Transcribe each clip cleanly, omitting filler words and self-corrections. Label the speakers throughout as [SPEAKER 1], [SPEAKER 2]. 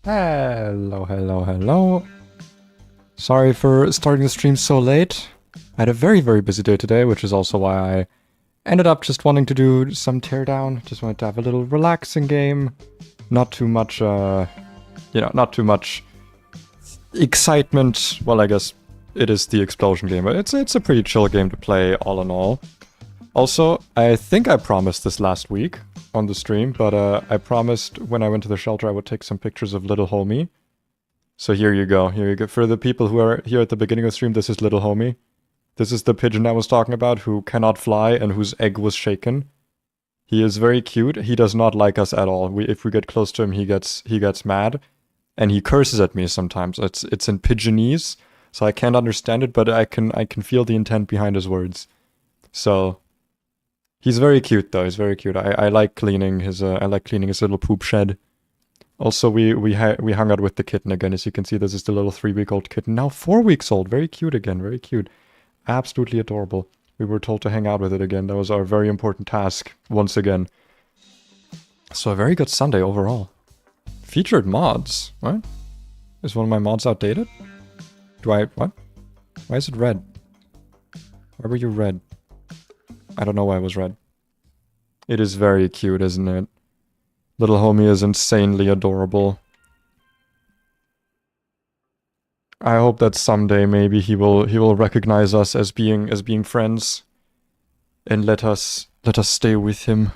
[SPEAKER 1] Hello, hello, hello. Sorry for starting the stream so late. I had a very, very busy day today, which is also why I ended up just wanting to do some Teardown. Just wanted to have a little relaxing game. Not too much, not too much excitement. Well, I guess it is the explosion game, but it's a pretty chill game to play all in all. Also, I think I promised this last week on the stream, but I promised when I went to the shelter I would take some pictures of little homie. So here you go, here you go. For the people who are here at the beginning of the stream, this is little homie. This is the pigeon I was talking about who cannot fly and whose egg was shaken. He is very cute. He does not like us at all. If we get close to him, he gets mad. And he curses at me sometimes. It's in Pigeonese, so I can't understand it, but I can feel the intent behind his words. So he's very cute though. He's very cute. I like cleaning his little poop shed. Also, we hung out with the kitten again. As you can see, this is the little 3-week-old kitten. Now 4 weeks old. Very cute again. Very cute. Absolutely adorable. We were told to hang out with it again. That was our very important task once again. So a very good Sunday overall. Featured mods. What? Is one of my mods outdated? What? Why is it red? Why were you red? I don't know why it was red. It is very cute, isn't it? Little homie is insanely adorable. I hope that someday maybe he will recognize us as being friends and let us stay with him.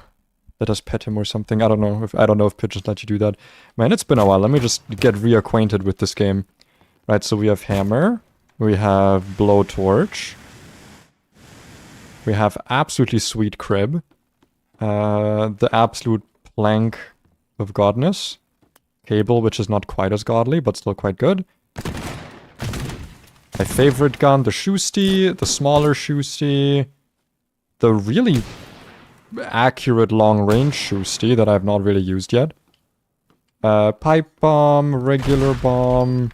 [SPEAKER 1] Let us pet him or something. I don't know if pigeons let you do that. Man, it's been a while. Let me just get reacquainted with this game. Right, so we have hammer, we have blowtorch, we have absolutely sweet crib, the absolute plank of godness, cable, which is not quite as godly but still quite good. My favorite gun, the shoosty, the smaller shoosty, the really accurate long-range shoosty that I've not really used yet. Pipe bomb, regular bomb,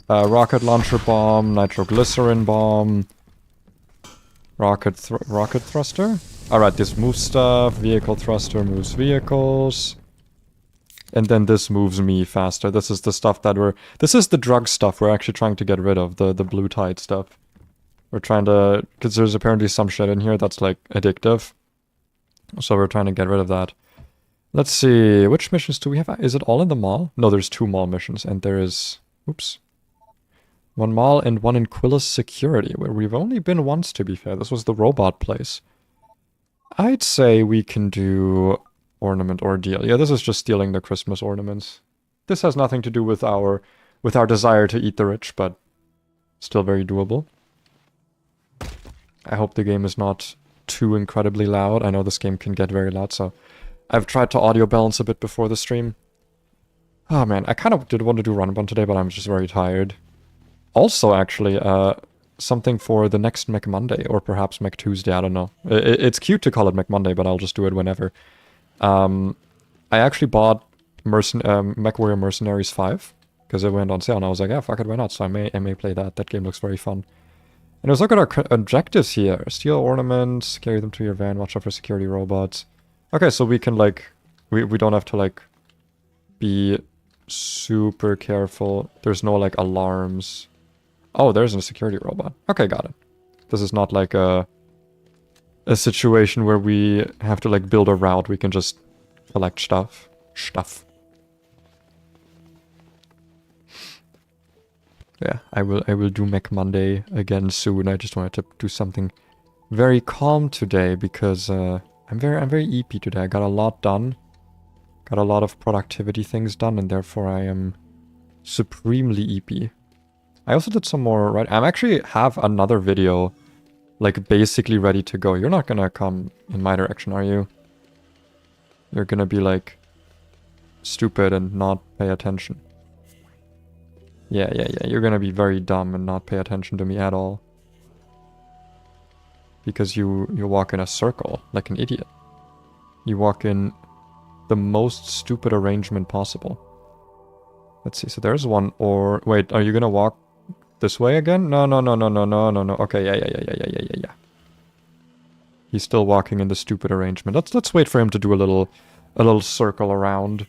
[SPEAKER 1] rocket launcher bomb, nitroglycerin bomb, rocket thruster. Alright, this moves stuff, vehicle thruster moves vehicles. And then this moves me faster. This is the stuff that this is the drug stuff we're actually trying to get rid of, the blue tide stuff. We're trying to, because there's apparently some shit in here that's like addictive. So we're trying to get rid of that. Let's see, which missions do we have? Is it all in the mall? No, there's 2 mall missions and there is, oops. 1 mall and 1 in Quillis Security, where we've only been once to be fair. This was the robot place. I'd say we can do ornament ordeal. Yeah, this is just stealing the Christmas ornaments. This has nothing to do with our desire to eat the rich, but still very doable. I hope the game is not too incredibly loud. I know this game can get very loud, so I've tried to audio balance a bit before the stream. Oh man, I kind of did want to do Run Bun today, but I'm just very tired. Also, actually, something for the next Mech Monday, or perhaps Mech Tuesday, I don't know. It's cute to call it Mech Monday, but I'll just do it whenever. I actually bought MechWarrior Mercenaries 5, because it went on sale, and I was like, yeah, fuck it, why not? So I may play that. That game looks very fun. And let's look at our objectives here. Steal ornaments, carry them to your van, watch out for security robots. Okay, so we can, like, we don't have to, like, be super careful. There's no, like, alarms. Oh, there's a security robot. Okay, got it. This is not, like, a situation where we have to, like, build a route. We can just collect stuff. Yeah, I will do Mech Monday again soon. I just wanted to do something very calm today because I'm very eepy today. I got a lot done. Got a lot of productivity things done, and therefore I am supremely eepy. I also did some more, right? I actually have another video, like, basically ready to go. You're not gonna come in my direction, are you? You're gonna be, like, stupid and not pay attention. Yeah. You're gonna be very dumb and not pay attention to me at all. Because you walk in a circle, like an idiot. You walk in the most stupid arrangement possible. Let's see, so there's one, or... Wait, are you gonna walk this way again? No. Okay, yeah. He's still walking in the stupid arrangement. Let's wait for him to do a little circle around.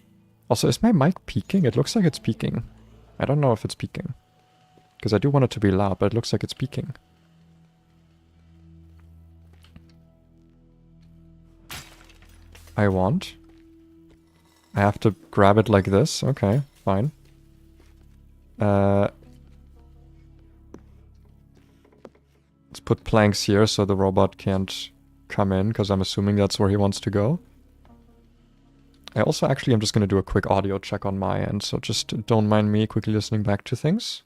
[SPEAKER 1] Also, is my mic peaking? It looks like it's peaking. I don't know if it's peaking. Because I do want it to be loud, but it looks like it's peaking. I have to grab it like this. Okay, fine. Let's put planks here so the robot can't come in, because I'm assuming that's where he wants to go. I also actually am just going to do a quick audio check on my end, so just don't mind me quickly listening back to things.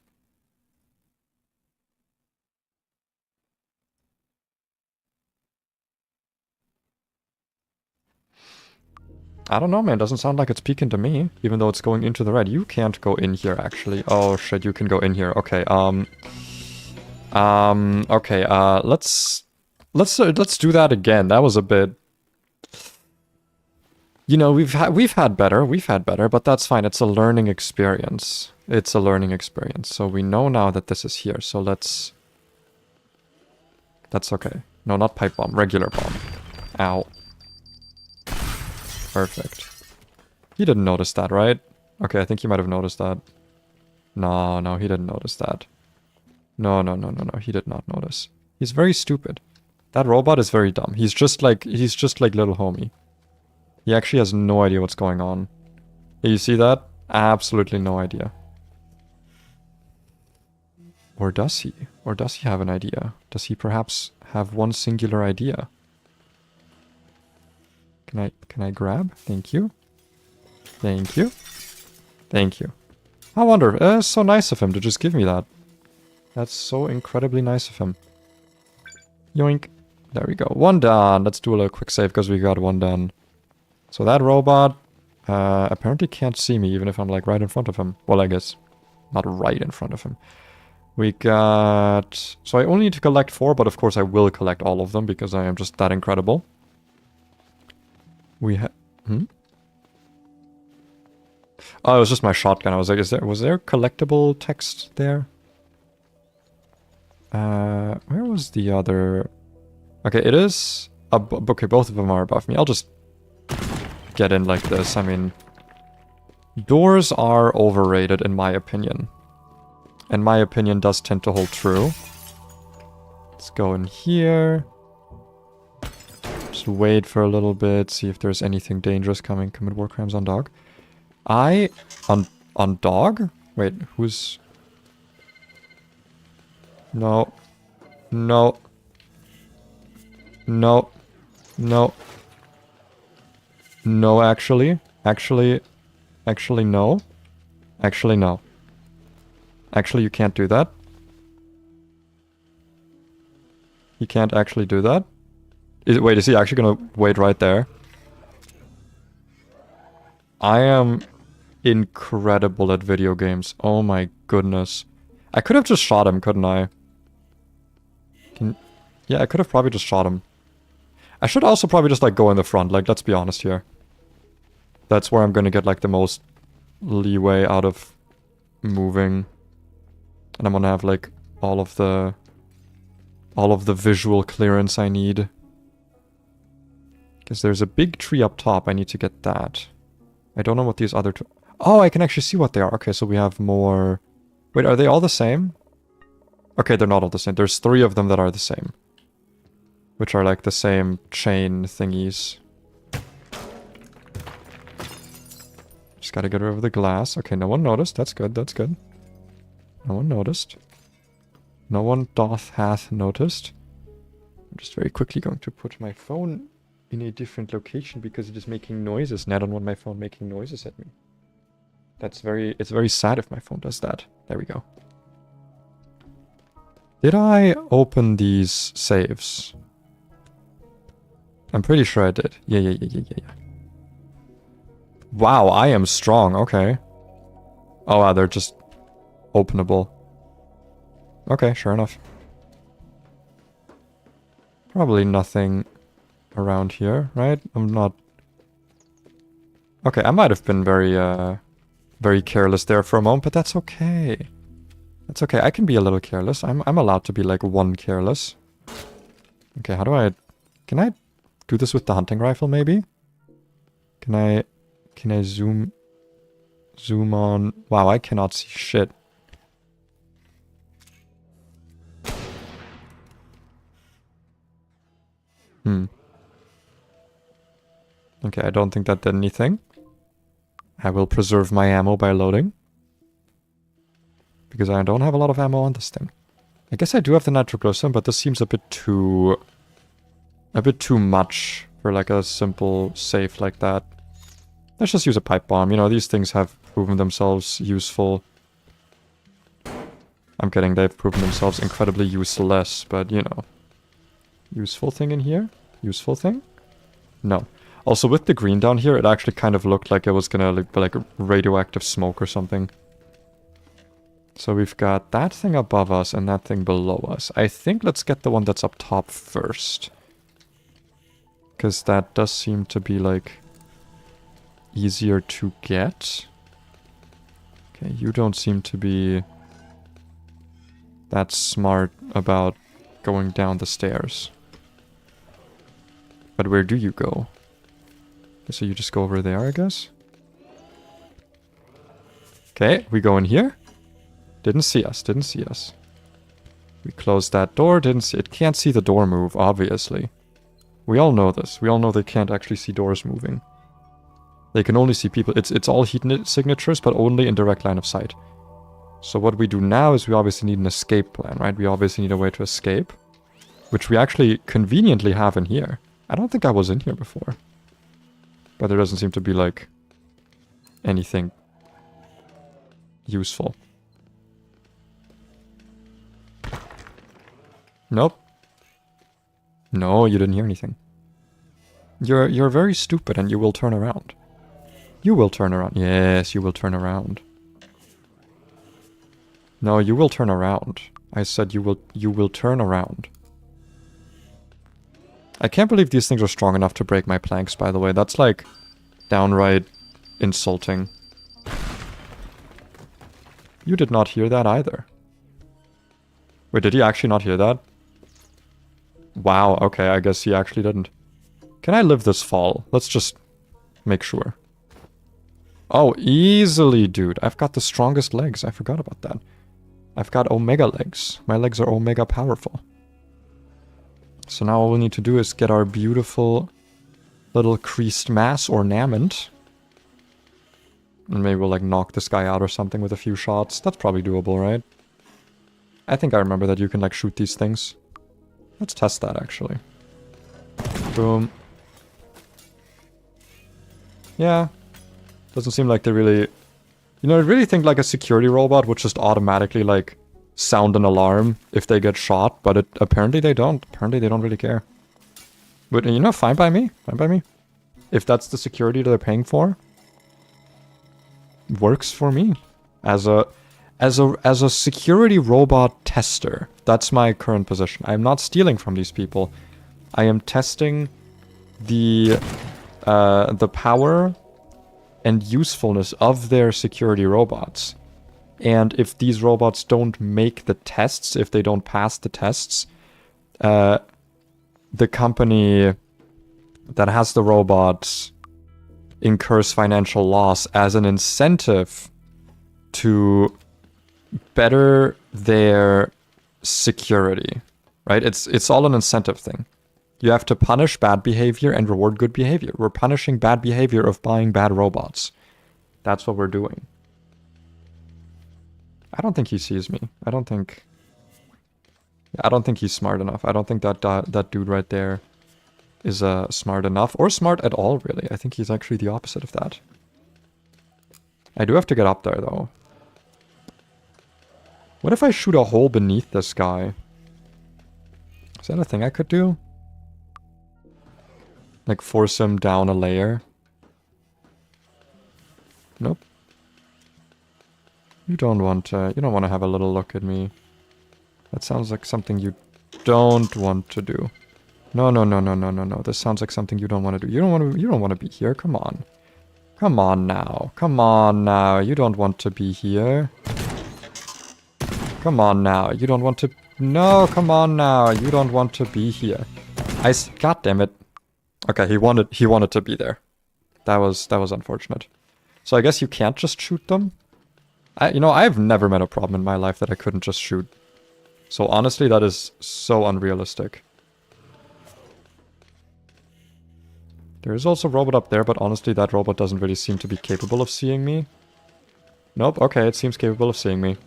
[SPEAKER 1] I don't know, man. Doesn't sound like it's peeking to me, even though it's going into the red. You can't go in here, actually. Oh, shit, you can go in here. Okay, okay, let's do that again. That was a bit... You know, we've had better, but that's fine. It's a learning experience. It's a learning experience. So we know now that this is here, so let's... That's okay. No, not pipe bomb, regular bomb. Ow. Perfect. He didn't notice that, right? Okay, I think he might have noticed that. No, no, he didn't notice that. No, no, no, no, no, he did not notice. He's very stupid. That robot is very dumb. He's just like little homie. He actually has no idea what's going on. You see that? Absolutely no idea. Or does he? Or does he have an idea? Does he perhaps have one singular idea? Can I grab? Thank you. Thank you. Thank you. I wonder, it's so nice of him to just give me that. That's so incredibly nice of him. Yoink. There we go. One done. Let's do a little quick save because we got one done. So that robot apparently can't see me even if I'm like right in front of him. Well, I guess not right in front of him. We got... So I only need to collect 4, but of course I will collect all of them because I am just that incredible. We have... Oh, it was just my shotgun. I was like, was there collectible text there? Where was the other... Okay, it is... okay, both of them are above me. I'll just get in like this. I mean... Doors are overrated in my opinion. And my opinion does tend to hold true. Let's go in here. Just wait for a little bit, see if there's anything dangerous coming. Commit war crimes on dog. On dog? Wait, who's... No. No. No. No. No, actually. Actually, no. Actually, no. Actually, you can't do that. You can't actually do that. Wait, is he actually gonna wait right there? I am incredible at video games. Oh my goodness. I could have just shot him, couldn't I? Yeah, I could have probably just shot him. I should also probably just like go in the front, like let's be honest here. That's where I'm gonna get like the most leeway out of moving. And I'm gonna have like all of the visual clearance I need. Because there's a big tree up top, I need to get that. I don't know what these other two... Oh, I can actually see what they are. Okay, so we have more... Wait, are they all the same? Okay, they're not all the same. There's 3 of them that are the same. Which are like the same chain thingies. Just gotta get rid of the glass. Okay, no one noticed. That's good, that's good. No one noticed. No one hath noticed. I'm just very quickly going to put my phone in a different location because it is making noises and I don't want my phone making noises at me. It's very sad if my phone does that. There we go. Did I open these saves? I'm pretty sure I did. Yeah. Wow, I am strong. Okay. Oh wow, they're just openable. Okay, sure enough. Probably nothing around here, right? I'm not... Okay, I might have been very careless there for a moment, but that's okay. That's okay, I can be a little careless. I'm allowed to be like 1 careless. Okay, how do I... Can I do this with the hunting rifle, maybe? Can I zoom Zoom on. Wow, I cannot see shit. Okay, I don't think that did anything. I will preserve my ammo by loading. Because I don't have a lot of ammo on this thing. I guess I do have the nitroglycerin, but this seems a bit too much for like a simple safe like that. Let's just use a pipe bomb. You know, these things have proven themselves useful. I'm kidding, they've proven themselves incredibly useless, but you know. Useful thing in here? Useful thing? No. Also, with the green down here, it actually kind of looked like it was gonna be like a radioactive smoke or something. So we've got that thing above us and that thing below us. I think let's get the one that's up top first. Because that does seem to be, like, easier to get. Okay, you don't seem to be that smart about going down the stairs. But where do you go? So you just go over there, I guess? Okay, we go in here. Didn't see us, didn't see us. We closed that door, didn't see it. Can't see the door move, obviously. We all know this. We all know they can't actually see doors moving. They can only see people. It's all heat signatures, but only in direct line of sight. So what we do now is we obviously need an escape plan, right? We obviously need a way to escape. Which we actually conveniently have in here. I don't think I was in here before. But there doesn't seem to be, like, anything useful. Nope. No, you didn't hear anything. You're very stupid and you will turn around. You will turn around. Yes, you will turn around. No, you will turn around. I said you will turn around. I can't believe these things are strong enough to break my planks, by the way. That's, like, downright insulting. You did not hear that either. Wait, did he actually not hear that? Wow, okay, I guess he actually didn't. Can I live this fall? Let's just make sure. Oh, easily, dude. I've got the strongest legs. I forgot about that. I've got omega legs. My legs are omega powerful. So now all we need to do is get our beautiful little creased mass ornament. And maybe we'll like knock this guy out or something with a few shots. That's probably doable, right? I think I remember that you can like shoot these things. Let's test that actually. Boom. Yeah. Doesn't seem like they really... You know, I really think like a security robot would just automatically like sound an alarm if they get shot, but apparently they don't. Apparently they don't really care. But you know, fine by me. Fine by me. If that's the security they're paying for, works for me. As a security robot tester, that's my current position. I'm not stealing from these people. I am testing the power and usefulness of their security robots. And if these robots don't make the tests, if they don't pass the tests, the company that has the robots incurs financial loss as an incentive to better their security, right? It's all an incentive thing. You have to punish bad behavior and reward good behavior. We're punishing bad behavior of buying bad robots. That's what we're doing. I don't think he sees me. I don't think he's smart enough. I don't think that dude right there is smart enough or smart at all, really. I think he's actually the opposite of that. I do have to get up there, though. What if I shoot a hole beneath this guy? Is that a thing I could do? Like force him down a layer? Nope. You don't want to have a little look at me. That sounds like something you don't want to do. No. This sounds like something you don't want to do. You don't want to be here. Come on. Come on now. Come on now. You don't want to be here. Come on now. You don't want to... No, come on now. You don't want to be here. God damn it. Okay, he wanted to be there. That was unfortunate. So I guess you can't just shoot them. You know, I've never met a problem in my life that I couldn't just shoot. So honestly, that is so unrealistic. There is also a robot up there, but honestly, that robot doesn't really seem to be capable of seeing me. Nope, okay, it seems capable of seeing me.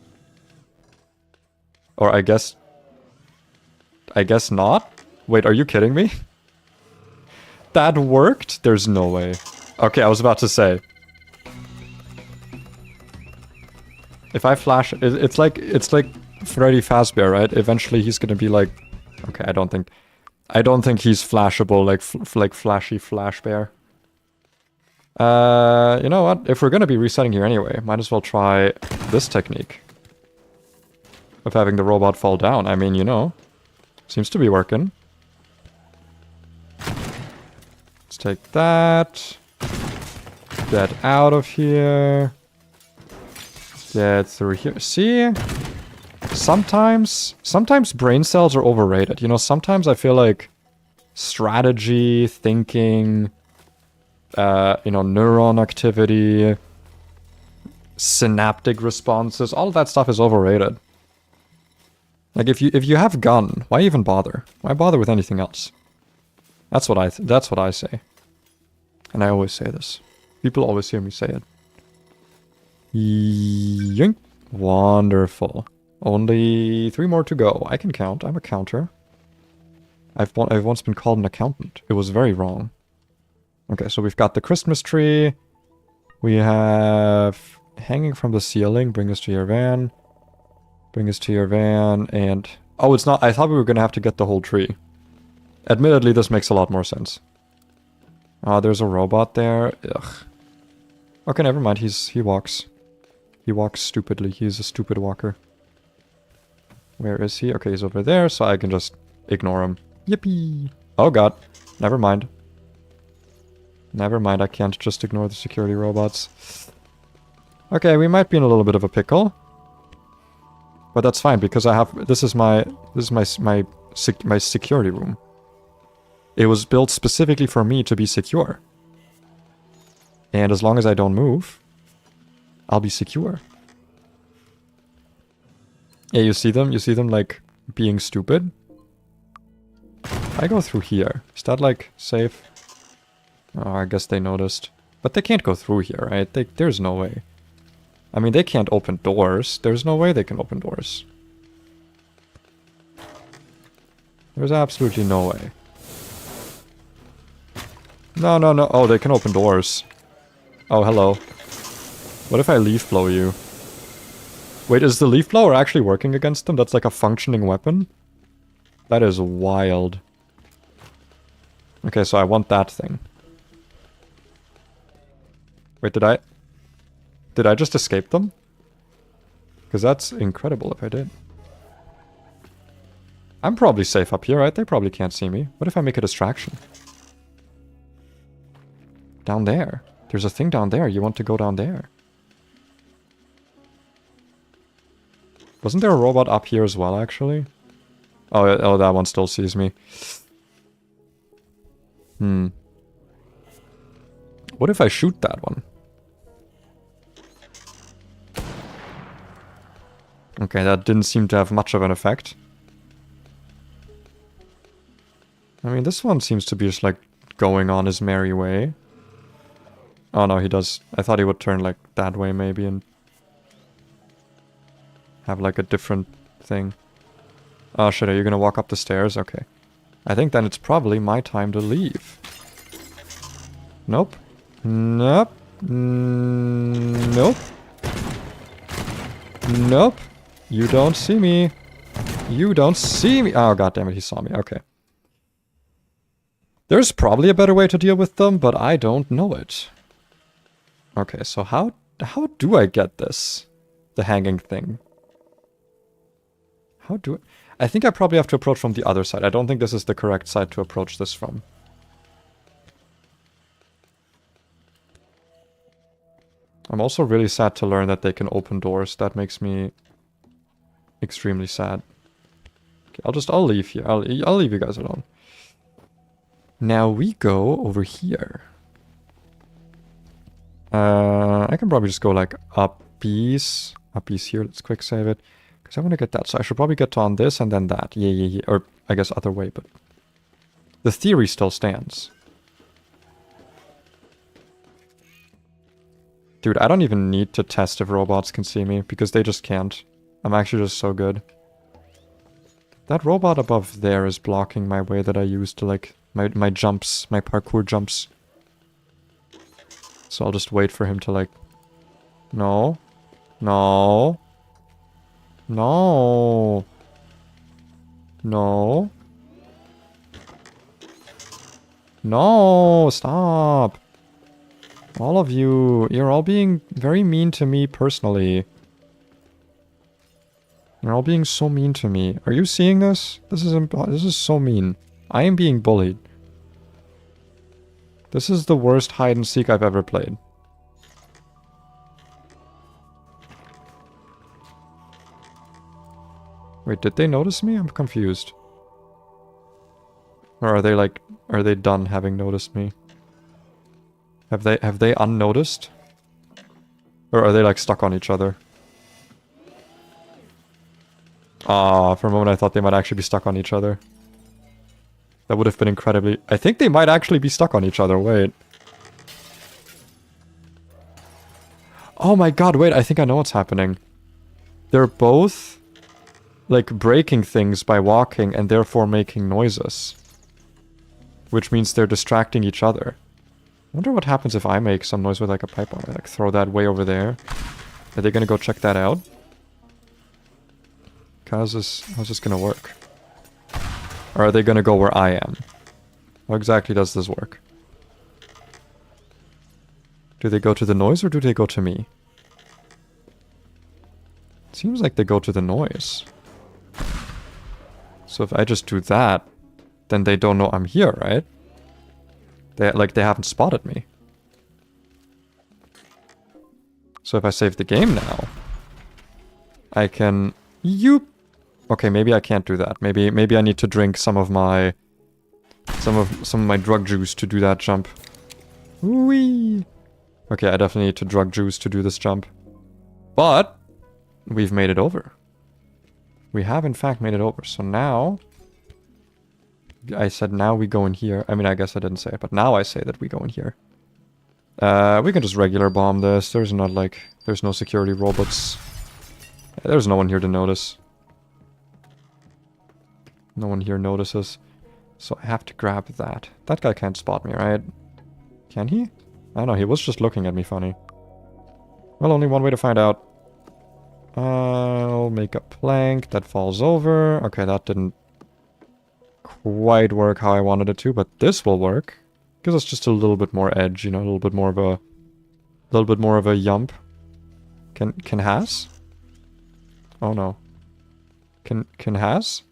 [SPEAKER 1] Or I guess not? Wait, are you kidding me? That worked? There's no way. Okay, I was about to say. If I flash, it's like Freddy Fazbear, right? Eventually he's gonna be like, okay, I don't think he's flashable like flashy Flash Bear. You know what? If we're gonna be resetting here anyway, might as well try this technique of having the robot fall down. I mean, you know, seems to be working. Let's take that. Get out of here. Get through here. See? Sometimes brain cells are overrated. You know, sometimes I feel like strategy, thinking, you know, neuron activity, synaptic responses, all of that stuff is overrated. Like if you have gun, why even bother? Why bother with anything else? That's what I say. And I always say this. People always hear me say it. Yoink. Wonderful. Only 3 more to go. I can count. I'm a counter. I've once been called an accountant. It was very wrong. Okay, so we've got the Christmas tree. We have hanging from the ceiling. Bring us to your van. Bring us to your van. And... oh, it's not... I thought we were going to have to get the whole tree. Admittedly, this makes a lot more sense. There's a robot there. Ugh. Okay, never mind. He walks. He walks stupidly. He's a stupid walker. Where is he? Okay, he's over there, so I can just ignore him. Yippee! Oh god. Never mind. Never mind, I can't just ignore the security robots. Okay, we might be in a little bit of a pickle. But that's fine, because I have... This is my security room. It was built specifically for me to be secure. And as long as I don't move, I'll be secure. Yeah, you see them? You see them, like, being stupid? I go through here. Is that, like, safe? Oh, I guess they noticed. But they can't go through here, right? There's no way. I mean, they can't open doors. There's no way they can open doors. There's absolutely no way. No, no, no. Oh, they can open doors. Oh, hello. What if I leaf blow you? Wait, is the leaf blower actually working against them? That's like a functioning weapon? That is wild. Okay, so I want that thing. Wait, did I just escape them? Because that's incredible if I did. I'm probably safe up here, right? They probably can't see me. What if I make a distraction? Down there. There's a thing down there. You want to go down there. Wasn't there a robot up here as well, actually? Oh, that one still sees me. What if I shoot that one? Okay, that didn't seem to have much of an effect. I mean, this one seems to be just, like, going on his merry way. Oh, no, he does. I thought he would turn, like, that way, maybe, and have, like, a different thing. Oh, shit, are you gonna walk up the stairs? Okay. I think then it's probably my time to leave. Nope. Nope. Nope. Nope. You don't see me. You don't see me. Oh, goddammit, he saw me. Okay. There's probably a better way to deal with them, but I don't know it. Okay, so how do I get this? The hanging thing. How do I think I probably have to approach from the other side. I don't think this is the correct side to approach this from. I'm also really sad to learn that they can open doors. That makes me extremely sad. Okay, I'll leave here. I'll leave you guys alone. Now we go over here. I can probably just go like uppies. Uppies here. Let's quick save it. Because I want to get that. So I should probably get on this and then that. Yeah. Or I guess other way, but the theory still stands. Dude, I don't even need to test if robots can see me, because they just can't. I'm actually just so good. That robot above there is blocking my way that I use to, like, my jumps, my parkour jumps. So I'll just wait for him to, like... No. No. No. No. No, stop. All of you, you're all being very mean to me personally. You're all being so mean to me. Are you seeing this? This is so mean. I am being bullied. This is the worst hide and seek I've ever played. Wait, did they notice me? I'm confused. Or are they like, are they done having noticed me? Have they unnoticed? Or are they like stuck on each other? Ah, for a moment I thought they might actually be stuck on each other. That would have been incredibly... I think they might actually be stuck on each other, wait. Oh my god, wait, I think I know what's happening. They're both, like, breaking things by walking and therefore making noises. Which means they're distracting each other. I wonder what happens if I make some noise with, like, a pipe on it. Like, throw that way over there. Are they gonna go check that out? How's this gonna work? Or are they gonna go where I am? How exactly does this work? Do they go to the noise or do they go to me? It seems like they go to the noise. So if I just do that, then they don't know I'm here, right? They haven't spotted me. So if I save the game now, I can... Yoop! Okay, maybe I can't do that. Maybe I need to drink some of my drug juice to do that jump. Whee! Okay, I definitely need to drug juice to do this jump. But we've made it over. We have in fact made it over. So now I said now we go in here. I mean, I guess I didn't say it, but now I say that we go in here. We can just regular bomb this. There's not like, there's no security robots. There's no one here to notice. No one here notices. So I have to grab that. That guy can't spot me, right? Can he? I don't know, he was just looking at me funny. Well, only one way to find out. I'll make a plank that falls over. Okay, that didn't quite work how I wanted it to, but this will work. Gives us just a little bit more edge, you know, a little bit more of a yump. Can has? Oh no. Can has?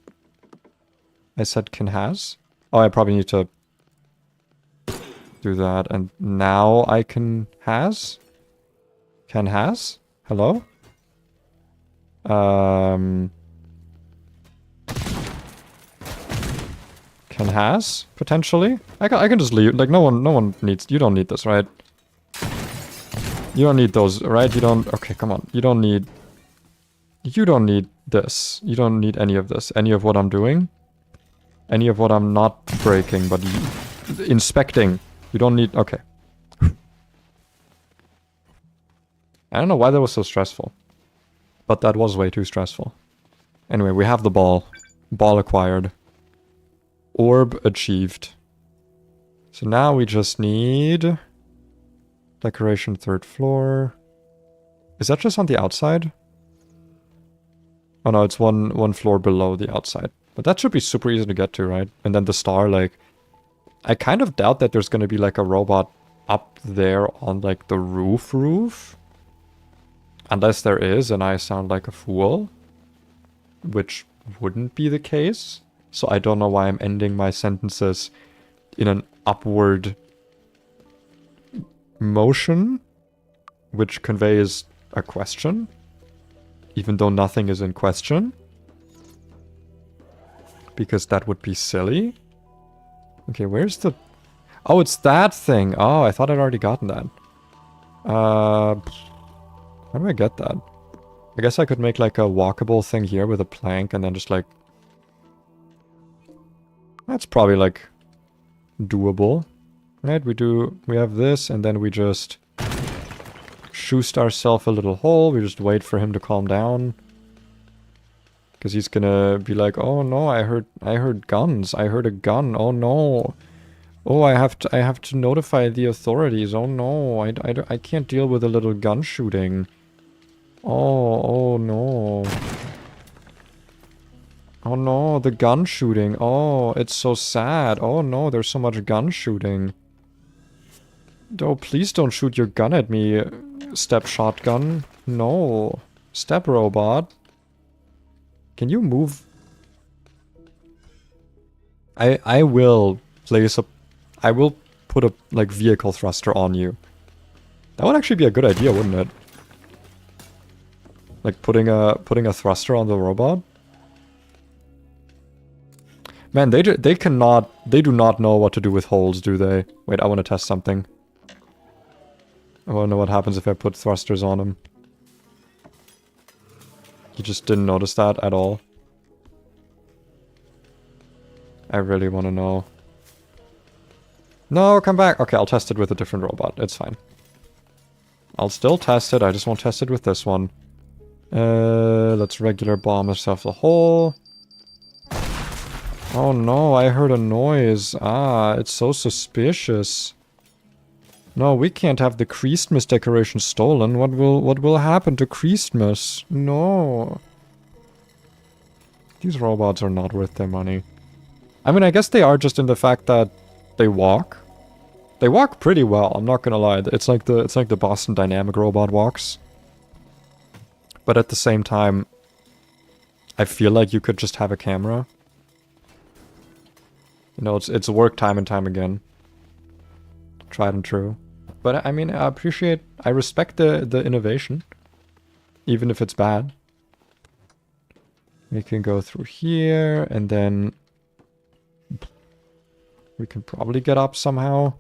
[SPEAKER 1] I said can has? Oh, I probably need to do that, and now I can has? Can has? Hello? Can has? Potentially? I can just leave. Like, no one needs... You don't need this, right? You don't need those, right? You don't... Okay, come on. You don't need this. You don't need any of this. Any of what I'm doing. Any of what I'm not breaking, but inspecting. You don't need... Okay. I don't know why that was so stressful. But that was way too stressful. Anyway, we have the ball. Ball acquired. Orb achieved. So now we just need... Decoration 3rd floor. Is that just on the outside? Oh no, it's one floor below the outside. But that should be super easy to get to, right? And then the star, like... I kind of doubt that there's gonna be like a robot up there on like the roof. Unless there is, and I sound like a fool. Which wouldn't be the case. So I don't know why I'm ending my sentences in an upward motion. Which conveys a question. Even though nothing is in question. Because that would be silly. Okay, where's the... Oh, it's that thing. Oh, I thought I'd already gotten that. How do I get that? I guess I could make like a walkable thing here with a plank and then just like... That's probably like doable. Right, we have this and then we just shoost ourselves a little hole. We just wait for him to calm down. Because he's gonna be like, oh no, I heard guns. I heard a gun. Oh no. Oh, I have to notify the authorities. Oh no, I can't deal with a little gun shooting. Oh no. Oh no, the gun shooting. Oh, it's so sad. Oh no, there's so much gun shooting. Oh, please don't shoot your gun at me, step shotgun. No. Step robot. Can you move? I will place a... I will put a, like, vehicle thruster on you. That would actually be a good idea, wouldn't it? Like, putting a thruster on the robot? Man, they do not know what to do with holes, do they? Wait, I want to test something. I want to know what happens if I put thrusters on him. You just didn't notice that at all? I really want to know. No, come back! Okay, I'll test it with a different robot. It's fine. I'll still test it, I just won't test it with this one. Let's regular bomb ourselves a hole. Oh no, I heard a noise. Ah, it's so suspicious. No, we can't have the Christmas decoration stolen. What will happen to Christmas? No. These robots are not worth their money. I mean, I guess they are just in the fact that they walk. They walk pretty well, I'm not gonna lie. It's like the Boston Dynamic robot walks. But at the same time, I feel like you could just have a camera. You know, it's work time and time again. Tried and true. But I mean, I respect the innovation. Even if it's bad. We can go through here, and then... we can probably get up somehow.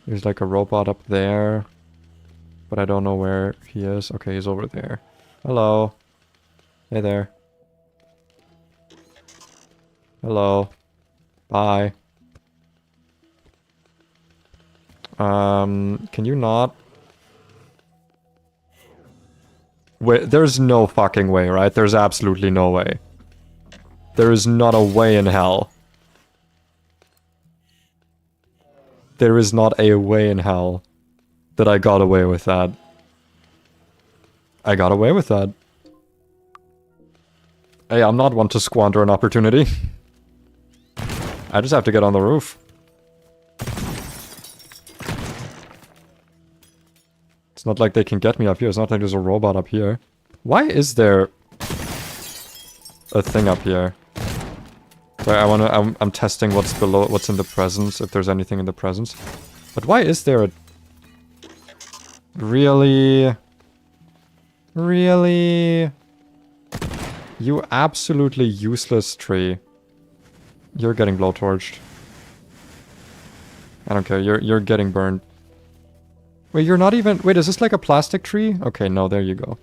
[SPEAKER 1] There's like a robot up there. But I don't know where he is. Okay, he's over there. Hello. Hey there. Hello. Bye. Can you not? Wait, there's no fucking way, right? There's absolutely no way. There is not a way in hell. There is not a way in hell that I got away with that. I got away with that. Hey, I'm not one to squander an opportunity. I just have to get on the roof. It's not like they can get me up here. It's not like there's a robot up here. Why is there a thing up here? Sorry, I'm testing what's below, what's in the presence, if there's anything in the presence. But why is there a... Really? Really? You absolutely useless tree. You're getting blowtorched. I don't care, you're getting burned. Wait, you're not even... Wait, is this like a plastic tree? Okay, no, there you go.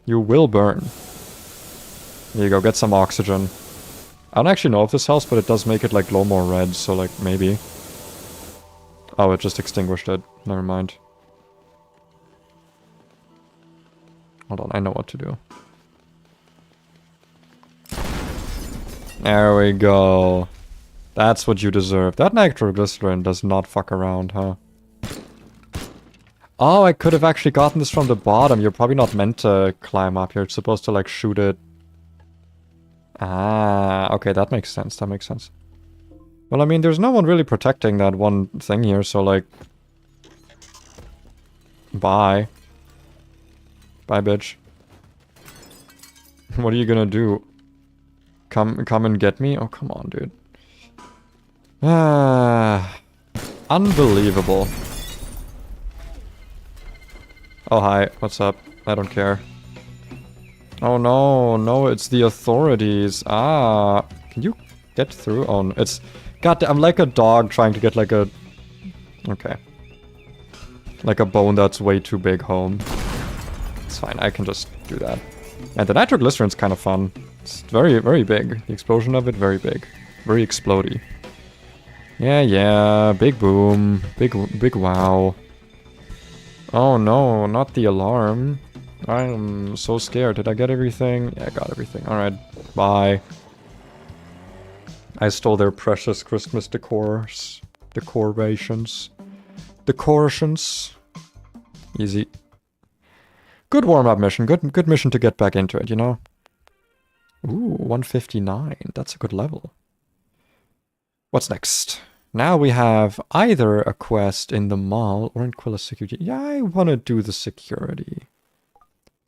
[SPEAKER 1] You will burn. There you go, get some oxygen. I don't actually know if this helps, but it does make it like glow more red, so like maybe. Oh, it just extinguished it. Never mind. Hold on, I know what to do. There we go. That's what you deserve. That nitroglycerin does not fuck around, huh? Oh, I could have actually gotten this from the bottom. You're probably not meant to climb up. You're supposed to like shoot it. Ah, okay, that makes sense. That makes sense. Well, I mean, there's no one really protecting that one thing here, so like... Bye. Bye, bitch. What are you gonna do? Come and get me? Oh, come on, dude. Ah, unbelievable. Oh, hi. What's up? I don't care. Oh, no. No, it's the authorities. Ah. Can you get through? Oh, no. It's... God, I'm like a dog trying to get like a... Okay. like a bone that's way too big home. It's fine, I can just do that. And the nitroglycerin's kind of fun. It's very, very big. The explosion of it, very big. Very explodey. Yeah, big boom. Big wow. Oh no, not the alarm. I'm so scared. Did I get everything? Yeah, I got everything. Alright, bye. I stole their precious Christmas decorations. Decorations. Easy. Good warm-up mission. Good mission to get back into it, you know? Ooh, 159. That's a good level. What's next? Now we have either a quest in the mall or in Quilla Security. Yeah, I want to do the security.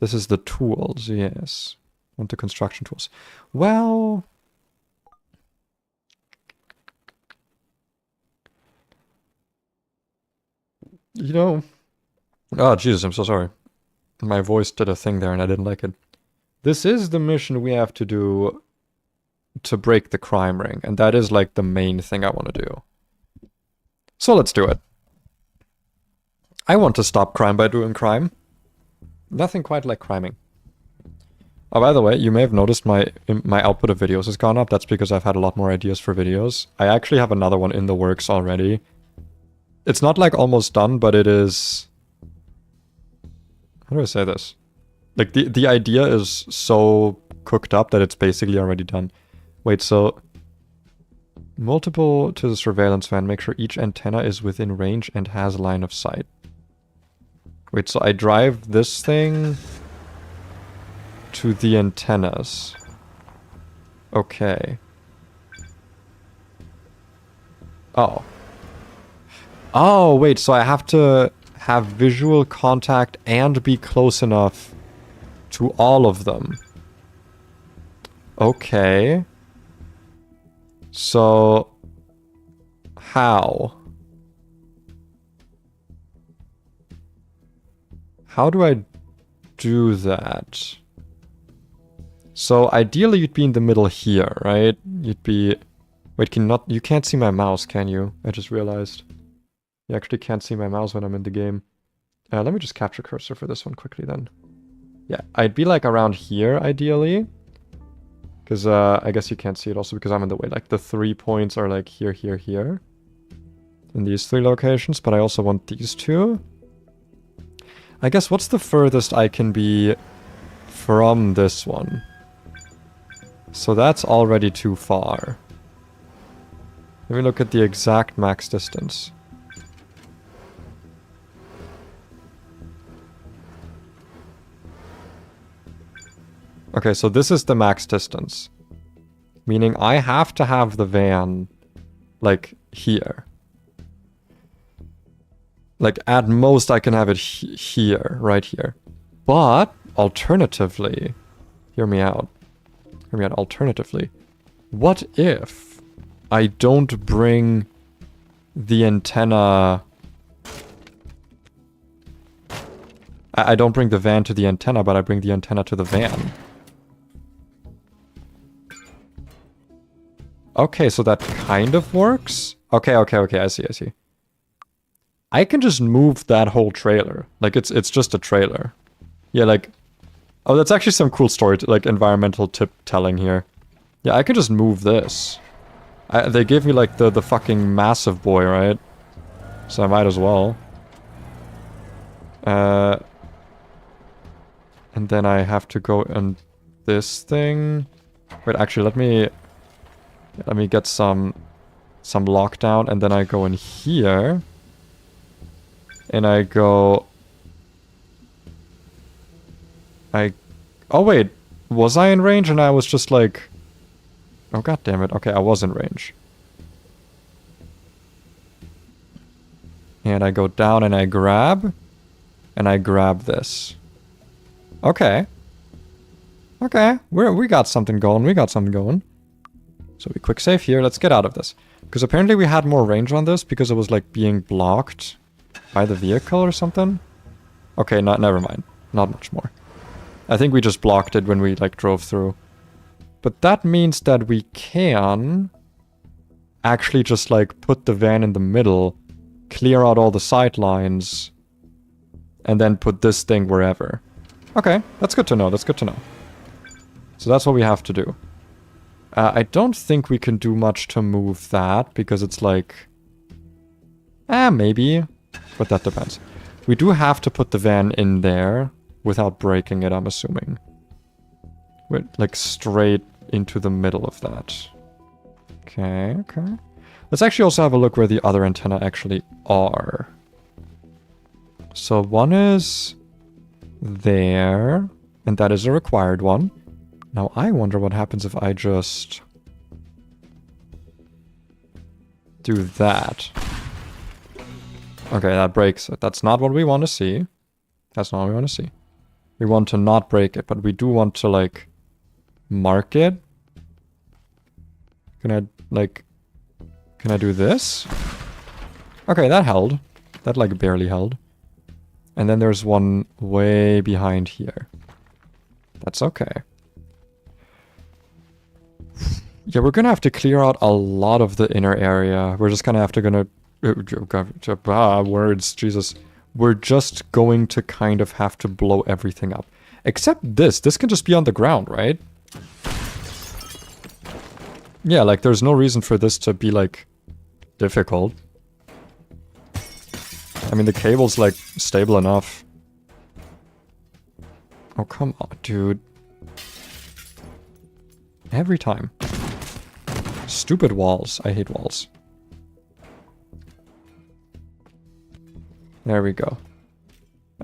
[SPEAKER 1] This is the tools, yes. Want the construction tools. Well... You know... Oh, Jesus, I'm so sorry. My voice did a thing there and I didn't like it. This is the mission we have to do to break the crime ring. And that is like the main thing I want to do. So let's do it. I want to stop crime by doing crime. Nothing quite like criming. Oh, by the way, you may have noticed my output of videos has gone up. That's because I've had a lot more ideas for videos. I actually have another one in the works already. It's not like almost done, but it is... How do I say this? Like, the idea is so cooked up that it's basically already done. Wait, so... Multiple to the surveillance van. Make sure each antenna is within range and has line of sight. Wait, so I drive this thing to the antennas. Okay. Oh. Oh, wait, so I have to have visual contact and be close enough to all of them. Okay. So... How? How do I do that? So ideally you'd be in the middle here, right? You'd be... Wait, you can't see my mouse, can you? I just realized. You actually can't see my mouse when I'm in the game. Let me just capture cursor for this one quickly then. Yeah, I'd be like around here, ideally. Because I guess you can't see it also because I'm in the way. Like the 3 points are like here, here, here. In these 3 locations, but I also want these 2. I guess what's the furthest I can be from this one? So that's already too far. Let me look at the exact max distance. Okay, so this is the max distance. Meaning I have to have the van, like, here. Like, at most I can have it here, right here. But, alternatively, hear me out. Hear me out, alternatively. What if I don't bring the antenna... I don't bring the van to the antenna, but I bring the antenna to the van. Okay, so that kind of works? Okay, I see. I can just move that whole trailer. Like, it's just a trailer. Yeah, like... Oh, that's actually some cool story, like, environmental tip telling here. Yeah, I can just move this. They gave me, like, the fucking massive boy, right? So I might as well. And then I have to go on this thing. Wait, actually, let me get some lockdown, and then I go in here. And I go... Oh wait, was I in range and I was just like... Oh god damn it, okay, I was in range. And I go down and I grab this. Okay. Okay, we got something going, So we quick save here, let's get out of this. Because apparently we had more range on this because it was like being blocked by the vehicle or something. Okay, never mind. Not much more. I think we just blocked it when we like drove through. But that means that we can actually just like put the van in the middle, clear out all the sight lines, and then put this thing wherever. Okay, that's good to know, that's good to know. So that's what we have to do. I don't think we can do much to move that, because it's like... maybe. But that depends. We do have to put the van in there without breaking it, I'm assuming. We're like straight into the middle of that. Okay, okay. Let's actually also have a look where the other antenna actually are. So one is there, and that is a required one. Now I wonder what happens if I just do that. Okay, that breaks it. That's not what we want to see. That's not what we want to see. We want to not break it, but we do want to, like, mark it. Can I do this? Okay, that held. That, like, barely held. And then there's one way behind here. That's okay. Yeah, we're gonna have to clear out a lot of the inner area. We're just gonna words, Jesus. We're just going to kind of have to blow everything up. Except this. This can just be on the ground, right? Yeah, like, there's no reason for this to be, like, difficult. I mean, the cable's, like, stable enough. Oh, come on, dude. Every time. Stupid walls. I hate walls. There we go.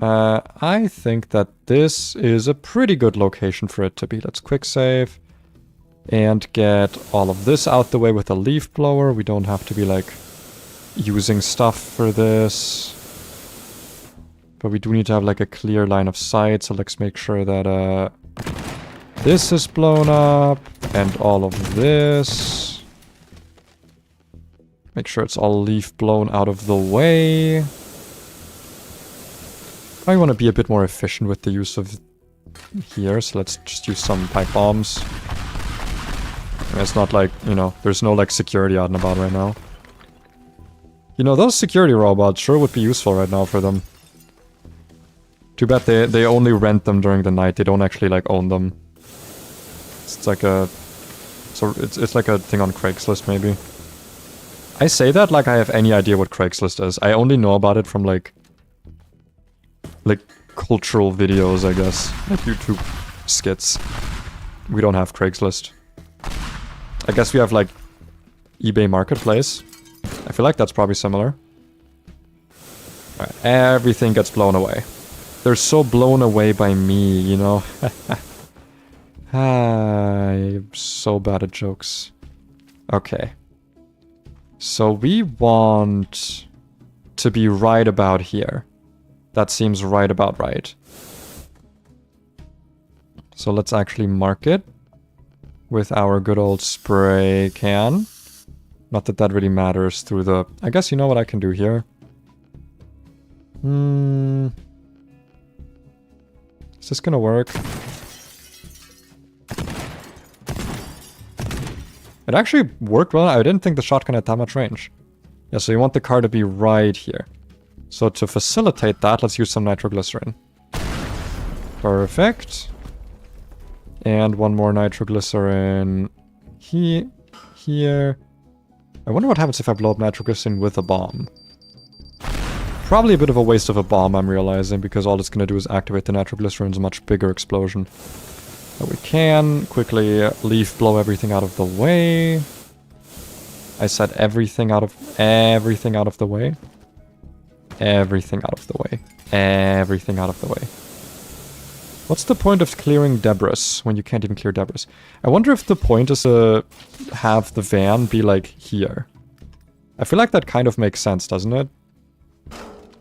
[SPEAKER 1] I think that this is a pretty good location for it to be. Let's quick save. And get all of this out the way with a leaf blower. We don't have to be, like, using stuff for this. But we do need to have, like, a clear line of sight. So let's make sure that, this is blown up. And all of this. Make sure it's all leaf blown out of the way. I want to be a bit more efficient with the use of here, so let's just use some pipe bombs. And it's not like, you know, there's no, like, security out and about right now. You know, those security robots sure would be useful right now for them. Too bad they only rent them during the night, they don't actually, like, own them. It's like a... So it's like a thing on Craigslist, maybe. I say that like I have any idea what Craigslist is. I only know about it from, like cultural videos, I guess. Like YouTube skits. We don't have Craigslist. I guess we have, like, eBay Marketplace. I feel like that's probably similar. Alright, everything gets blown away. They're so blown away by me, you know? I'm so bad at jokes. Okay. So we want to be right about here. That seems right about right. So let's actually mark it with our good old spray can. Not that that really matters through the... I guess you know what I can do here? Is this gonna work? It actually worked well. I didn't think the shotgun had that much range. Yeah, so you want the car to be right here. So to facilitate that, let's use some nitroglycerin. Perfect. And one more nitroglycerin here. I wonder what happens if I blow up nitroglycerin with a bomb. Probably a bit of a waste of a bomb, I'm realizing, because all it's going to do is activate the nitroglycerin's much bigger explosion. But we can quickly leaf blow everything out of the way. I said everything out of the way. Everything out of the way. Everything out of the way. What's the point of clearing debris when you can't even clear debris? I wonder if the point is to have the van be, like, here. I feel like that kind of makes sense, doesn't it?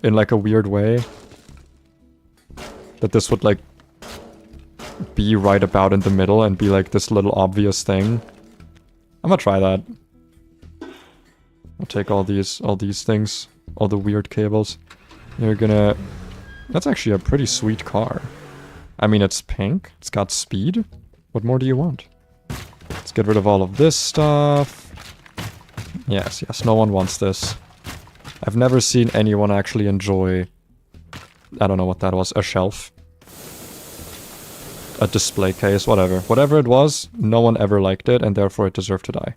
[SPEAKER 1] In, like, a weird way. That this would, like, be right about in the middle and be, like, this little obvious thing. I'm gonna try that. I'll take all these things. All the weird cables. You're gonna... That's actually a pretty sweet car. I mean, it's pink. It's got speed. What more do you want? Let's get rid of all of this stuff. Yes, no one wants this. I've never seen anyone actually enjoy I don't know what that was. A shelf. A display case, whatever. Whatever it was, no one ever liked it, and therefore it deserved to die.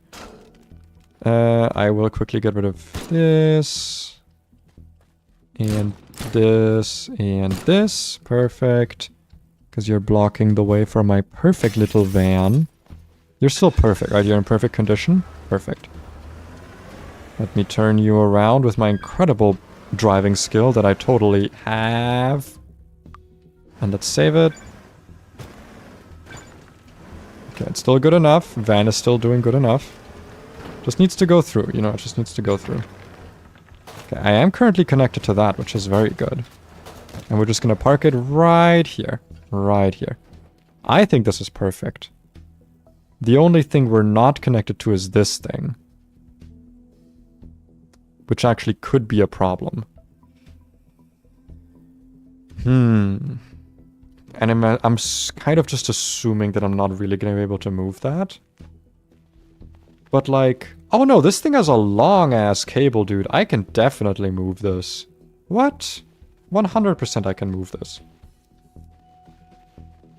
[SPEAKER 1] I will quickly get rid of this. And this, and this. Perfect. Because you're blocking the way for my perfect little van. You're still perfect, right? You're in perfect condition? Perfect. Let me turn you around with my incredible driving skill that I totally have. And let's save it. Okay, it's still good enough. Van is still doing good enough. Just needs to go through, you know, it just needs to go through. Okay, I am currently connected to that, which is very good. And we're just gonna park it right here. Right here. I think this is perfect. The only thing we're not connected to is this thing. Which actually could be a problem. And I'm kind of just assuming that I'm not really going to be able to move that. But like... Oh no, this thing has a long-ass cable, dude. I can definitely move this. What? 100% I can move this.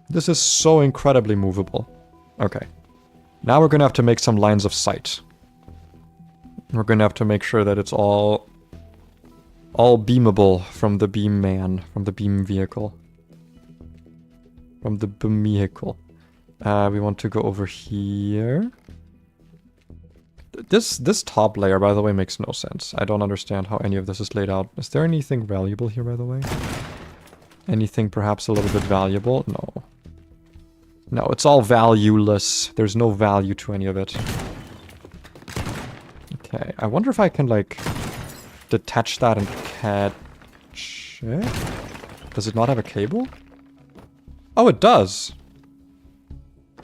[SPEAKER 1] This is so incredibly movable. Okay. Now we're going to have to make some lines of sight. We're going to have to make sure that it's all beamable from the beam man, from the beam vehicle. From the beam vehicle. We want to go over here. This top layer, by the way, makes no sense. I don't understand how any of this is laid out. Is there anything valuable here, by the way? Anything perhaps a little bit valuable? No. No, it's all valueless. There's no value to any of it. Okay, I wonder if I can, like, detach that and catch it? Does it not have a cable? Oh, it does!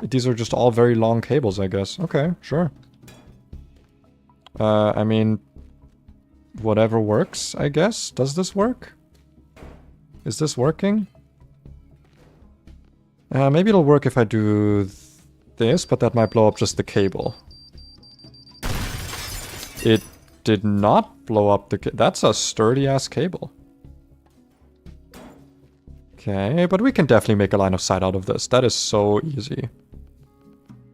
[SPEAKER 1] These are just all very long cables, I guess. Okay, sure. I mean... Whatever works, I guess? Does this work? Is this working? Maybe it'll work if I do this, but that might blow up just the cable. It did not blow up the that's a sturdy-ass cable. Okay, but we can definitely make a line of sight out of this. That is so easy.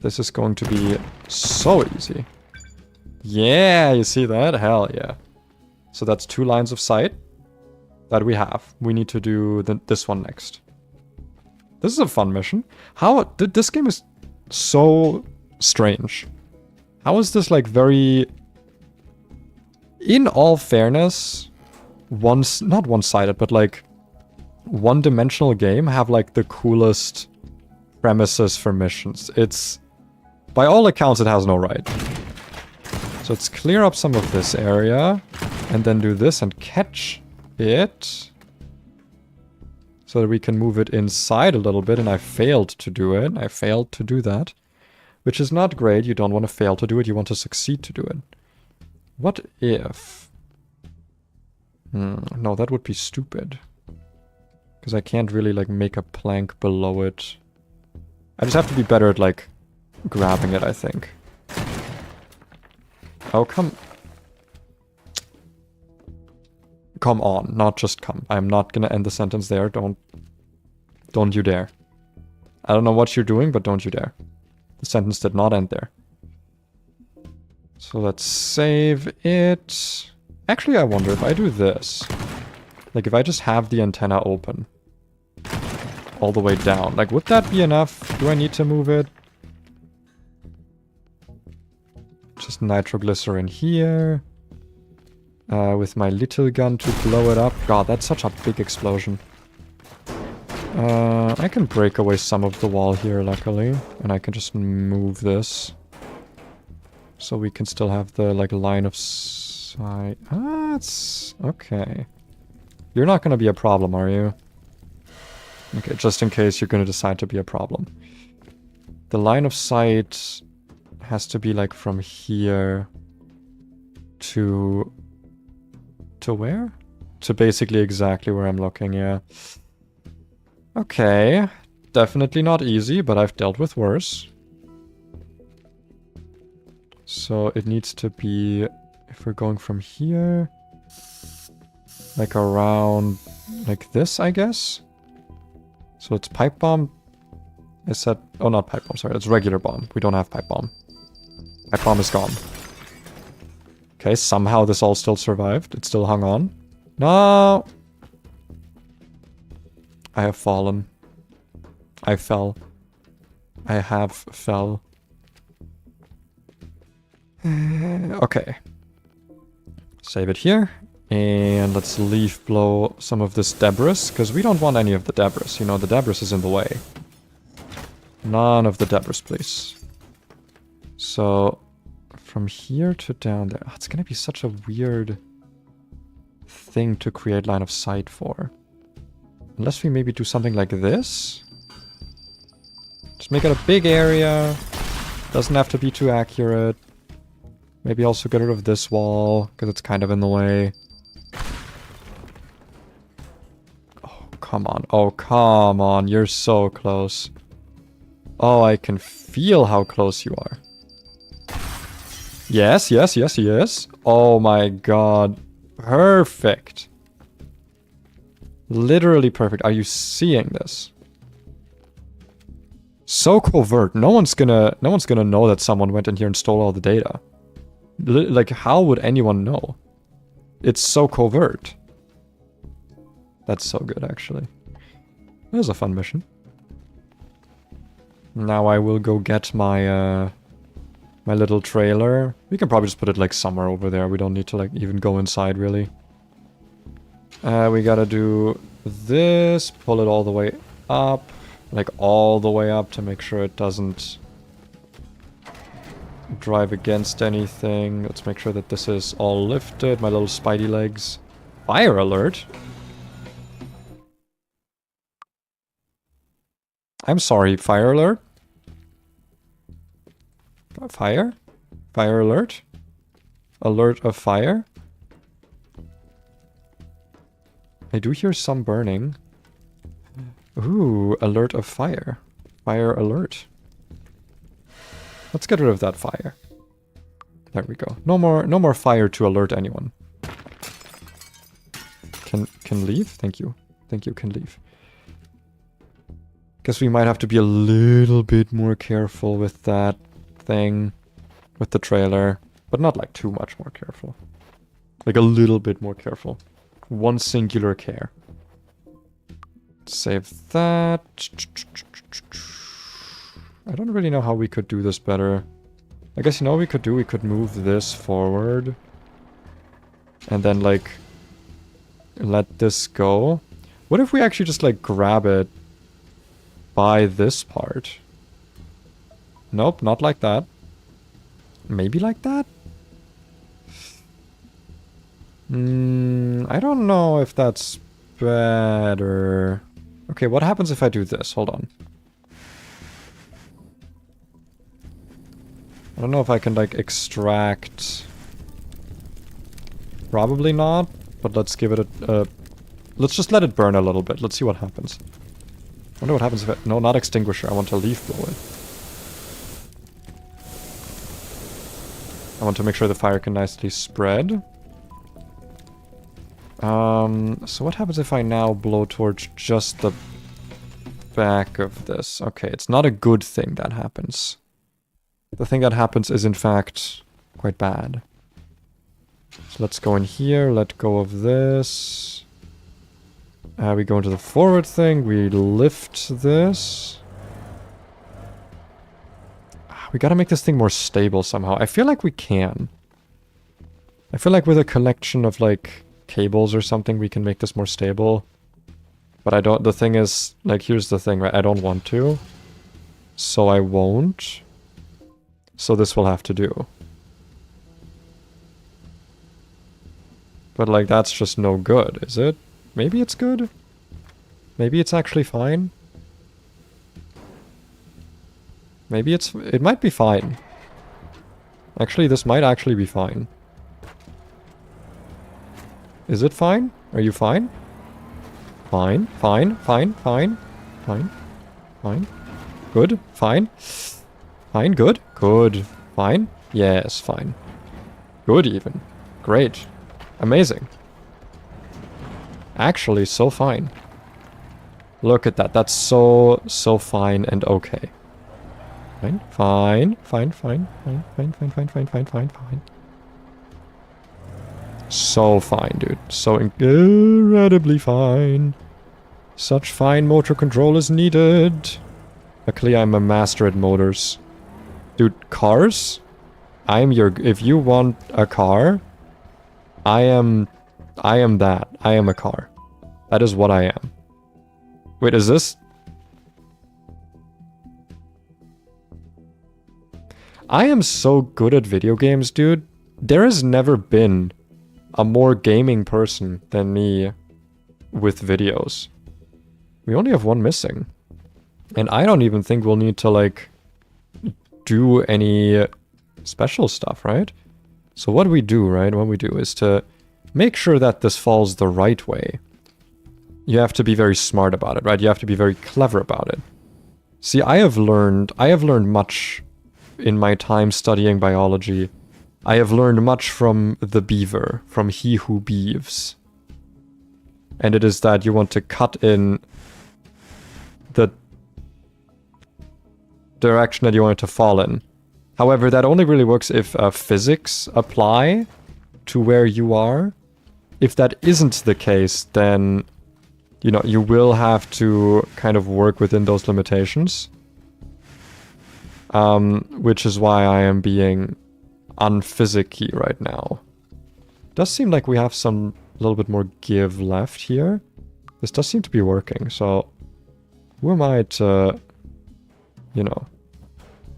[SPEAKER 1] This is going to be so easy. Yeah, you see that? Hell yeah. So that's 2 lines of sight that we have. We need to do this one next. This is a fun mission. How... This game is so strange. How is this, like, very... In all fairness, not one-sided, but, like, one-dimensional game have, like, the coolest premises for missions. It's... By all accounts, it has no right. So let's clear up some of this area, and then do this and catch it. So that we can move it inside a little bit, and I failed to do it. I failed to do that. Which is not great. You don't want to fail to do it, you want to succeed to do it. What if... no, that would be stupid. Because I can't really, like, make a plank below it. I just have to be better at, like, grabbing it, I think. Oh, come on, not just come. I'm not gonna end the sentence there. Don't you dare. I don't know what you're doing, but don't you dare. The sentence did not end there. So let's save it. Actually, I wonder if I do this. Like, if I just have the antenna open. All the way down. Like, would that be enough? Do I need to move it? Just nitroglycerin here. With my little gun to blow it up. God, that's such a big explosion. I can break away some of the wall here, luckily. And I can just move this. So we can still have the, like, line of sight. Ah, it's... okay. You're not gonna be a problem, are you? Okay, just in case you're gonna decide to be a problem. The line of sight has to be, like, from here to where? To basically exactly where I'm looking, yeah. Okay. Definitely not easy, but I've dealt with worse. So it needs to be, if we're going from here, like around like this, I guess. So it's pipe bomb. I said, oh, not pipe bomb, sorry, it's regular bomb. We don't have pipe bomb. Pipe bomb is gone. Okay, somehow this all still survived. It still hung on. No! I have fallen. I fell. I have fell. Okay. Save it here. And let's leaf blow some of this debris, because we don't want any of the debris. You know, the debris is in the way. None of the debris, please. So, from here to down there. Oh, it's gonna be such a weird thing to create line of sight for. Unless we maybe do something like this. Just make it a big area. Doesn't have to be too accurate. Maybe also get rid of this wall, because it's kind of in the way. Oh, come on. Oh, come on. You're so close. Oh, I can feel how close you are. Yes, yes, yes, yes. Oh my god. Perfect. Literally perfect. Are you seeing this? So covert. No one's gonna know that someone went in here and stole all the data. Like, how would anyone know? It's so covert. That's so good, actually. That was a fun mission. Now I will go get my my little trailer. We can probably just put it like somewhere over there. We don't need to like even go inside, really. We gotta do this, pull it all the way up, like all the way up to make sure it doesn't drive against anything. Let's make sure that this is all lifted. My little spidey legs. Fire alert! I'm sorry, fire alert? Fire? Fire alert? Alert of fire? I do hear some burning. Ooh, alert of fire. Fire alert. Let's get rid of that fire. There we go. No more fire to alert anyone. Can leave? Thank you. Thank you, can leave. Guess we might have to be a little bit more careful with that thing. With the trailer. But not like too much more careful. Like a little bit more careful. One singular care. Save that. I don't really know how we could do this better. I guess you know what we could do? We could move this forward. And then like let this go. What if we actually just like grab it by this part? Nope, not like that. Maybe like that? I don't know if that's better. Okay, what happens if I do this? Hold on. I don't know if I can like extract. Probably not, but let's give it a let's just let it burn a little bit. Let's see what happens. I wonder what happens if I... No, not extinguisher. I want to leaf blow it. I want to make sure the fire can nicely spread. So what happens if I now blow towards just the back of this? Okay, it's not a good thing that happens. The thing that happens is in fact quite bad. So let's go in here, let go of this. We go into the forward thing, we lift this. We gotta make this thing more stable somehow. I feel like we can. I feel like with a collection of like cables or something we can make this more stable. But I don't, the thing is, like here's the thing, right? I don't want to. So I won't. So this will have to do. But like that's just no good, is it? Maybe it's good? Maybe it's actually fine? Maybe it might be fine. Actually, this might actually be fine. Is it fine? Are you fine? Fine, fine, fine, fine, fine, fine. Good, fine. Fine, good, good, fine. Yes, fine. Good even. Great. Amazing. Actually, so fine. Look at that. That's so fine and okay. Fine, fine, fine, fine, fine, fine, fine, fine, fine, fine, fine, fine. So fine, dude. So incredibly fine. Such fine motor control is needed. Luckily, I'm a master at motors. Dude, cars? If you want a car, I am that. I am a car. That is what I am. Wait, is this? I am so good at video games, dude. There has never been a more gaming person than me with videos. We only have one missing. And I don't even think we'll need to, like, do any special stuff, right? So what we do, right, what we do is to make sure that this falls the right way. You have to be very smart about it, right? You have to be very clever about it. See, I have learned much in my time studying biology. I have learned much from the beaver, from he who beeves. And it is that you want to cut in the direction that you want it to fall in. However, that only really works if physics apply to where you are. If that isn't the case, then, you know, you will have to kind of work within those limitations. Which is why I am being unphysicky right now. Does seem like we have some little bit more give left here. This does seem to be working, so who am I to, you know,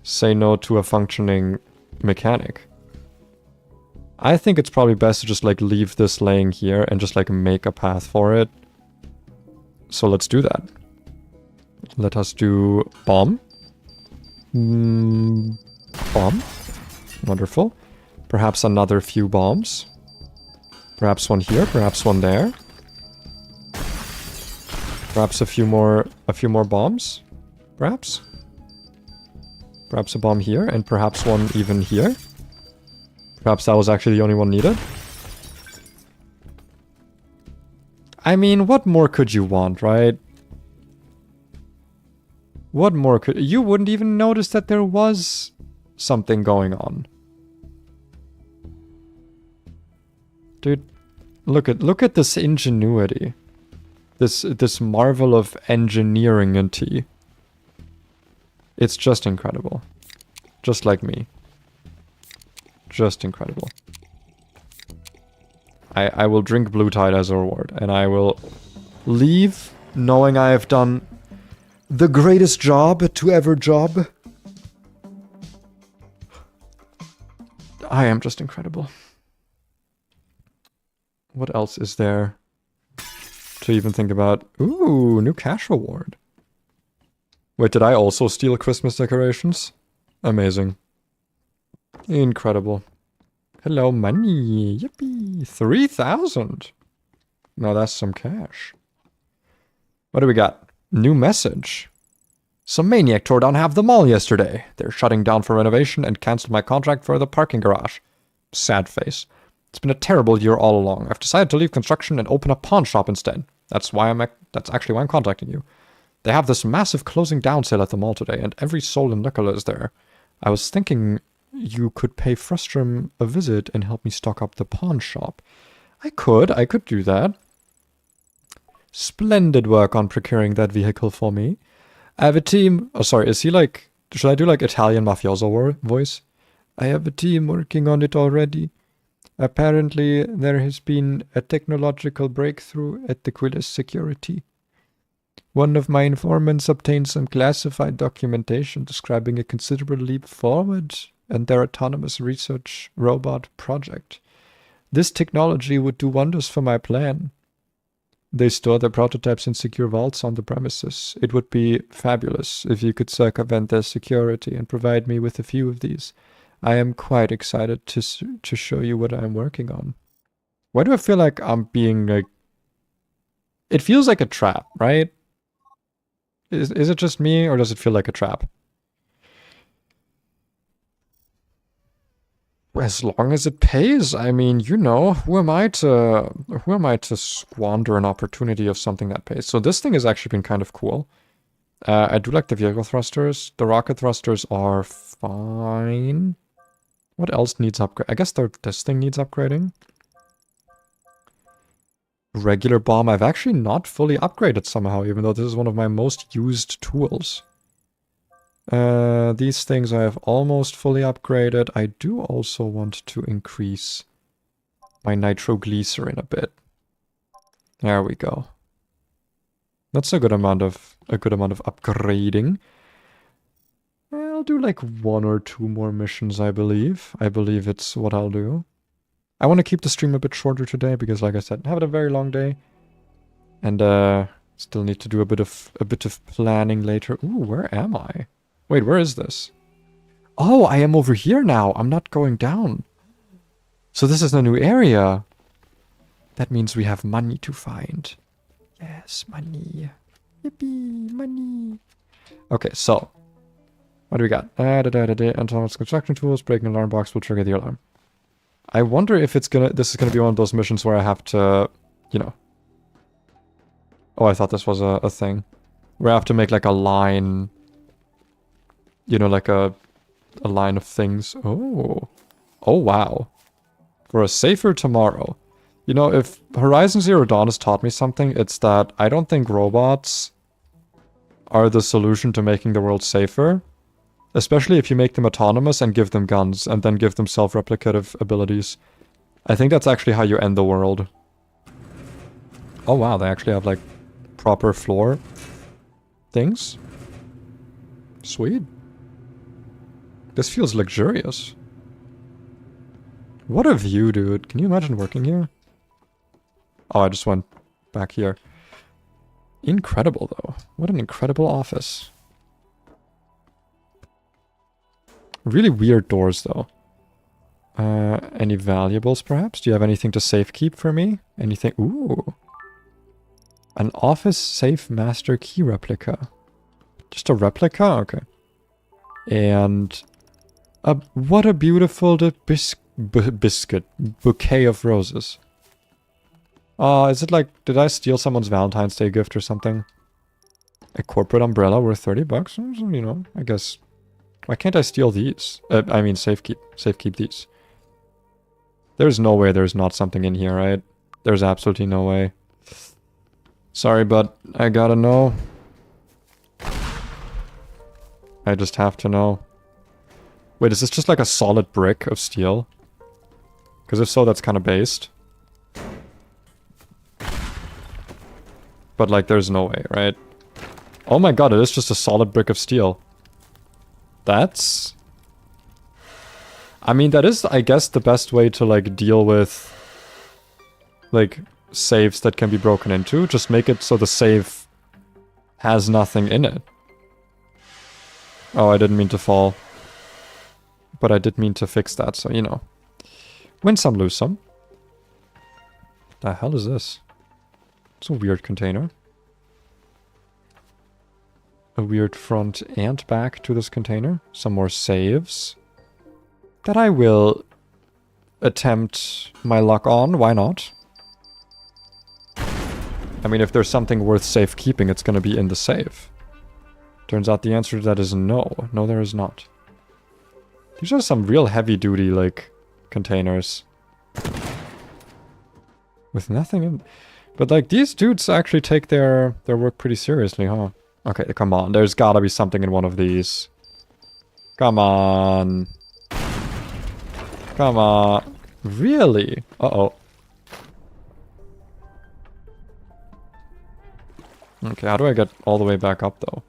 [SPEAKER 1] say no to a functioning mechanic? I think it's probably best to just, like, leave this laying here and just, like, make a path for it. So let's do that. Let us do bomb. Bomb. Wonderful. Perhaps another few bombs. Perhaps one here, perhaps one there. Perhaps a few more bombs. Perhaps. Perhaps a bomb here, and perhaps one even here. Perhaps that was actually the only one needed. I mean, what more could you want, right? What more could... You wouldn't even notice that there was something going on. Dude, look at this ingenuity. This marvel of engineering and tea. It's just incredible. Just like me. Just incredible. I will drink Blue Tide as a reward, and I will leave knowing I have done the greatest job to ever job. I am just incredible. What else is there to even think about? Ooh, new cash reward. Wait, did I also steal Christmas decorations? Amazing. Incredible. Hello, money. Yippee. 3,000. Now that's some cash. What do we got? New message. Some maniac tore down half the mall yesterday. They're shutting down for renovation and canceled my contract for the parking garage. Sad face. It's been a terrible year all along. I've decided to leave construction and open a pawn shop instead. That's actually why I'm contacting you. They have this massive closing down sale at the mall today, and every soul in Nicola is there. I was thinking you could pay Frustrum a visit and help me stock up the pawn shop. I could do that. Splendid work on procuring that vehicle for me. I have a team... Oh, sorry, is he like... Should I do like Italian mafioso voice? I have a team working on it already. Apparently, there has been a technological breakthrough at the Quillis security. One of my informants obtained some classified documentation describing a considerable leap forward in their autonomous research robot project. This technology would do wonders for my plan. They store their prototypes in secure vaults on the premises. It would be fabulous if you could circumvent their security and provide me with a few of these. I am quite excited to show you what I'm working on. Why do I feel like I'm being like... It feels like a trap, right? Is it just me, or does it feel like a trap? As long as it pays. I mean, you know, who am I to squander an opportunity of something that pays? So this thing has actually been kind of cool. I do like the vehicle thrusters. The rocket thrusters are fine. What else needs upgrade? I guess this thing needs upgrading. Regular bomb, I've actually not fully upgraded somehow, even though this is one of my most used tools. These things I have almost fully upgraded. I do also want to increase my nitroglycerin a bit. There we go. That's a good amount of upgrading. I'll do like 1 or 2 more missions, I believe. I believe it's what I'll do. I want to keep the stream a bit shorter today because, like I said, I have a very long day, and still need to do a bit of planning later. Ooh, where am I? Wait, where is this? Oh, I am over here now. I'm not going down. So this is a new area. That means we have money to find. Yes, money. Yippee, money. Okay, so. What do we got? Autonomous construction tools, breaking alarm box will trigger the alarm. I wonder if this is gonna be one of those missions where I have to, you know. Oh, I thought this was a thing. Where I have to make like a line. You know, like a line of things. Oh. Oh, wow. For a safer tomorrow. You know, if Horizon Zero Dawn has taught me something, it's that I don't think robots are the solution to making the world safer. Especially if you make them autonomous and give them guns, and then give them self-replicative abilities. I think that's actually how you end the world. Oh wow, they actually have like proper floor things. Sweet. This feels luxurious. What a view, dude. Can you imagine working here? Oh, I just went back here. Incredible, though. What an incredible office. Really weird doors, though. Any valuables, perhaps? Do you have anything to safekeep for me? Anything? Ooh. An office safe master key replica. Just a replica? Okay. And... what a beautiful biscuit. Bouquet of roses. Is it like... Did I steal someone's Valentine's Day gift or something? A corporate umbrella worth 30 bucks? You know, I guess... Why can't I steal these? I mean, safekeep these. There's no way there's not something in here, right? There's absolutely no way. Sorry, but I gotta know. I just have to know. Wait, is this just like a solid brick of steel? Because if so, that's kind of based. But like, there's no way, right? Oh my god, it is just a solid brick of steel. That's... I mean, that is, I guess, the best way to, like, deal with, like, safes that can be broken into. Just make it so the safe has nothing in it. Oh, I didn't mean to fall. But I did mean to fix that, so, you know. Win some, lose some. The hell is this? It's a weird container. A weird front and back to this container. Some more saves. That I will attempt my luck on. Why not? I mean, if there's something worth safekeeping, it's gonna be in the safe. Turns out the answer to that is no. No, there is not. These are some real heavy-duty, like, containers. With nothing in... But, like, these dudes actually take their work pretty seriously, huh? Okay, come on. There's gotta be something in one of these. Come on. Come on. Really? Uh-oh. Okay, how do I get all the way back up, though?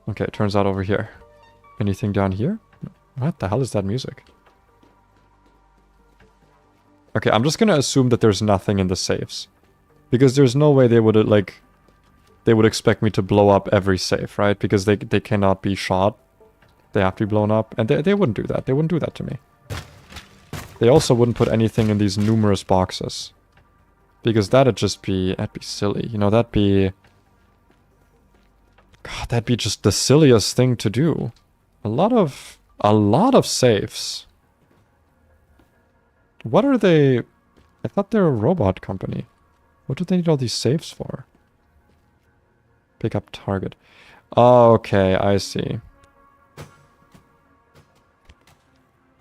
[SPEAKER 1] Okay, it turns out over here. Anything down here? What the hell is that music? Okay, I'm just gonna assume that there's nothing in the safes. Because there's no way they would, like... They would expect me to blow up every safe, right? Because they cannot be shot. They have to be blown up. And they wouldn't do that. They wouldn't do that to me. They also wouldn't put anything in these numerous boxes. Because that'd just be... That'd be silly. You know, that'd be... God, that'd be just the silliest thing to do. A lot of safes. What are they? I thought they're a robot company. What do they need all these saves for? Pick up target. Okay, I see.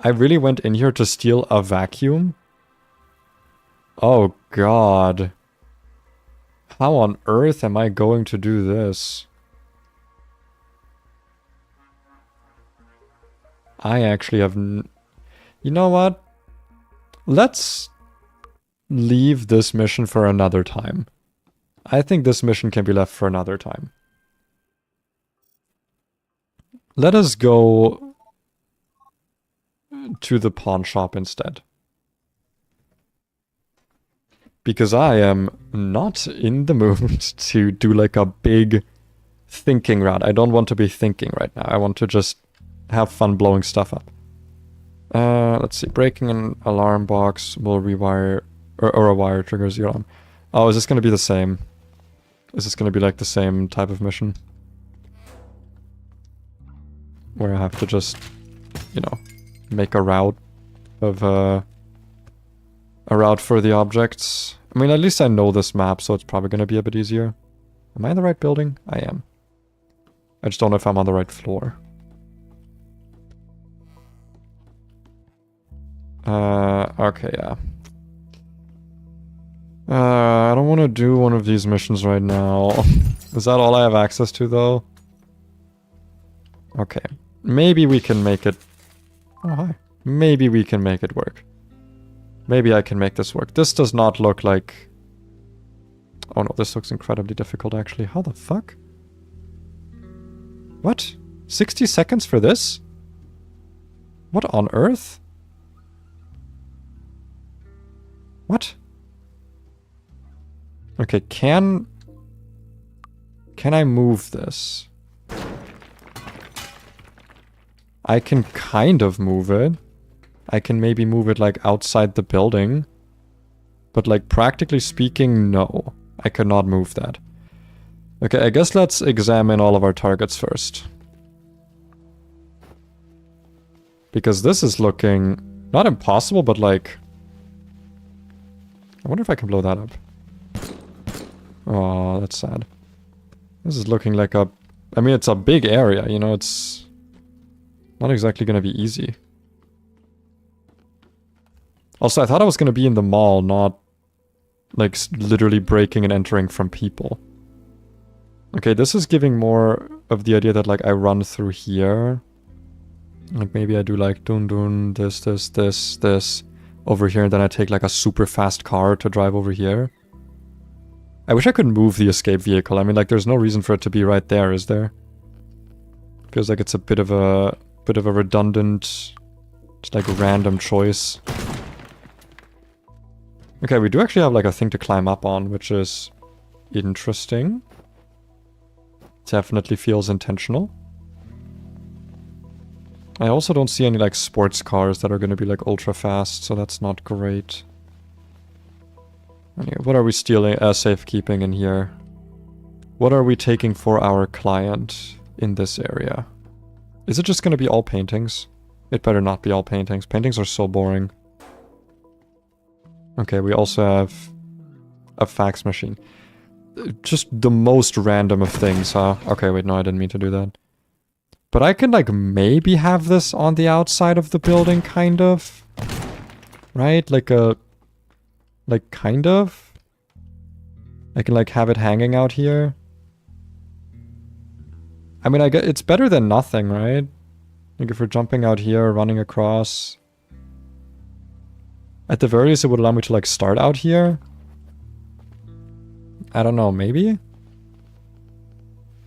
[SPEAKER 1] I really went in here to steal a vacuum? Oh god. How on earth am I going to do this? I actually have... You know what? Let's leave this mission for another time. I think this mission can be left for another time. Let us go to the pawn shop instead. Because I am not in the mood to do like a big thinking route. I don't want to be thinking right now. I want to just have fun blowing stuff up. Let's see. Breaking an alarm box will rewire... Or a wire triggers your alarm. Oh, is this going to be the same? Is this going to be like the same type of mission? Where I have to just, you know, make a route of, a route for the objects. I mean, at least I know this map, so it's probably going to be a bit easier. Am I in the right building? I am. I just don't know if I'm on the right floor. Okay, yeah. I don't want to do one of these missions right now. Is that all I have access to, though? Okay. Maybe we can make it... Oh, hi. Maybe we can make it work. Maybe I can make this work. This does not look like... Oh no, this looks incredibly difficult, actually. How the fuck? What? 60 seconds for this? What on earth? What? Okay, can I move this? I can kind of move it. I can maybe move it like outside the building. But like practically speaking, no. I cannot move that. Okay, I guess let's examine all of our targets first. Because this is looking not impossible, but like... I wonder if I can blow that up. Oh, that's sad. This is looking like a... I mean, it's a big area, you know, it's not exactly gonna be easy. Also, I thought I was gonna be in the mall, not like literally breaking and entering from people. Okay, this is giving more of the idea that like I run through here. Like maybe I do like dun dun, this over here, and then I take like a super fast car to drive over here. I wish I could move the escape vehicle. I mean, like, there's no reason for it to be right there, is there? Feels like it's a bit of a redundant, just like random choice. Okay, we do actually have like a thing to climb up on, which is interesting. Definitely feels intentional. I also don't see any like sports cars that are going to be like ultra fast, so that's not great. Anyway, what are we stealing, safekeeping in here? What are we taking for our client in this area? Is it just going to be all paintings? It better not be all paintings. Paintings are so boring. Okay, we also have a fax machine. Just the most random of things, huh? Okay, wait, no, I didn't mean to do that. But I can, like, maybe have this on the outside of the building, kind of. Right? Like a... Like, kind of? I can, like, have it hanging out here. I mean, I guess it's better than nothing, right? Like, if we're jumping out here, running across... At the very least, it would allow me to, like, start out here. I don't know, maybe?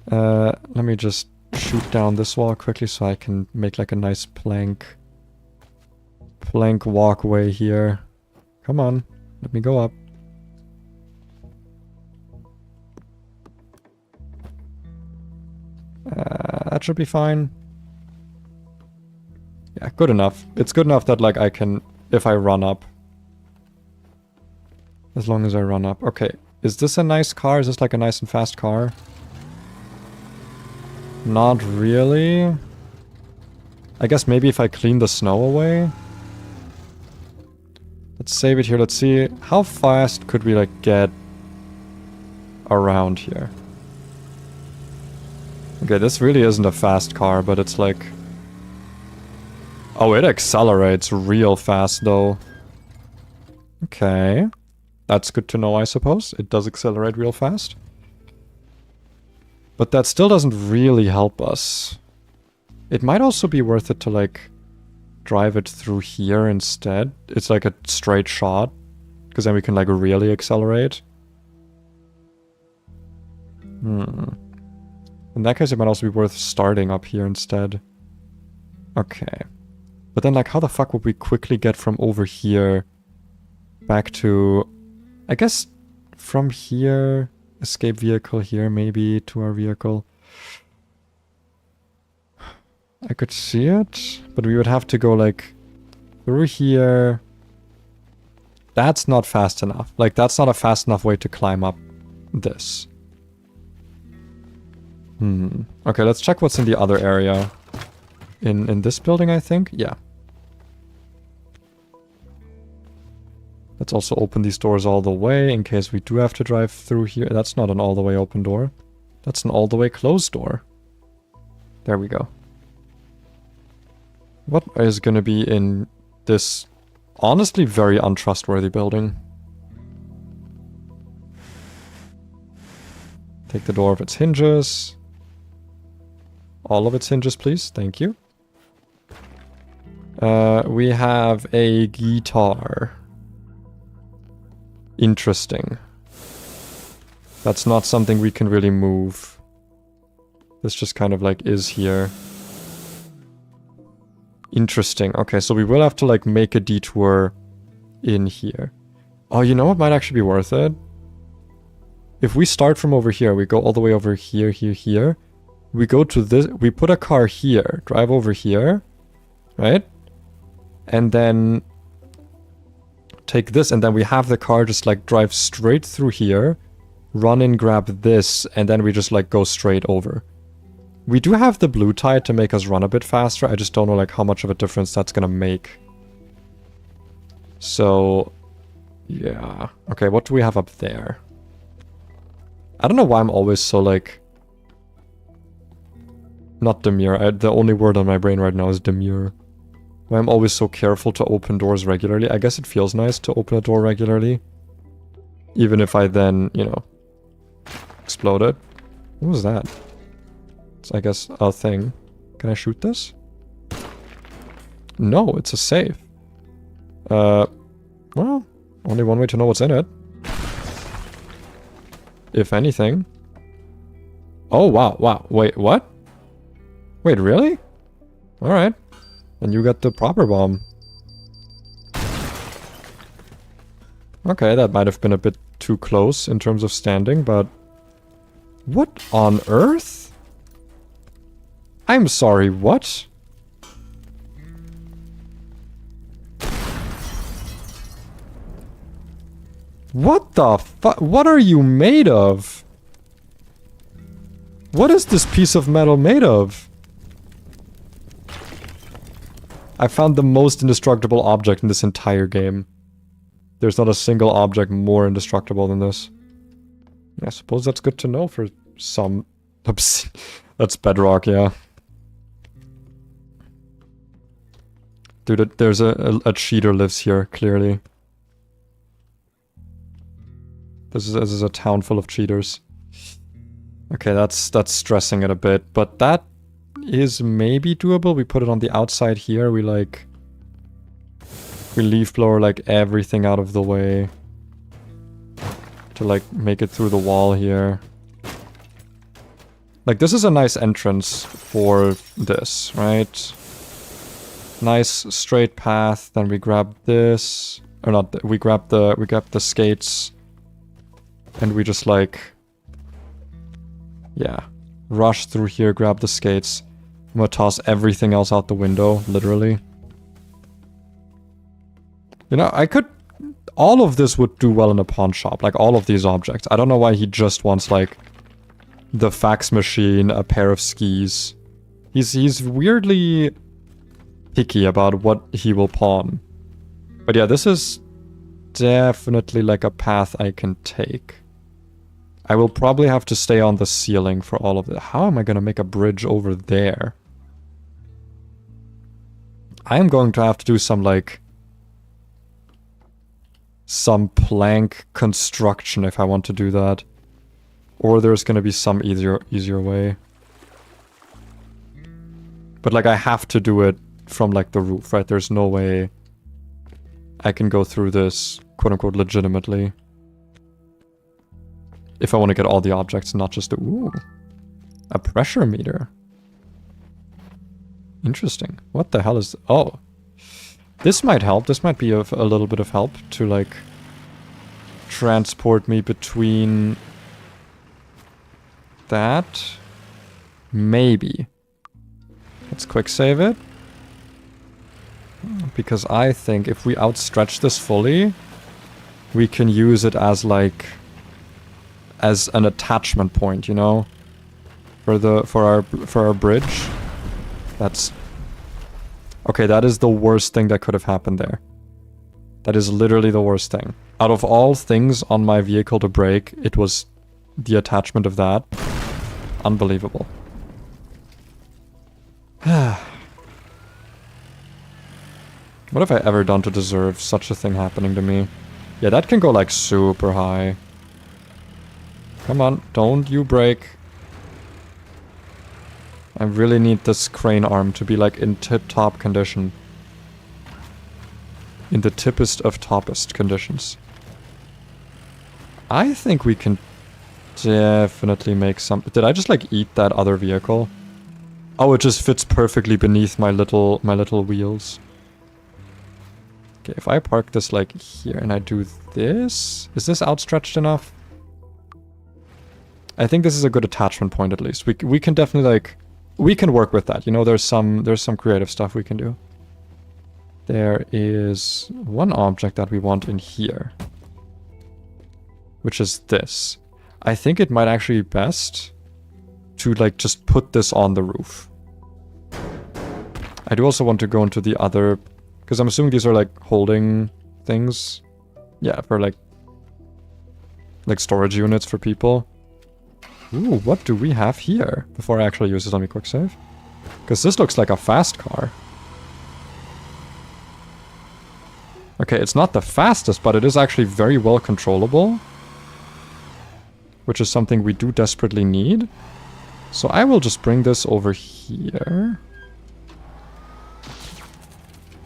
[SPEAKER 1] Let me just shoot down this wall quickly so I can make, like, a nice plank walkway here. Come on, let me go up. That should be fine. Yeah, good enough. It's good enough that, like, I can... If I run up. As long as I run up. Okay. Is this a nice car? Is this like a nice and fast car? Not really. I guess maybe if I clean the snow away. Let's save it here. Let's see. How fast could we, like, get around here? Okay, this really isn't a fast car, but it's like... Oh, it accelerates real fast, though. Okay. That's good to know, I suppose. It does accelerate real fast. But that still doesn't really help us. It might also be worth it to, like, drive it through here instead. It's like a straight shot. Because then we can, like, really accelerate. In that case, it might also be worth starting up here instead. Okay. But then, like, how the fuck would we quickly get from over here back to... I guess from here... Escape vehicle here, maybe, to our vehicle. I could see it, but we would have to go, like, through here. That's not fast enough. Like, that's not a fast enough way to climb up this. Okay, let's check what's in the other area. In this building, I think? Yeah. Let's also open these doors all the way in case we do have to drive through here. That's not an all the way open door. That's an all the way closed door. There we go. What is going to be in this honestly very untrustworthy building? Take the door off its hinges. All of its hinges, please. Thank you. We have a guitar. Interesting. That's not something we can really move. This just kind of like is here. Interesting. Okay, so we will have to like make a detour in here. Oh, you know what might actually be worth it? If we start from over here, we go all the way over here, here. We go to this, we put a car here, drive over here, right? And then take this, and then we have the car just like drive straight through here, run in, grab this, and then we just like go straight over. We do have the blue tide to make us run a bit faster. I just don't know like how much of a difference that's gonna make. So, yeah. Okay, what do we have up there? I don't know why I'm always so like... Not demure. The only word on my brain right now is demure. Why I'm always so careful to open doors regularly. I guess it feels nice to open a door regularly. Even if I then, you know, explode it. What was that? It's, I guess, a thing. Can I shoot this? No, it's a safe. Well, only one way to know what's in it. If anything. Oh, wow. Wait, what? Wait, really? Alright. And you got the proper bomb. Okay, that might have been a bit too close in terms of standing, but... What on earth? I'm sorry, what? What the fuck? What are you made of? What is this piece of metal made of? I found the most indestructible object in this entire game. There's not a single object more indestructible than this. I suppose that's good to know for some... That's bedrock, yeah. Dude, there's a cheater lives here, clearly. This is a town full of cheaters. Okay, that's stressing it a bit, but that is maybe doable. We put it on the outside here. We leaf blower like everything out of the way to like make it through the wall here. Like this is a nice entrance for this, right? Nice straight path. Then we grab this, or not? We grab the skates, and we just like, yeah, rush through here. Grab the skates. I'm gonna toss everything else out the window, literally. You know, I could... All of this would do well in a pawn shop, like all of these objects. I don't know why he just wants, like, the fax machine, a pair of skis. He's weirdly picky about what he will pawn. But yeah, this is definitely like a path I can take. I will probably have to stay on the ceiling for all of it. How am I gonna make a bridge over there? I am going to have to do some like... some plank construction if I want to do that. Or there's gonna be some easier way. But like I have to do it from like the roof, right? There's no way I can go through this quote-unquote legitimately. If I want to get all the objects, not just the... Ooh. A pressure meter. Interesting. What the hell is... Oh. This might help. This might be of a little bit of help to like transport me between that. Maybe. Let's quick save it. Because I think if we outstretch this fully, we can use it as like... as an attachment point, you know? For our bridge. That's... Okay, that is the worst thing that could have happened there. That is literally the worst thing. Out of all things on my vehicle to break, it was the attachment of that. Unbelievable. What have I ever done to deserve such a thing happening to me? Yeah, that can go like super high. Come on, don't you break. I really need this crane arm to be like in tip-top condition. In the tippest of toppest conditions. I think we can definitely make some... Did I just like eat that other vehicle? Oh, it just fits perfectly beneath my little wheels. Okay, if I park this like here and I do this... Is this outstretched enough? I think this is a good attachment point at least. We can definitely like... We can work with that, you know, there's some creative stuff we can do. There is one object that we want in here. Which is this. I think it might actually be best to like just put this on the roof. I do also want to go into the other... Because I'm assuming these are like holding things. Yeah, for like storage units for people. Ooh, what do we have here? Before I actually use this, let me quick save. Because this looks like a fast car. Okay, it's not the fastest, but it is actually very well controllable. Which is something we do desperately need. So I will just bring this over here.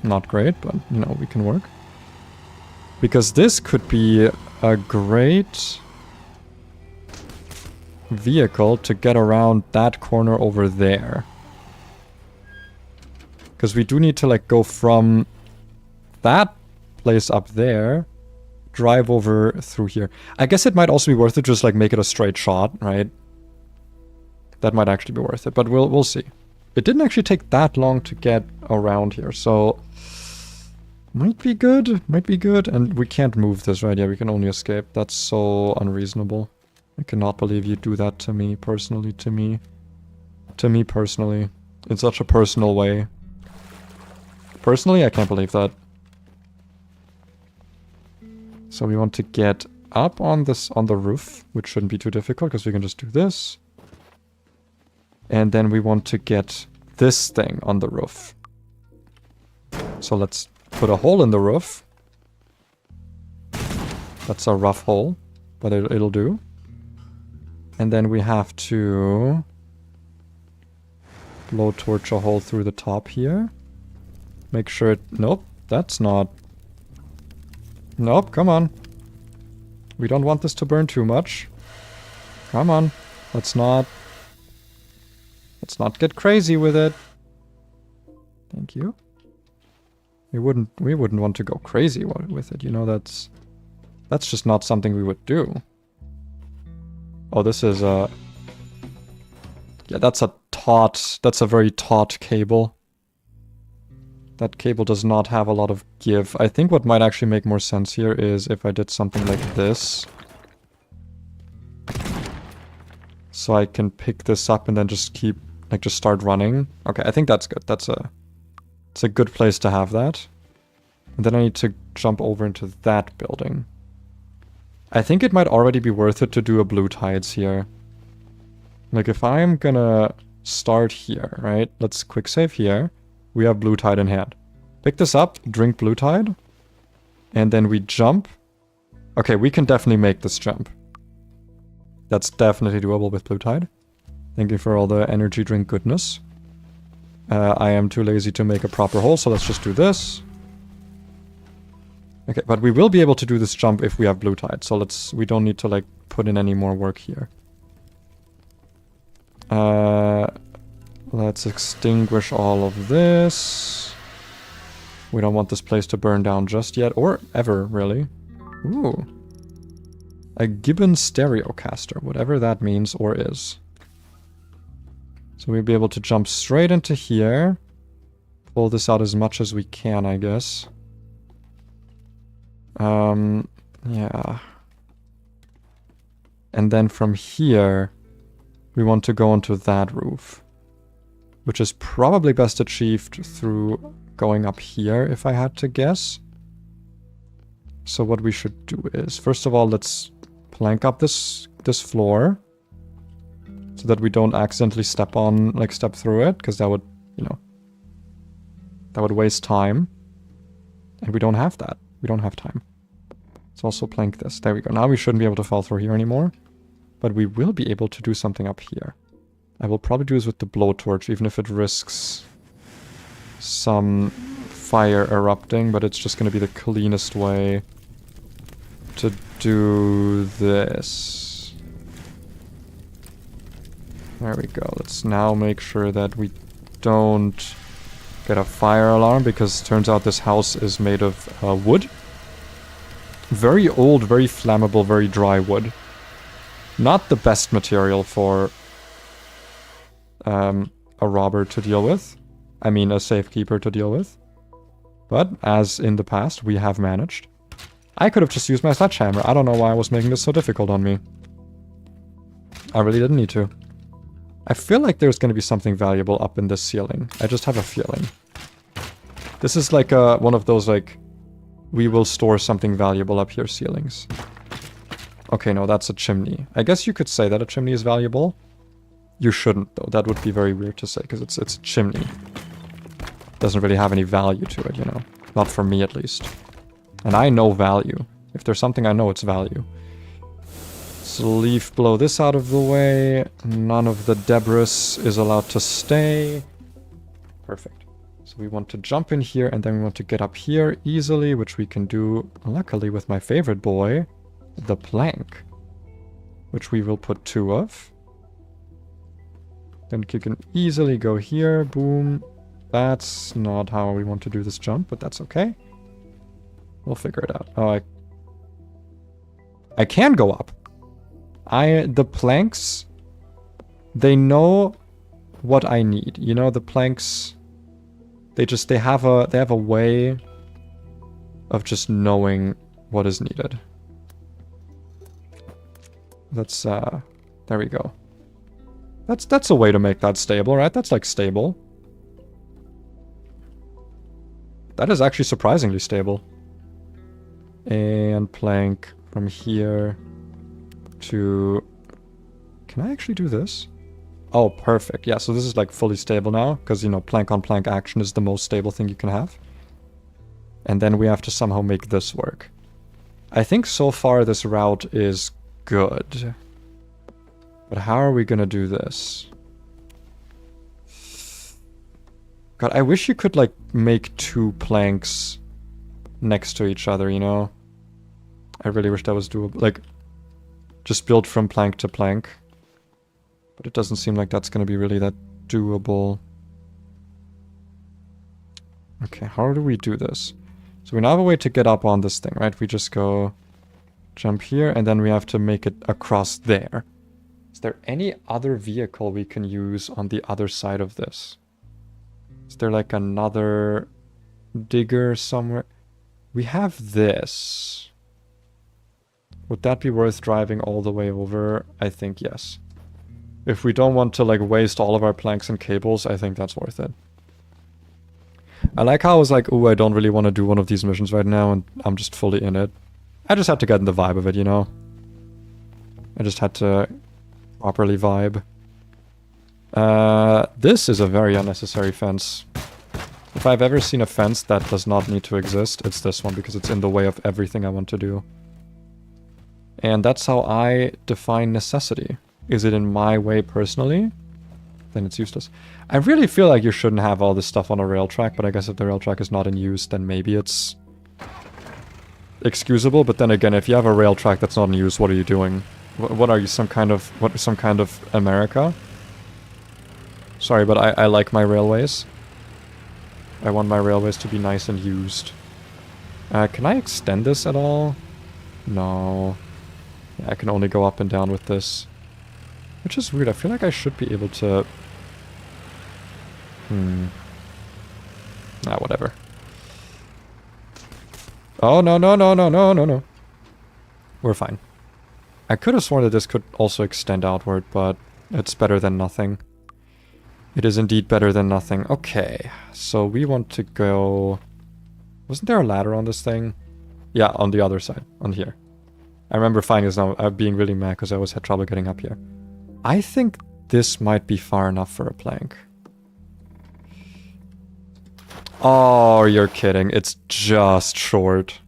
[SPEAKER 1] Not great, but, you know, we can work. Because this could be a great... vehicle to get around that corner over there. Because we do need to like go from that place up there, drive over through here. I guess it might also be worth it to just like make it a straight shot, right? That might actually be worth it, but we'll see. It didn't actually take that long to get around here, so might be good, and we can't move this, right? Yeah, we can only escape. That's so unreasonable. I cannot believe you do that to me, personally, to me. To me, personally. In such a personal way. Personally, I can't believe that. So we want to get up on the roof, which shouldn't be too difficult, because we can just do this. And then we want to get this thing on the roof. So let's put a hole in the roof. That's a rough hole, but it'll do. And then we have to blowtorch a hole through the top here. Make sure it... Nope, that's not... Nope, come on. We don't want this to burn too much. Come on. Let's not get crazy with it. Thank you. We wouldn't want to go crazy with it, you know, that's just not something we would do. Oh, this is a... Yeah, that's a very taut cable. That cable does not have a lot of give. I think what might actually make more sense here is if I did something like this. So I can pick this up and then just keep, like, just start running. Okay, I think that's good. It's a good place to have that. And then I need to jump over into that building. I think it might already be worth it to do a blue tides here. Like if I'm gonna start here, right? Let's quick save here. We have blue tide in hand. Pick this up, drink blue tide. And then we jump. Okay, we can definitely make this jump. That's definitely doable with blue tide. Thank you for all the energy drink goodness. I am too lazy to make a proper hole, so let's just do this. Okay, but we will be able to do this jump if we have blue tide, so we don't need to like put in any more work here. Let's extinguish all of this. We don't want this place to burn down just yet, or ever, really. Ooh. A Gibbon Stereocaster, whatever that means or is. So we'll be able to jump straight into here. Pull this out as much as we can, I guess. Yeah. And then from here, we want to go onto that roof. Which is probably best achieved through going up here, if I had to guess. So what we should do is, first of all, let's plank up this floor. So that we don't accidentally step through it, because that would, you know, that would waste time. And we don't have that. We don't have time. Let's also plank this. There we go. Now we shouldn't be able to fall through here anymore. But we will be able to do something up here. I will probably do this with the blowtorch, even if it risks some fire erupting, but it's just going to be the cleanest way to do this. There we go. Let's now make sure that we don't get a fire alarm, because it turns out this house is made of wood. Very old, very flammable, very dry wood. Not the best material for a robber to deal with. I mean, a safekeeper to deal with. But, as in the past, we have managed. I could have just used my sledgehammer. I don't know why I was making this so difficult on me. I really didn't need to. I feel like there's going to be something valuable up in this ceiling. I just have a feeling. This is like one of those, like, we will store something valuable up here ceilings. Okay, no, that's a chimney. I guess you could say that a chimney is valuable. You shouldn't, though. That would be very weird to say, because it's a chimney. Doesn't really have any value to it, you know. Not for me, at least. And I know value. If there's something I know, it's value. So blow this out of the way. None of the debris is allowed to stay. Perfect. So we want to jump in here, and then we want to get up here easily, which we can do, luckily, with my favorite boy, the plank. Which we will put 2 of. Then you can easily go here, boom. That's not how we want to do this jump, but that's okay. We'll figure it out. Oh, I can go up. The planks, they know what I need. You know, the planks, they have a way of just knowing what is needed. That's, there we go. That's a way to make that stable, right? That's like stable. That is actually surprisingly stable. And plank from here to... Can I actually do this? Oh, perfect. Yeah, so this is like fully stable now, because, you know, plank on plank action is the most stable thing you can have. And then we have to somehow make this work. I think so far this route is good. But how are we gonna do this? God, I wish you could, like, make 2 planks next to each other, you know? I really wish that was doable. Like, just build from plank to plank. But it doesn't seem like that's gonna be really that doable. Okay, how do we do this? So we now have a way to get up on this thing, right? We just go jump here, and then we have to make it across there. Is there any other vehicle we can use on the other side of this? Is there like another digger somewhere? We have this. Would that be worth driving all the way over? I think yes. If we don't want to like waste all of our planks and cables, I think that's worth it. I like how I was like, ooh, I don't really want to do one of these missions right now, and I'm just fully in it. I just had to get in the vibe of it, you know? I just had to properly vibe. This is a very unnecessary fence. If I've ever seen a fence that does not need to exist, it's this one, because it's in the way of everything I want to do. And that's how I define necessity. Is it in my way personally? Then it's useless. I really feel like you shouldn't have all this stuff on a rail track, but I guess if the rail track is not in use, then maybe it's excusable. But then again, if you have a rail track that's not in use, what are you doing? What are you, some kind of America? Sorry, but I like my railways. I want my railways to be nice and used. Can I extend this at all? No. Yeah, I can only go up and down with this. Which is weird. I feel like I should be able to... whatever. Oh, no, no, no, no, no, no, no. We're fine. I could have sworn that this could also extend outward, but it's better than nothing. It is indeed better than nothing. Okay, so we want to go... Wasn't there a ladder on this thing? Yeah, on the other side, on here. I remember finding this now, being really mad because I always had trouble getting up here. I think this might be far enough for a plank. Oh, you're kidding. It's just short.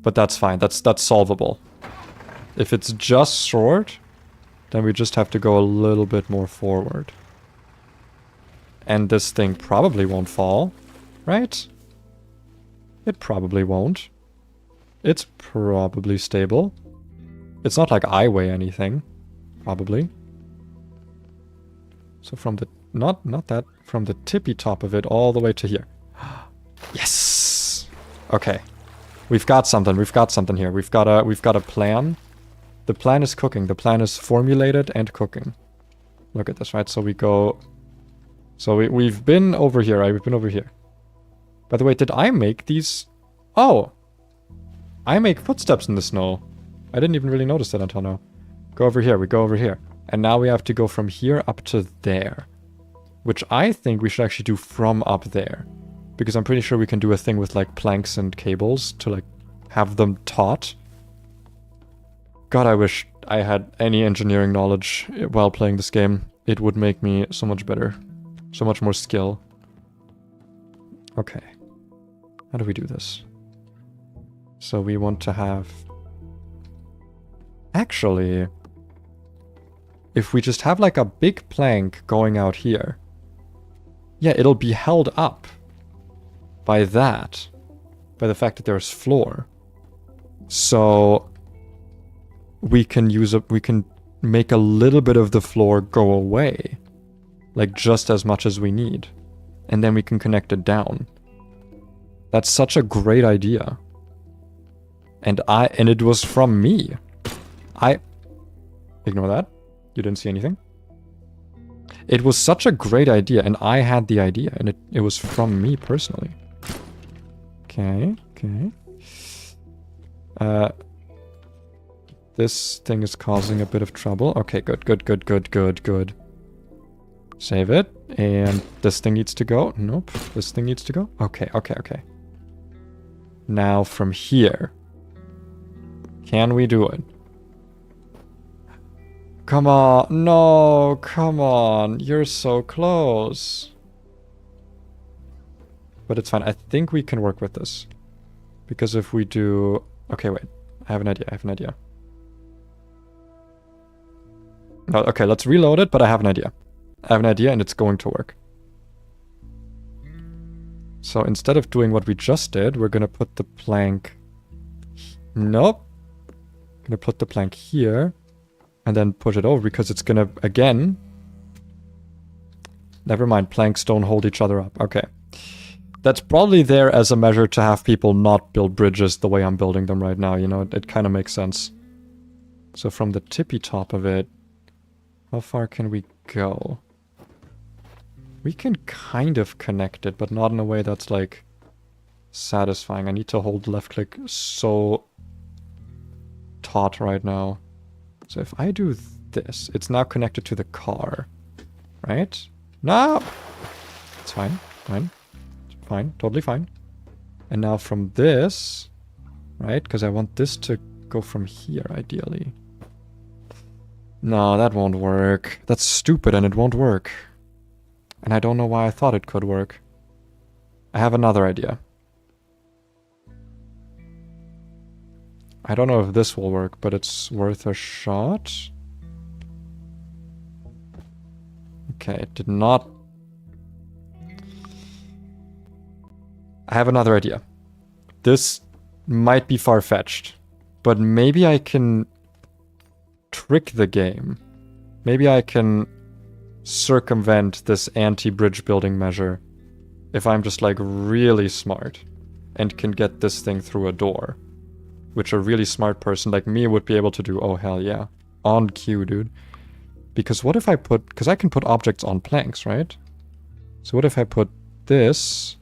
[SPEAKER 1] But that's fine. That's solvable. If it's just short, then we just have to go a little bit more forward. And this thing probably won't fall, right? It probably won't. It's probably stable. It's not like I weigh anything. Probably. So from the... Not that. From the tippy top of it all the way to here. Yes! Okay. We've got something. We've got something here. We've got a plan. The plan is cooking. The plan is formulated and cooking. Look at this, right? So we go... So we've been over here, right? We've been over here. By the way, did I make these? Oh! I make footsteps in the snow. I didn't even really notice that until now. Go over here, we go over here. And now we have to go from here up to there. Which I think we should actually do from up there. Because I'm pretty sure we can do a thing with like planks and cables to like have them taut. God, I wish I had any engineering knowledge while playing this game. It would make me so much better. So much more skill. Okay. How do we do this? So we want to have... Actually... If we just have like a big plank going out here... Yeah, it'll be held up by that. By the fact that there's floor. So... We can make a little bit of the floor go away. Like, just as much as we need. And then we can connect it down. That's such a great idea. And it was from me. Ignore that. You didn't see anything. It was such a great idea, and I had the idea, and it was from me personally. Okay, okay. This thing is causing a bit of trouble. Okay, good, good, good, good, good, good. Save it. And this thing needs to go. Nope. This thing needs to go. Okay, okay, okay. Now from here. Can we do it? Come on. No, come on. You're so close. But it's fine. I think we can work with this. Because if we do... Okay, wait. I have an idea. I have an idea. No, okay, let's reload it, but I have an idea. I have an idea and it's going to work. So instead of doing what we just did, we're gonna put the plank... Nope. Gonna put the plank here. And then push it over because it's gonna, again... Never mind, planks don't hold each other up. Okay. That's probably there as a measure to have people not build bridges the way I'm building them right now, you know? It kind of makes sense. So from the tippy top of it, how far can we go? We can kind of connect it, but not in a way that's, like, satisfying. I need to hold left click so taut right now. So if I do this, it's now connected to the car, right? No! It's fine, fine. Fine. Totally fine. And now from this, right? Because I want this to go from here, ideally. No, that won't work. That's stupid and it won't work. And I don't know why I thought it could work. I have another idea. I don't know if this will work, but it's worth a shot. Okay, it did not. I have another idea. This might be far-fetched, but maybe I can trick the game. Maybe I can circumvent this anti-bridge building measure if I'm just like really smart and can get this thing through a door, which a really smart person like me would be able to do. Oh, hell yeah. On cue, dude. Because what if I put... Because I can put objects on planks, right? So what if I put this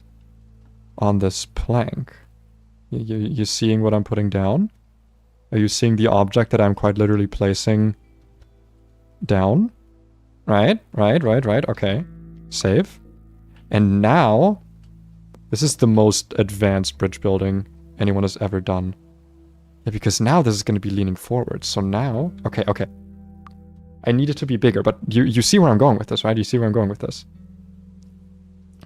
[SPEAKER 1] on this plank? You seeing what I'm putting down? Are you seeing the object that I'm quite literally placing down? Right. Okay. Save. And now, this is the most advanced bridge building anyone has ever done. Yeah, because now this is going to be leaning forward. So now... Okay. I need it to be bigger, but you see where I'm going with this, right? You see where I'm going with this.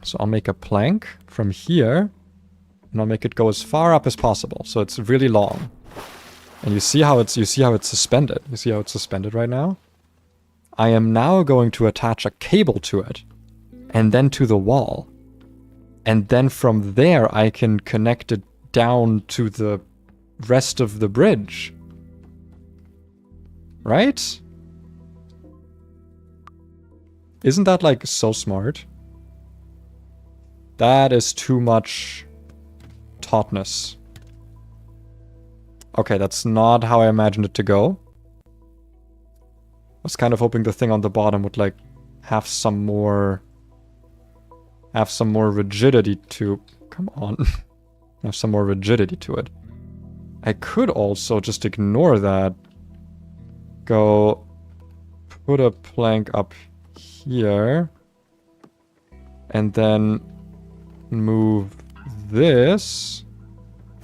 [SPEAKER 1] So I'll make a plank from here, and I'll make it go as far up as possible. So it's really long. And you see how it's suspended. You see how it's suspended right now? I am now going to attach a cable to it, and then to the wall. And then from there I can connect it down to the rest of the bridge. Right? Isn't that like so smart? That is too much tautness. Okay, that's not how I imagined it to go. I was kind of hoping the thing on the bottom would like have some more rigidity to... Come on. Have some more rigidity to it. I could also just ignore that. Go put a plank up here. And then move this.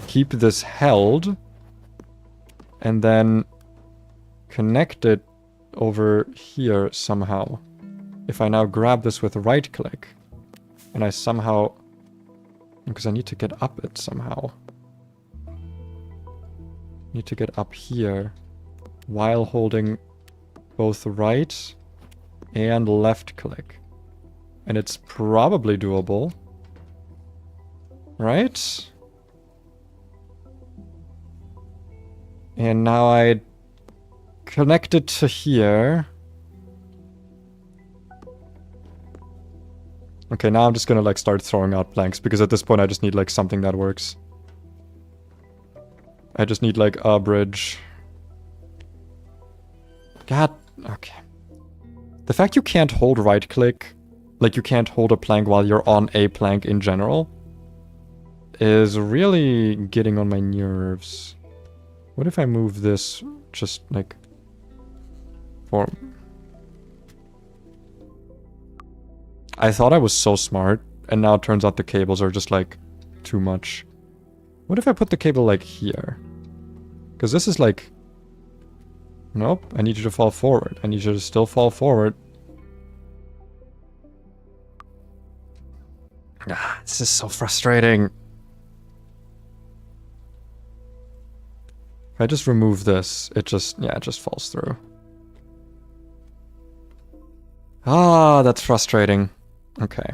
[SPEAKER 1] Keep this held. And then connect it over here somehow. If I now grab this with right click, and I somehow... Because I need to get up it somehow. Need to get up here while holding both right and left click. And it's probably doable. Right? And now I connect it to here. Okay, now I'm just gonna like start throwing out planks, because at this point I just need like something that works. I just need like a bridge. God, okay. The fact you can't hold right click, like you can't hold a plank while you're on a plank in general, is really getting on my nerves. What if I move this just like for... I thought I was so smart, and now it turns out the cables are just like too much. What if I put the cable like here? Because this is like... Nope, I need you to fall forward. I need you to still fall forward. Ah, this is so frustrating. If I just remove this, it just, yeah, it just falls through. Ah, that's frustrating. Okay.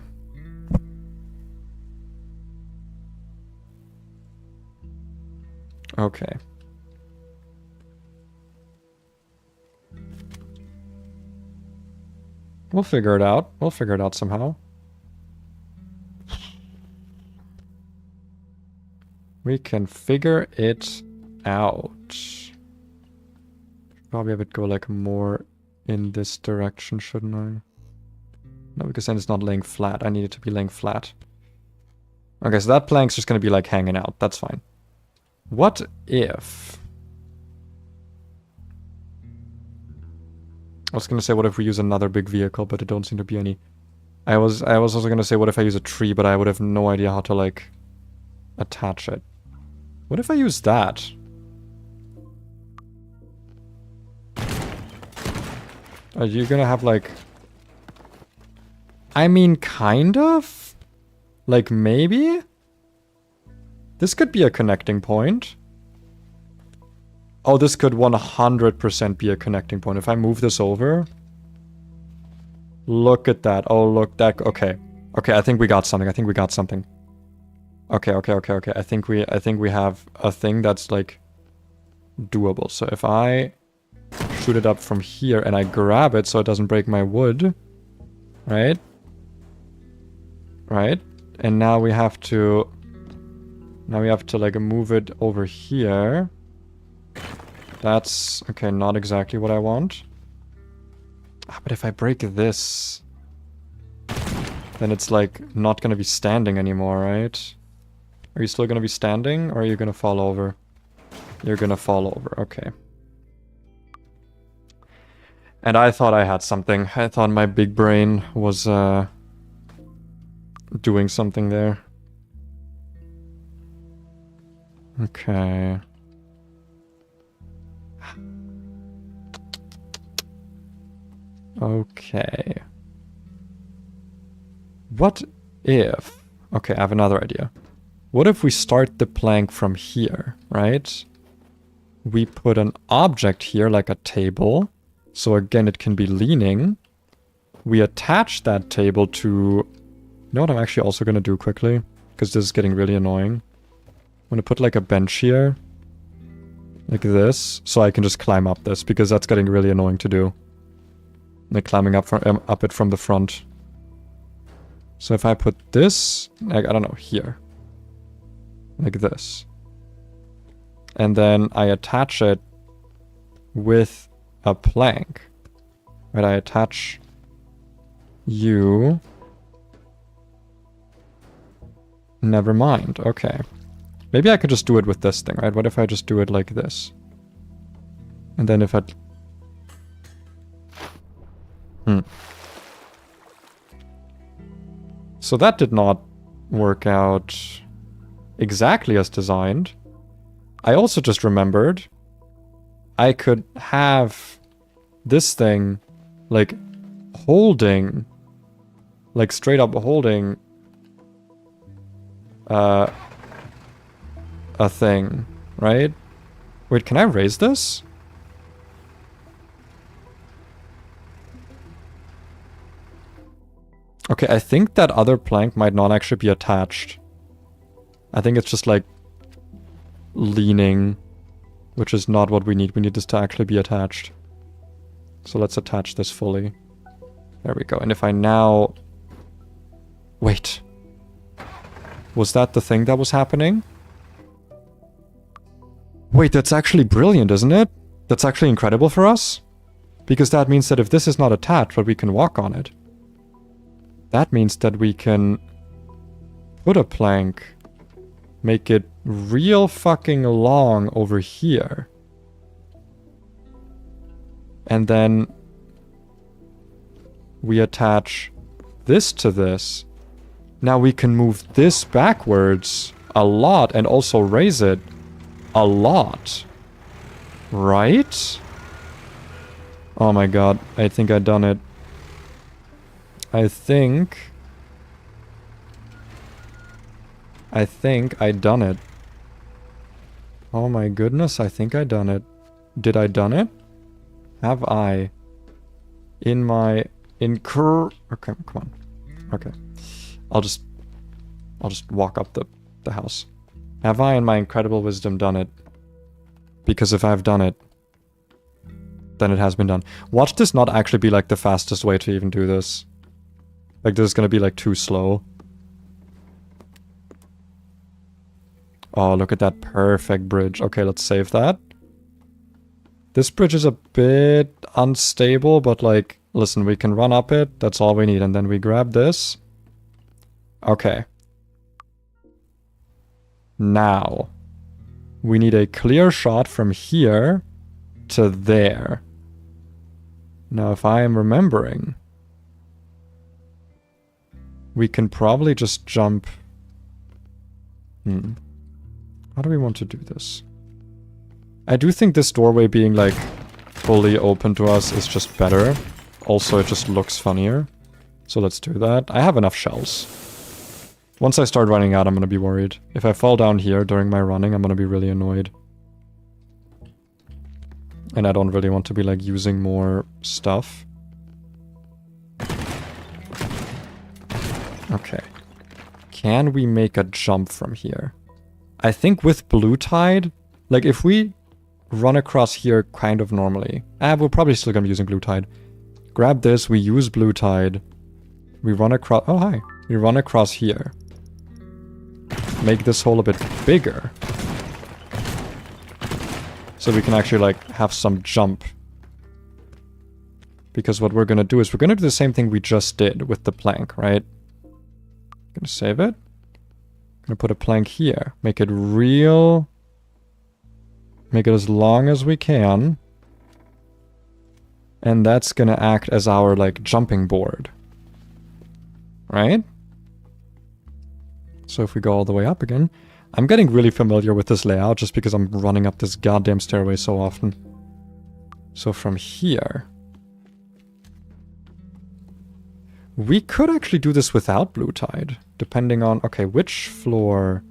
[SPEAKER 1] Okay. We'll figure it out. We'll figure it out somehow. We can figure it out. Probably have it go like more in this direction, shouldn't I? No, because then it's not laying flat. I need it to be laying flat. Okay, so that plank's just gonna be like hanging out. That's fine. What if... I was gonna say, what if we use another big vehicle, but there don't seem to be any I was also gonna say, what if I use a tree, but I would have no idea how to, like, attach it. What if I use that? Are you gonna have, like... I mean, kind of? Like, maybe? This could be a connecting point. Oh, this could 100% be a connecting point. If I move this over... Look at that. Oh, look, that... Okay. Okay, I think we got something. I think we got something. Okay. I think we have a thing that's, like, doable. So if I shoot it up from here and I grab it so it doesn't break my wood... Right? Right? And now we have to... Now we have to, like, move it over here. That's... Okay, not exactly what I want. Ah, but if I break this... Then it's, like, not gonna be standing anymore, right? Are you still gonna be standing, or are you gonna fall over? You're gonna fall over, okay. And I thought I had something. I thought my big brain was, doing something there. Okay. Okay. What if... Okay, I have another idea. What if we start the plank from here, right? We put an object here, like a table. So again, it can be leaning. We attach that table to... You know what I'm actually also going to do quickly? Because this is getting really annoying. I'm going to put like a bench here. Like this. So I can just climb up this, because that's getting really annoying to do. Like climbing up, up it from the front. So if I put this, like, I don't know, here. Like this. And then I attach it with a plank. Right, I attach you. Never mind, okay. Maybe I could just do it with this thing, right? What if I just do it like this? And then if I... So that did not work out exactly as designed. I also just remembered I could have this thing, like, holding, like, straight up holding a thing, right? Wait, can I raise this? Okay, I think that other plank might not actually be attached. I think it's just, like, leaning, which is not what we need. We need this to actually be attached. So let's attach this fully. There we go. And if I now... Wait. Was that the thing that was happening? Wait, that's actually brilliant, isn't it? That's actually incredible for us. Because that means that if this is not attached, but we can walk on it. That means that we can put a plank, make it real fucking long over here. And then we attach this to this. Now we can move this backwards a lot and also raise it a lot. Right? Oh my god, I think I done it. I think I done it. Oh my goodness, I think I done it. Did I done it? Have I? In my... Okay, come on. Okay. I'll just walk up the house. Have I in my incredible wisdom done it? Because if I've done it, then it has been done. Watch this not actually be like the fastest way to even do this. Like, this is gonna be, like, too slow. Oh, look at that perfect bridge. Okay, let's save that. This bridge is a bit unstable, but, like, listen, we can run up it. That's all we need. And then we grab this. Okay. Now, we need a clear shot from here to there. Now, if I am remembering... we can probably just jump... How do we want to do this? I do think this doorway being, like, fully open to us is just better. Also, it just looks funnier. So let's do that. I have enough shells. Once I start running out, I'm gonna be worried. If I fall down here during my running, I'm gonna be really annoyed. And I don't really want to be, like, using more stuff. Okay. Can we make a jump from here? I think with Blue Tide, like, if we run across here kind of normally... we're probably still gonna be using Blue Tide. Grab this, we use Blue Tide. We run across... Oh, hi. We run across here. Make this hole a bit bigger. So we can actually, like, have some jump. Because what we're gonna do is we're gonna do the same thing we just did with the plank, right? Gonna save it. Gonna put a plank here. Make it real... Make it as long as we can. And that's gonna act as our, like, jumping board. Right? So if we go all the way up again... I'm getting really familiar with this layout just because I'm running up this goddamn stairway so often. So from here... We could actually do this without Blue Tide, depending on... Okay, which floor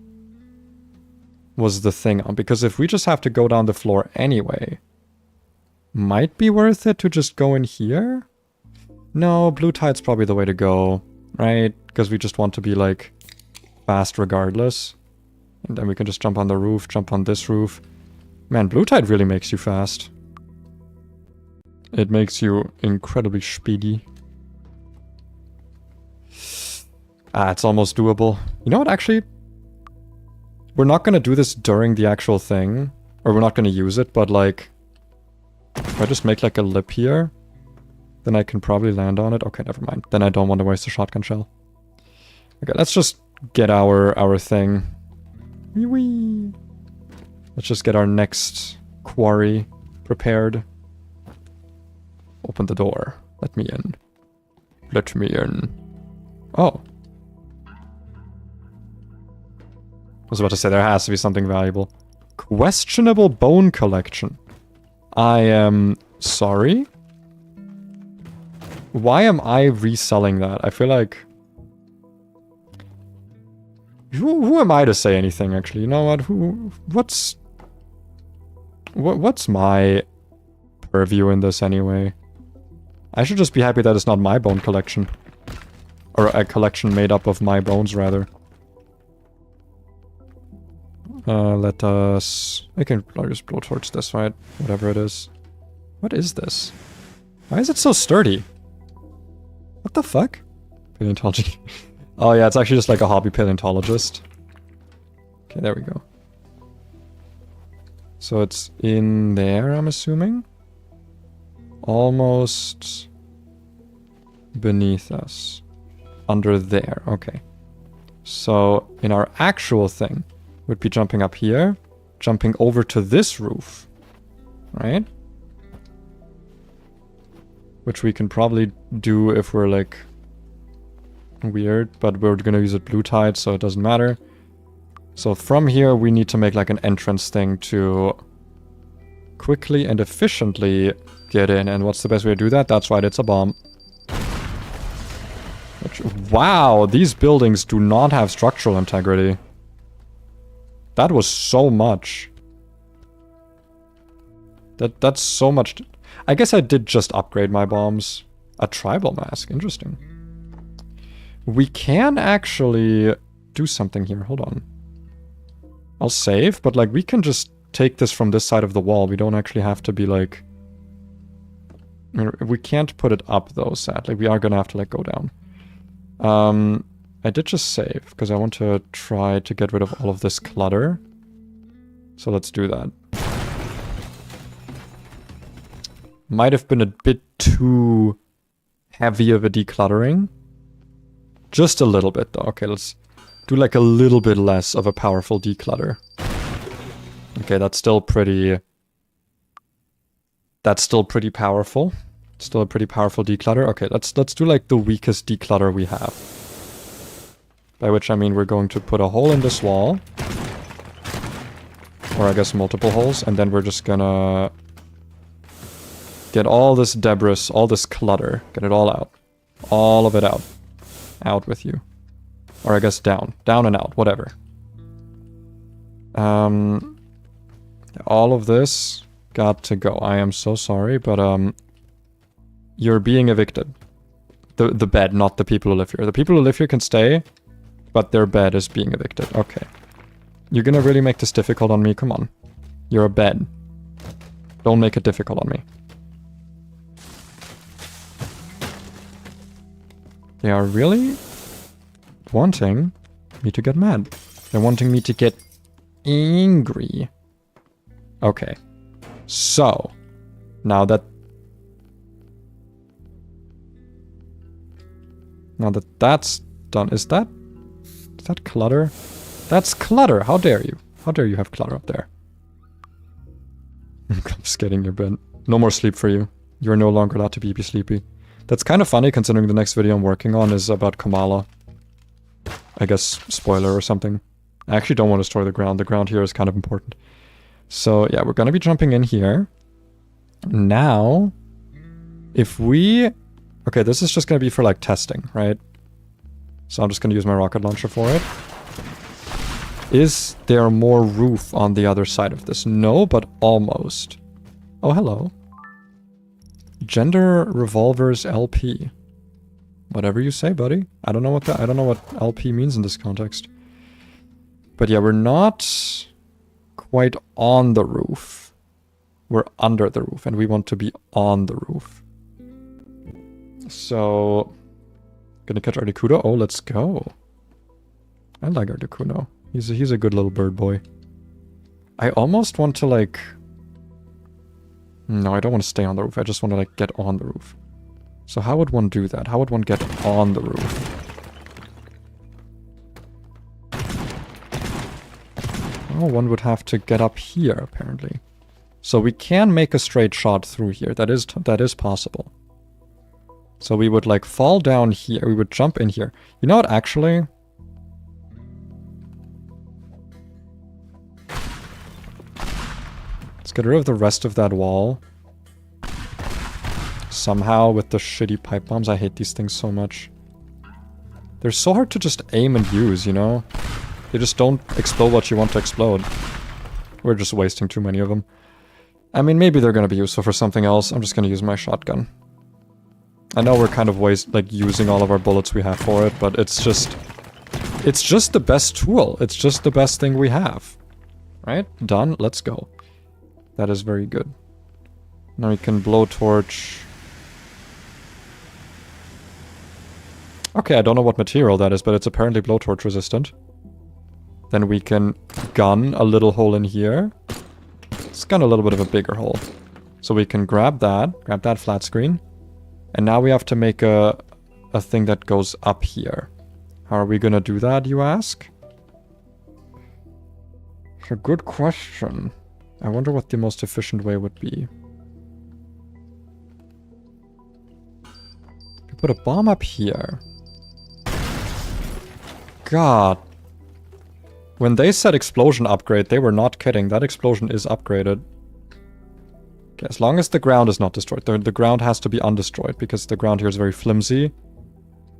[SPEAKER 1] was the thing on? Because if we just have to go down the floor anyway... Might be worth it to just go in here? No, Blue Tide's probably the way to go, right? Because we just want to be, like, fast regardless. And then we can just jump on the roof, jump on this roof. Man, Blue Tide really makes you fast. It makes you incredibly speedy. It's almost doable. You know what, actually? We're not gonna do this during the actual thing. Or we're not gonna use it, but, like... If I just make, like, a lip here, then I can probably land on it. Okay, never mind. Then I don't want to waste a shotgun shell. Okay, let's just get our thing. Wee wee. Let's just get our next quarry prepared. Open the door. Let me in. Let me in. Oh. I was about to say there has to be something valuable. Questionable bone collection. I am sorry? Why am I reselling that? I feel like... Who am I to say anything, actually? You know what? What's my purview in this anyway? I should just be happy that it's not my bone collection. Or a collection made up of my bones, rather. Let us... I can just blow towards this, right? Whatever it is. What is this? Why is it so sturdy? What the fuck? Paleontology. Oh yeah, it's actually just like a hobby paleontologist. Okay, there we go. So it's in there, I'm assuming? Almost... beneath us. Under there, okay. So, in our actual thing, would be jumping up here, jumping over to this roof, right? Which we can probably do if we're, like, weird, but we're gonna use it Blue Tide, so it doesn't matter. So from here, we need to make, like, an entrance thing to quickly and efficiently get in. And what's the best way to do that? That's right, it's a bomb. Wow, these buildings do not have structural integrity. That was so much. That's so much. I guess I did just upgrade my bombs. A tribal mask, interesting. We can actually do something here, hold on. I'll save, but like we can just take this from this side of the wall. We don't actually have to be like... We can't put it up though, sadly. We are gonna have to like go down. I did just save, because I want to try to get rid of all of this clutter. So let's do that. Might have been a bit too heavy of a decluttering. Just a little bit though. Okay, let's do like a little bit less of a powerful declutter. Okay, that's still pretty... That's still pretty powerful. Still a pretty powerful declutter. Okay, let's do like the weakest declutter we have. By which I mean we're going to put a hole in this wall. Or I guess multiple holes. And then we're just gonna get all this debris, all this clutter. Get it all out. All of it out. Out with you. Or I guess down. Down and out. Whatever. All of this got to go. I am so sorry, but you're being evicted. The bed, not the people who live here. The people who live here can stay, but their bed is being evicted. Okay. You're gonna really make this difficult on me? Come on. You're a bed. Don't make it difficult on me. They are really wanting me to get mad. They're wanting me to get angry. Okay. So, now that that's done, is that clutter? That's clutter. How dare you? How dare you have clutter up there? I'm just getting your bed. No more sleep for you. You're no longer allowed to be sleepy. That's kind of funny considering the next video I'm working on is about Kamala. I guess spoiler or something. I actually don't want to destroy the ground. The ground here is kind of important. So yeah, we're gonna be jumping in here. Now, if we... Okay, this is just gonna be for like testing, right? So I'm just gonna use my rocket launcher for it. Is there more roof on the other side of this? No, but almost. Oh, hello. Gender revolvers LP. Whatever you say, buddy. I don't know what LP means in this context. But yeah, we're not quite on the roof. We're under the roof, and we want to be on the roof. So, gonna catch Articuno? Oh, let's go. I like Articuno. He's a good little bird boy. I almost want to like... No, I don't want to stay on the roof. I just want to like get on the roof. So how would one do that? How would one get on the roof? Oh, one would have to get up here, apparently. So we can make a straight shot through here. That is possible. So we would like fall down here. We would jump in here. You know what, actually? Let's get rid of the rest of that wall. Somehow with the shitty pipe bombs. I hate these things so much. They're so hard to just aim and use, you know? They just don't explode what you want to explode. We're just wasting too many of them. I mean, maybe they're gonna be useful for something else. I'm just gonna use my shotgun. I know we're kind of using all of our bullets we have for it, but it's just the best tool. It's just the best thing we have. Right? Done. Let's go. That is very good. Now we can blowtorch. Okay, I don't know what material that is, but it's apparently blowtorch resistant. Then we can gun a little hole in here. Let's gun a little bit of a bigger hole. So we can grab that flat screen. And now we have to make a thing that goes up here. How are we gonna do that, you ask? It's a good question. I wonder what the most efficient way would be. We put a bomb up here. God. When they said explosion upgrade, they were not kidding. That explosion is upgraded. Okay, as long as the ground is not destroyed. The ground has to be undestroyed because the ground here is very flimsy.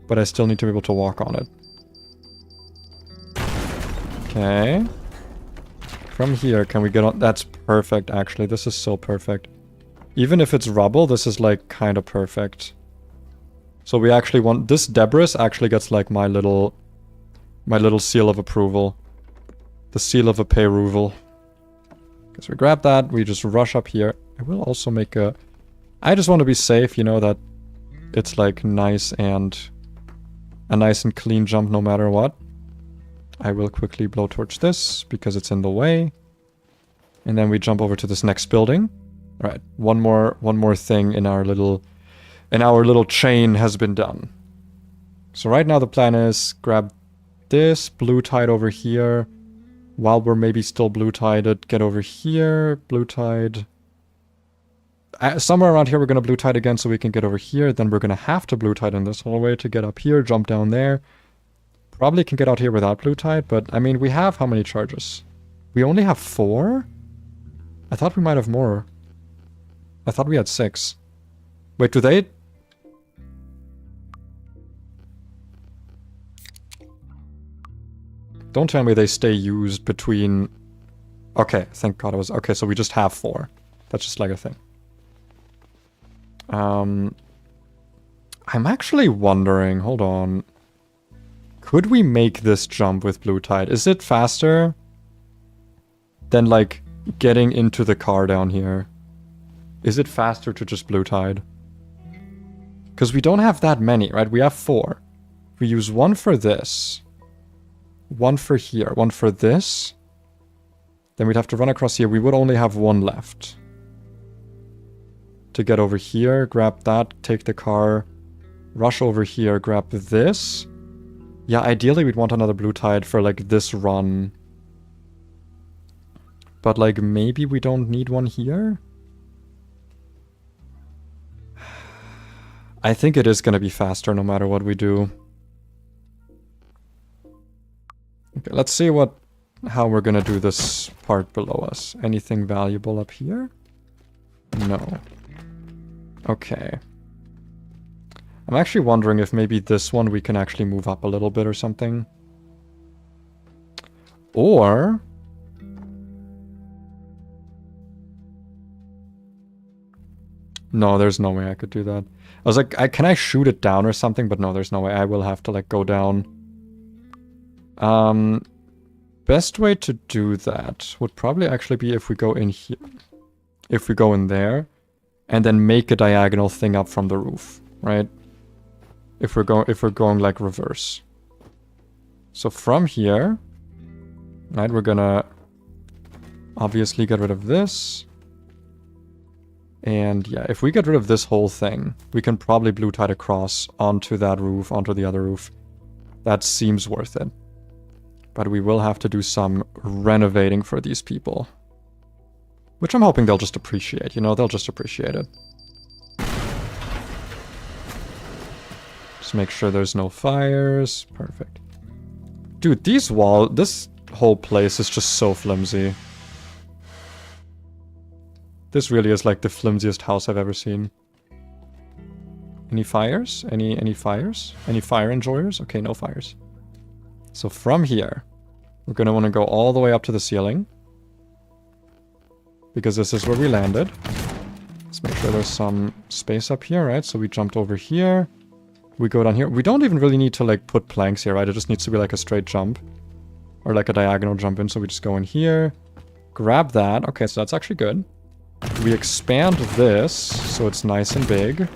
[SPEAKER 1] But I still need to be able to walk on it. Okay. From here, can we get on? That's perfect, actually. This is so perfect. Even if it's rubble, this is like kind of perfect. So we actually want... This debris actually gets like my little seal of approval. The seal of approval. Okay, so we grab that. We just rush up here. I will also make a... I just want to be safe, you know, that it's like nice and... A nice and clean jump no matter what. I will quickly blowtorch this because it's in the way. And then we jump over to this next building. Alright, one more thing in our little chain has been done. So right now the plan is grab this, blue tide over here. While we're maybe still blue tided, get over here, blue tide. Somewhere around here we're gonna blue tide again so we can get over here. Then we're gonna have to blue tide in this hallway to get up here, jump down there. Probably can get out here without blue tide, but I mean, we have how many charges? We only have 4? I thought we might have more. I thought we had 6. Wait, do they... Don't tell me they stay used between... Okay, thank God it was... Okay, so we just have 4. That's just like a thing. I'm actually wondering... Hold on. Could we make this jump with blue tide? Is it faster than, like, getting into the car down here? Is it faster to just blue tide? Because we don't have that many, right? We have 4. We use 1 for this. 1 for here. 1 for this. Then we'd have to run across here. We would only have 1 left. To get over here, grab that, take the car, rush over here, grab this. Yeah, ideally we'd want another blue tide for, like, this run. But, like, maybe we don't need one here? I think it is going to be faster no matter what we do. Okay, let's see how we're going to do this part below us. Anything valuable up here? No. Okay. I'm actually wondering if maybe this one we can actually move up a little bit or something. Or... No, there's no way I could do that. I was like, can I shoot it down or something? But no, there's no way. I will have to, like, go down. Best way to do that would probably actually be if we go in here. If we go in there. And then make a diagonal thing up from the roof, right? If we're going like reverse. So from here, right, we're gonna obviously get rid of this. And yeah, if we get rid of this whole thing, we can probably blue tide across onto that roof, onto the other roof. That seems worth it. But we will have to do some renovating for these people. Which I'm hoping they'll just appreciate, you know, they'll just appreciate it. Just make sure there's no fires. Perfect. Dude, this whole place is just so flimsy. This really is like the flimsiest house I've ever seen. Any fires? Any fires? Any fire enjoyers? Okay, no fires. So from here, we're gonna want to go all the way up to the ceiling. Because this is where we landed. Let's make sure there's some space up here, right? So we jumped over here. We go down here. We don't even really need to, like, put planks here, right? It just needs to be like a straight jump. Or like a diagonal jump in. So we just go in here. Grab that. Okay, so that's actually good. We expand this so it's nice and big.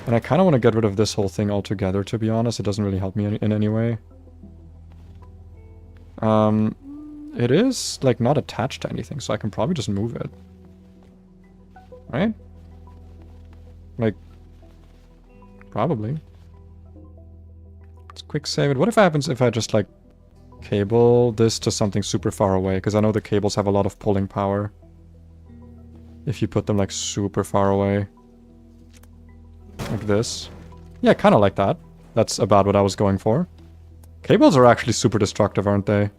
[SPEAKER 1] And I kind of want to get rid of this whole thing altogether, to be honest. It doesn't really help me in any way. It is, like, not attached to anything, so I can probably just move it. Right? Like, probably. Let's quick save it. What if happens if I just, like, cable this to something super far away? Because I know the cables have a lot of pulling power. If you put them, like, super far away. Like this. Yeah, kind of like that. That's about what I was going for. Cables are actually super destructive, aren't they?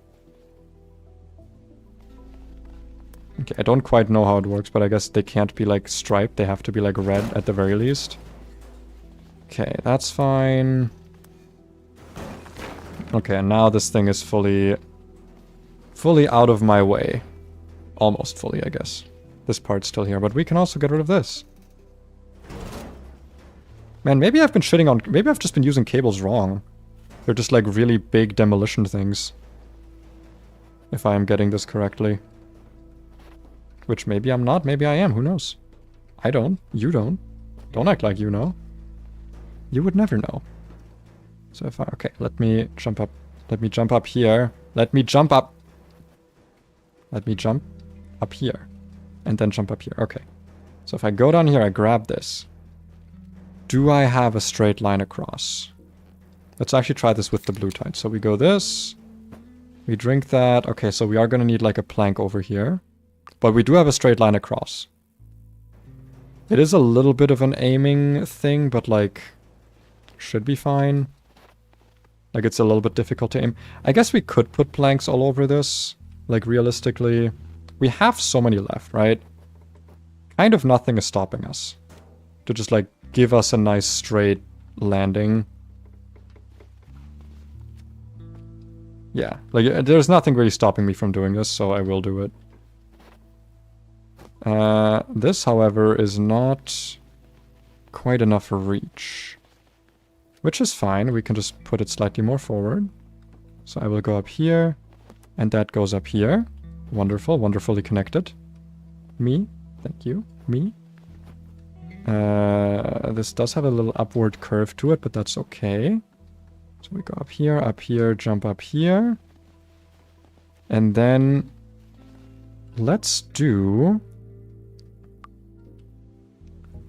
[SPEAKER 1] Okay, I don't quite know how it works, but I guess they can't be, like, striped. They have to be, like, red at the very least. Okay, that's fine. Okay, and now this thing is fully out of my way. Almost fully, I guess. This part's still here, but we can also get rid of this. Man, maybe I've been shitting on... Maybe I've just been using cables wrong. They're just, like, really big demolition things. If I am getting this correctly. Which maybe I'm not, maybe I am, who knows? I don't, you don't. Don't act like you know. You would never know. So if I... Okay, let me jump up. Let me jump up here. Let me jump up. Let me jump up here. And then jump up here. Okay. So if I go down here, I grab this. Do I have a straight line across? Let's actually try this with the blue tide. So we go this. We drink that. Okay, so we are going to need like a plank over here. But we do have a straight line across. It is a little bit of an aiming thing, but like... Should be fine. Like, it's a little bit difficult to aim. I guess we could put planks all over this. Like, realistically, we have so many left, right? Kind of nothing is stopping us to just, like, give us a nice straight landing. Yeah, like, there's nothing really stopping me from doing this, so I will do it. This, however, is not quite enough reach. Which is fine, we can just put it slightly more forward. So I will go up here, and that goes up here. Wonderful, wonderfully connected. Me, thank you, me. This does have a little upward curve to it, but that's okay. So we go up here, jump up here. And then let's do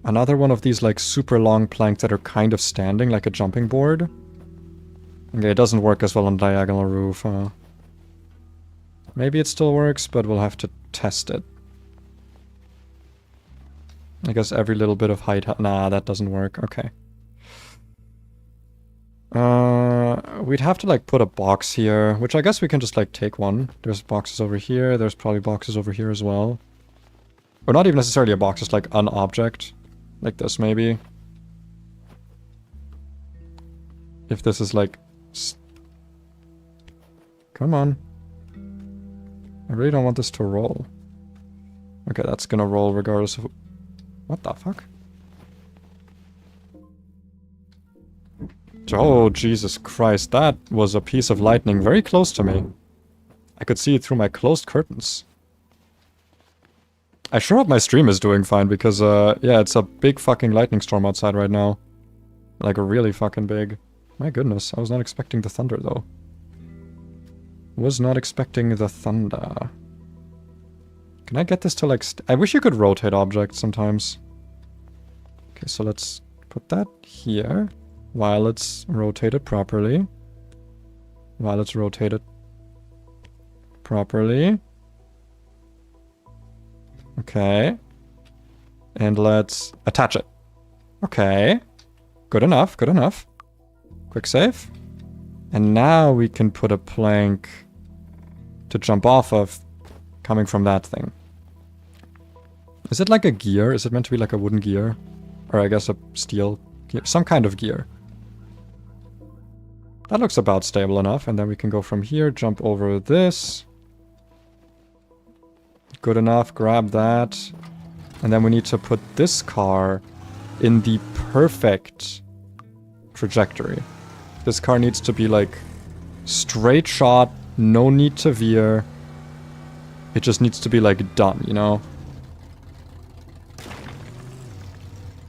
[SPEAKER 1] another one of these like super long planks that are kind of standing, like a jumping board. Okay, it doesn't work as well on diagonal roof. Maybe it still works, but we'll have to test it. I guess every little bit of height... Nah, that doesn't work. Okay. We'd have to like put a box here, which I guess we can just like take one. There's boxes over here. There's probably boxes over here as well. Or not even necessarily a box, just like an object. Like this, maybe. If this is like... Come on. I really don't want this to roll. Okay, that's gonna roll regardless of... What the fuck? Oh, Jesus Christ. That was a piece of lightning very close to me. I could see it through my closed curtains. I sure hope my stream is doing fine because, yeah, it's a big fucking lightning storm outside right now. Like, a really fucking big. My goodness, I was not expecting the thunder, though. Was not expecting the thunder. Can I get this to, like... I wish you could rotate objects sometimes. Okay, so let's put that here. While it's rotated properly. While it's rotated properly. Okay. And let's attach it. Okay. Good enough, good enough. Quick save. And now we can put a plank to jump off of coming from that thing. Is it like a gear? Is it meant to be like a wooden gear? Or I guess a steel gear? Some kind of gear. That looks about stable enough. And then we can go from here, jump over this. Good enough, grab that. And then we need to put this car in the perfect trajectory. This car needs to be like straight shot, no need to veer. It just needs to be like done, you know?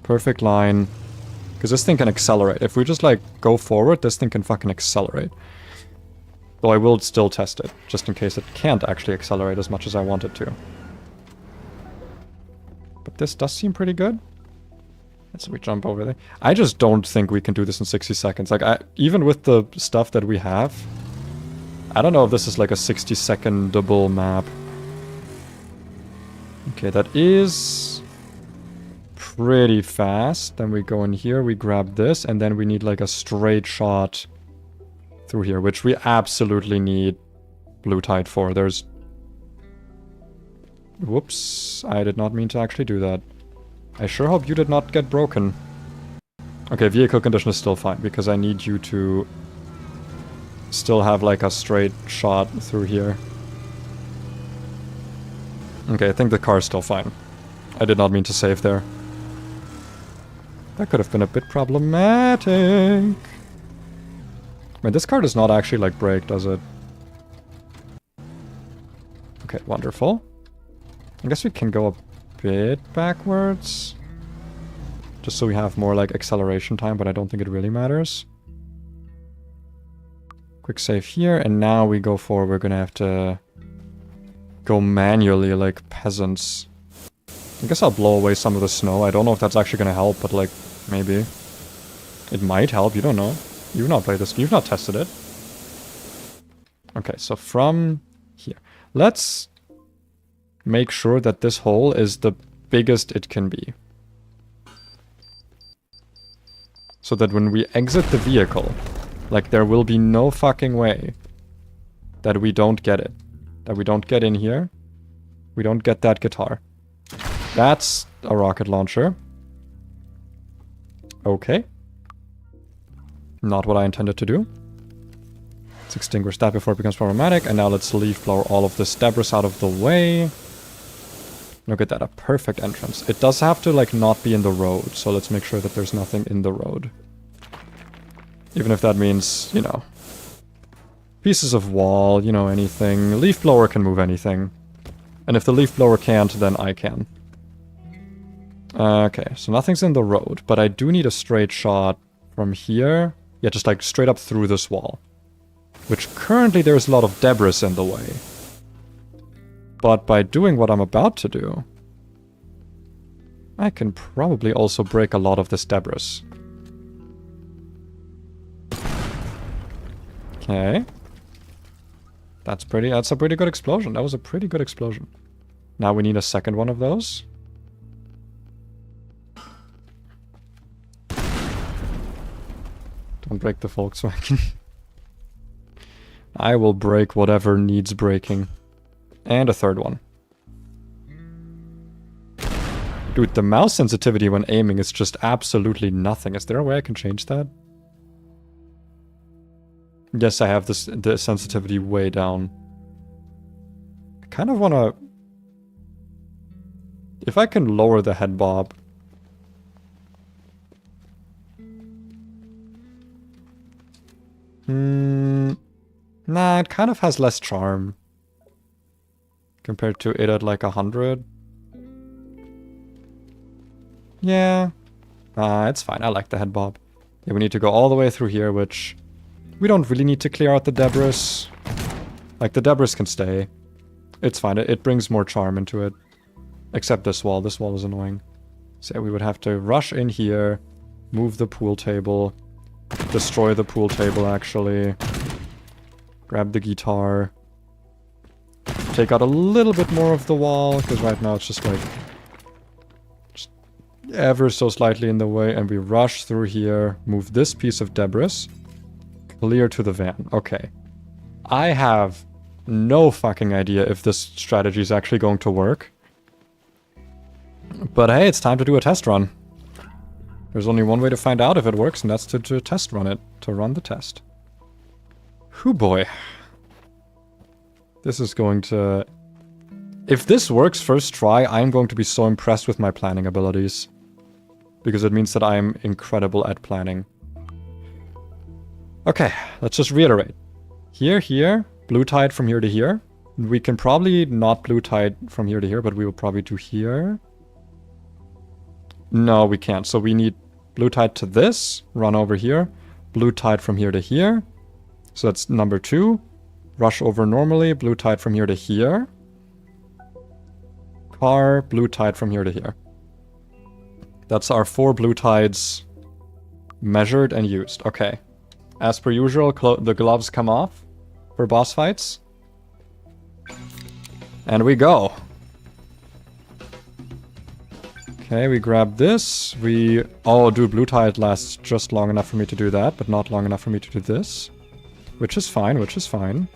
[SPEAKER 1] Perfect line. Because this thing can accelerate. If we just like go forward, this thing can fucking accelerate. Though I will still test it, just in case it can't actually accelerate as much as I want it to. But this does seem pretty good. So we jump over there. I just don't think we can do this in 60 seconds. Like, even with the stuff that we have, I don't know if this is like a 60-secondable map. Okay, that is pretty fast. Then we go in here, we grab this, and then we need like a straight shot through here, which we absolutely need blue tide for. There's... Whoops, I did not mean to actually do that. I sure hope you did not get broken. Okay, vehicle condition is still fine, because I need you to still have like a straight shot through here. Okay, I think the car is still fine. I did not mean to save there. That could have been a bit problematic. I mean, this car does not actually like brake, does it? Okay, wonderful. I guess we can go a bit backwards. Just so we have more like acceleration time, but I don't think it really matters. Quick save here, and now we go forward. We're gonna have to go manually like peasants. I guess I'll blow away some of the snow. I don't know if that's actually gonna help, but like, maybe. It might help, you don't know. You've not played this, you've not tested it. Okay, so from here. Let's make sure that this hole is the biggest it can be. So that when we exit the vehicle, Like, there will be no fucking way that we don't get it. That we don't get in here. We don't get that guitar. That's a rocket launcher. Okay. Not what I intended to do. Let's extinguish that before it becomes problematic. And now let's leaf blower all of this debris out of the way. Look at that, a perfect entrance. It does have to, like, not be in the road. So let's make sure that there's nothing in the road. Even if that means, you know, pieces of wall, you know, anything. Leaf blower can move anything. And if the leaf blower can't, then I can. Okay, so nothing's in the road. But I do need a straight shot from here. Yeah, just like straight up through this wall. Which currently there's a lot of debris in the way. But by doing what I'm about to do, I can probably also break a lot of this debris. Okay. That's a pretty good explosion. That was a pretty good explosion. Now we need a second one of those. Don't break the Volkswagen. I will break whatever needs breaking. And a third one. Dude, the mouse sensitivity when aiming is just absolutely nothing. Is there a way I can change that? Yes, I have the sensitivity way down. I kind of want to... If I can lower the head bob... Nah, it kind of has less charm. Compared to it at like 100. Yeah. It's fine. I like the head bob. Yeah, we need to go all the way through here, which... We don't really need to clear out the debris. Like, the debris can stay. It's fine. It brings more charm into it. Except this wall. This wall is annoying. So we would have to rush in here. Move the pool table. Destroy the pool table, actually. Grab the guitar. Take out a little bit more of the wall, because right now it's just like... Just ever so slightly in the way. And we rush through here. Move this piece of debris. Clear to the van. Okay. I have no fucking idea if this strategy is actually going to work. But hey, it's time to do a test run. There's only one way to find out if it works, and that's to test run it. To run the test. Whew boy. This is going to... If this works first try, I'm going to be so impressed with my planning abilities. Because it means that I'm incredible at planning. Okay, let's just reiterate. Here, here, blue tide from here to here. We can probably not blue tide from here to here, but we will probably do here. No, we can't. So we need blue tide to this, run over here. Blue tide from here to here. So that's number 2. Rush over normally, blue tide from here to here. Car, blue tide from here to here. That's our 4 blue tides measured and used. Okay. As per usual, the gloves come off for boss fights. And we go. Okay, we grab this. Oh, dude, blue tide lasts just long enough for me to do that, but not long enough for me to do this. Which is fine, which is fine.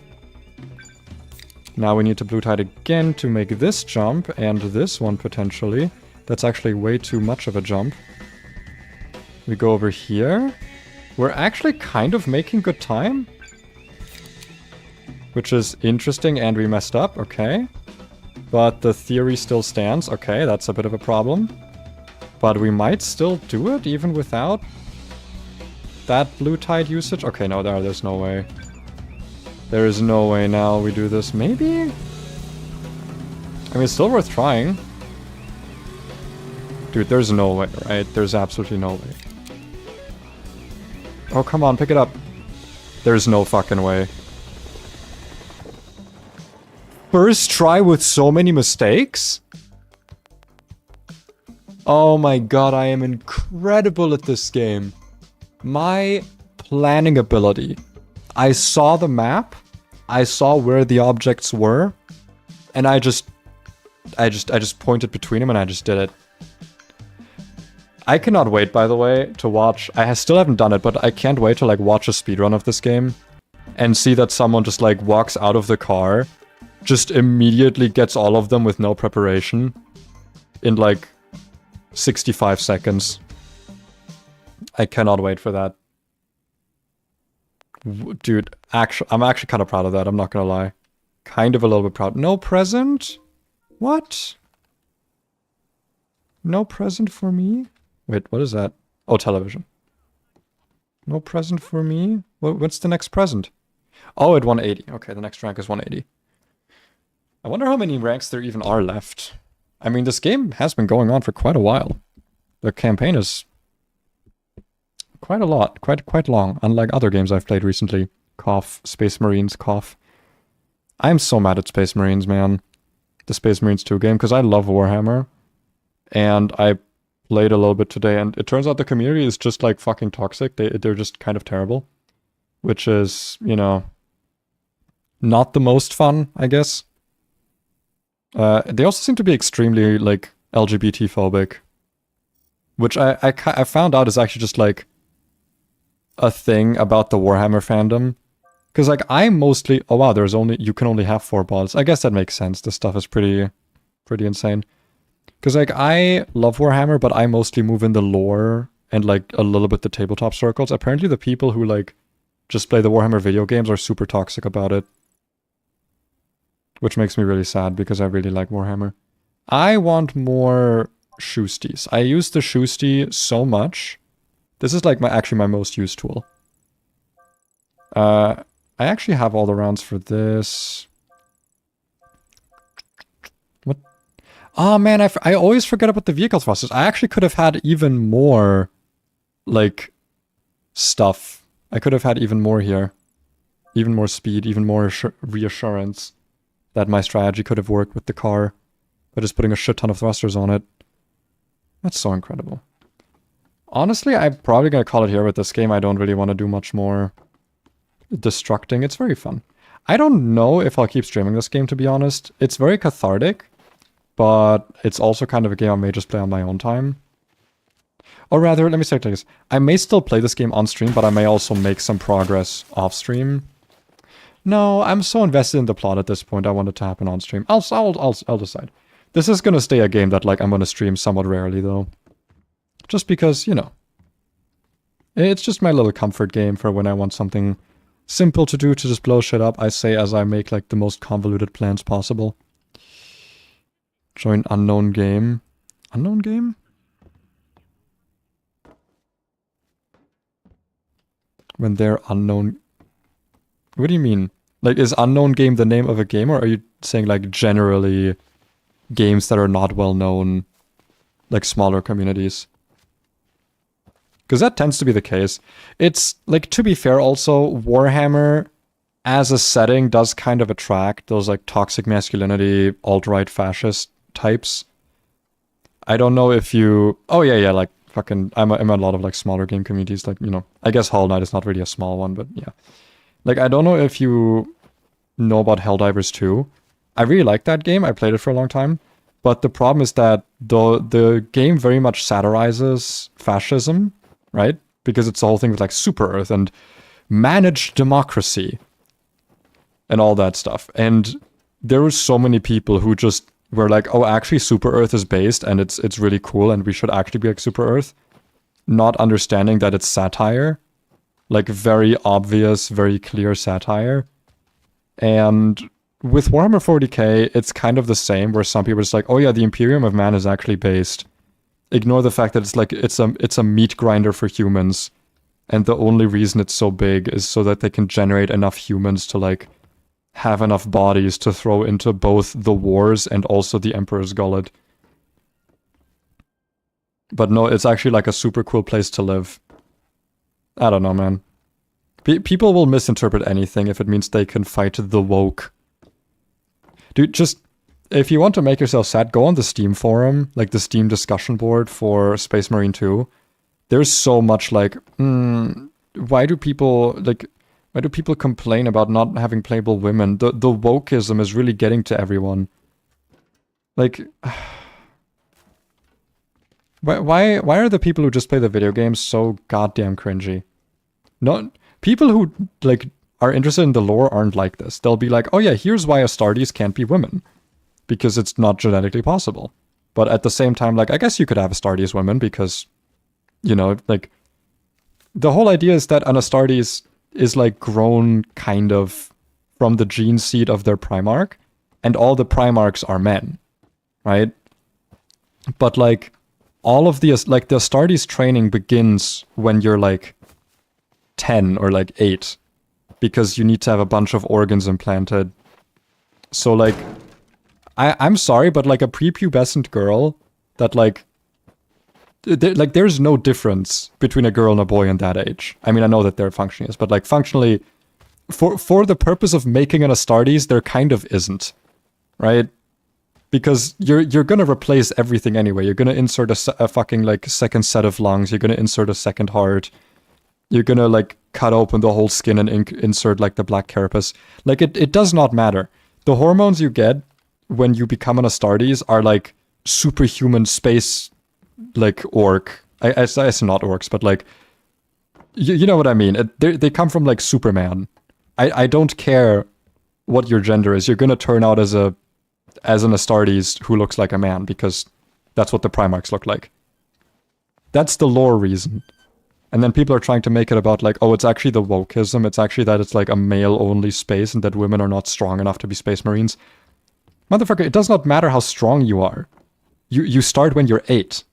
[SPEAKER 1] Now we need to blue tide again to make this jump, and this one potentially. That's actually way too much of a jump. We go over here. We're actually kind of making good time. Which is interesting, and we messed up, okay. But the theory still stands, okay, that's a bit of a problem. But we might still do it, even without that blue tide usage. Okay, no, there's no way. There is no way now we do this. Maybe? I mean, it's still worth trying. Dude, there's no way, right? There's absolutely no way. Oh, come on, pick it up. There's no fucking way. First try with so many mistakes? Oh my god, I am incredible at this game. My planning ability. I saw the map. I saw where the objects were. And I just pointed between them and I just did it. I cannot wait, by the way, to watch... I still haven't done it, but I can't wait to, like, watch a speedrun of this game and see that someone just, like, walks out of the car, just immediately gets all of them with no preparation in, like, 65 seconds. I cannot wait for that. Dude, I'm actually kind of proud of that, I'm not gonna lie. Kind of a little bit proud. No present? What? No present for me? Wait, what is that? Oh, television. No present for me? What's the next present? Oh, at 180. Okay, the next rank is 180. I wonder how many ranks there even are left. I mean, this game has been going on for quite a while. The campaign is quite a lot, quite long, unlike other games I've played recently. Cough, Space Marines, cough. I'm so mad at Space Marines, man. The Space Marines 2 game, because I love Warhammer. And I played a little bit today, and it turns out the community is just, like, fucking toxic. They're just kind of terrible. Which is, you know, not the most fun, I guess. They also seem to be extremely, like, LGBT-phobic. Which I found out is actually just, like, a thing about the Warhammer fandom. Because, like, I mostly... Oh, wow, you can only have 4 bots. I guess that makes sense. This stuff is pretty insane. Because, like, I love Warhammer, but I mostly move in the lore and, like, a little bit the tabletop circles. Apparently the people who, like, just play the Warhammer video games are super toxic about it. Which makes me really sad, because I really like Warhammer. I want more shoosties. I use the shoostie so much. This is, like, actually my most used tool. I actually have all the rounds for this. What? Oh, man, I always forget about the vehicle thrusters. I actually could have had even more, like, stuff. I could have had even more here. Even more speed, even more reassurance that my strategy could have worked with the car by just putting a shit ton of thrusters on it. That's so incredible. Honestly, I'm probably gonna call it here with this game. I don't really want to do much more destructing. It's very fun. I don't know if I'll keep streaming this game, to be honest. It's very cathartic, but it's also kind of a game I may just play on my own time. Or rather, let me say it like this. I may still play this game on stream, but I may also make some progress off stream. No, I'm so invested in the plot at this point. I want it to happen on stream. I'll decide. This is gonna stay a game that, like, I'm gonna stream somewhat rarely, though. Just because, you know. It's just my little comfort game for when I want something simple to do to just blow shit up. I say as I make, like, the most convoluted plans possible. Join unknown game. Unknown game? When they're unknown... What do you mean? Like, is unknown game the name of a game, or are you saying, like, generally games that are not well known, like, smaller communities? Because that tends to be the case. It's, like, to be fair also, Warhammer as a setting does kind of attract those, like, toxic masculinity, alt-right fascist types. I don't know if you... Oh, yeah, like, fucking... I'm in a lot of, like, smaller game communities, like, you know... I guess Hollow Knight is not really a small one, but yeah. Like, I don't know if you know about Helldivers 2. I really like that game. I played it for a long time. But the problem is that the game very much satirizes fascism, right? Because it's the whole thing with, like, Super Earth and managed democracy and all that stuff. And there were so many people who just were like, oh, actually Super Earth is based and it's really cool and we should actually be like Super Earth. Not understanding that it's satire. Like, very obvious, very clear satire. And with Warhammer 40k, it's kind of the same, where some people are just like, oh yeah, the Imperium of Man is actually based. Ignore the fact that it's like, it's a meat grinder for humans. And the only reason it's so big is so that they can generate enough humans to, like, have enough bodies to throw into both the wars and also the Emperor's Gullet. But no, it's actually, like, a super cool place to live. I don't know, man. People will misinterpret anything if it means they can fight the woke. Dude, just... If you want to make yourself sad, go on the Steam forum, like the Steam discussion board for Space Marine 2. There's so much, like, why do people complain about not having playable women? The wokeism is really getting to everyone. Like... Why are the people who just play the video games so goddamn cringy? Not people who like are interested in the lore aren't like this. They'll be like, oh yeah, here's why Astartes can't be women. Because it's not genetically possible. But at the same time, like, I guess you could have Astartes women because, you know, like, the whole idea is that an Astartes is, like, grown kind of from the gene seed of their Primarch, and all the Primarchs are men, right? But, like, all of the, like, the Astartes training begins when you're, like, 10 or, like, 8, because you need to have a bunch of organs implanted. So, like, I'm sorry, but like a prepubescent girl that like there's no difference between a girl and a boy in that age. I mean, I know that their functioning is, but like functionally, for the purpose of making an Astartes, there kind of isn't, right? Because you're gonna replace everything anyway. You're gonna insert a fucking like second set of lungs. You're gonna insert a second heart. You're gonna like cut open the whole skin and insert like the black carapace. Like it does not matter. The hormones you get when you become an Astartes are like superhuman space, like orc. I say not orcs, but like, you know what I mean. They come from like Superman. I don't care what your gender is. You're gonna turn out as an Astartes who looks like a man because that's what the Primarchs look like. That's the lore reason. And then people are trying to make it about like, oh, it's actually the wokeism. It's actually that it's like a male-only space and that women are not strong enough to be space marines. Motherfucker, it does not matter how strong you are. You start when you're 8.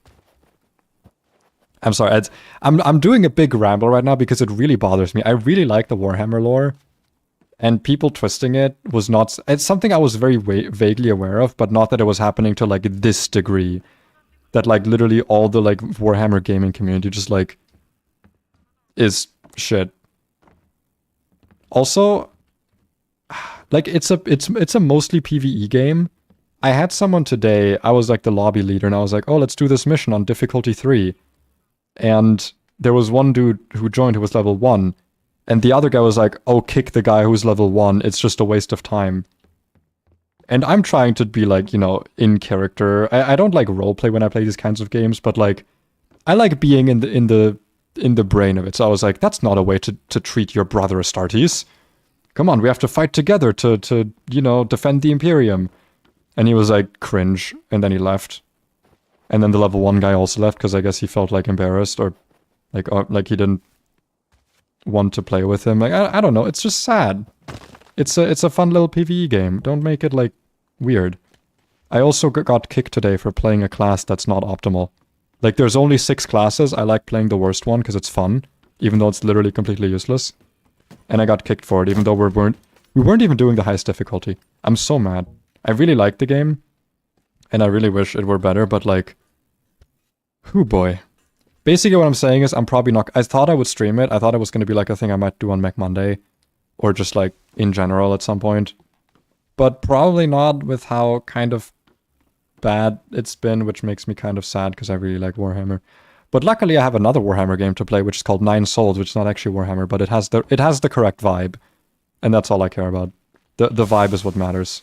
[SPEAKER 1] I'm sorry, I'm doing a big ramble right now because it really bothers me. I really like the Warhammer lore, and people twisting it was not... It's something I was very vaguely aware of, but not that it was happening to like this degree. That like literally all the like Warhammer gaming community just like is shit. Also, like, it's a mostly PvE game. I had someone today, I was like the lobby leader, and I was like, oh, let's do this mission on difficulty 3. And there was one dude who joined who was level 1, and the other guy was like, oh, kick the guy who's level 1, it's just a waste of time. And I'm trying to be like, you know, in character. I don't like roleplay when I play these kinds of games, but like, I like being in the brain of it. So I was like, that's not a way to treat your brother Astartes. Come on, we have to fight together to you know, defend the Imperium. And he was like, cringe, and then he left. And then the level 1 guy also left, because I guess he felt like embarrassed, or like he didn't want to play with him. Like, I don't know, it's just sad. It's a fun little PvE game. Don't make it, like, weird. I also got kicked today for playing a class that's not optimal. Like, there's only 6 classes. I like playing the worst one, because it's fun, even though it's literally completely useless. And I got kicked for it, even though we weren't even doing the highest difficulty. I'm so mad. I really like the game, and I really wish it were better, but like, oh boy. Basically what I'm saying is I'm probably not... I thought I would stream it. I thought it was going to be like a thing I might do on Mech Monday, or just like in general at some point. But probably not with how kind of bad it's been, which makes me kind of sad because I really like Warhammer. But luckily I have another Warhammer game to play, which is called 9 Souls, which is not actually Warhammer, but it has the correct vibe. And that's all I care about. The vibe is what matters.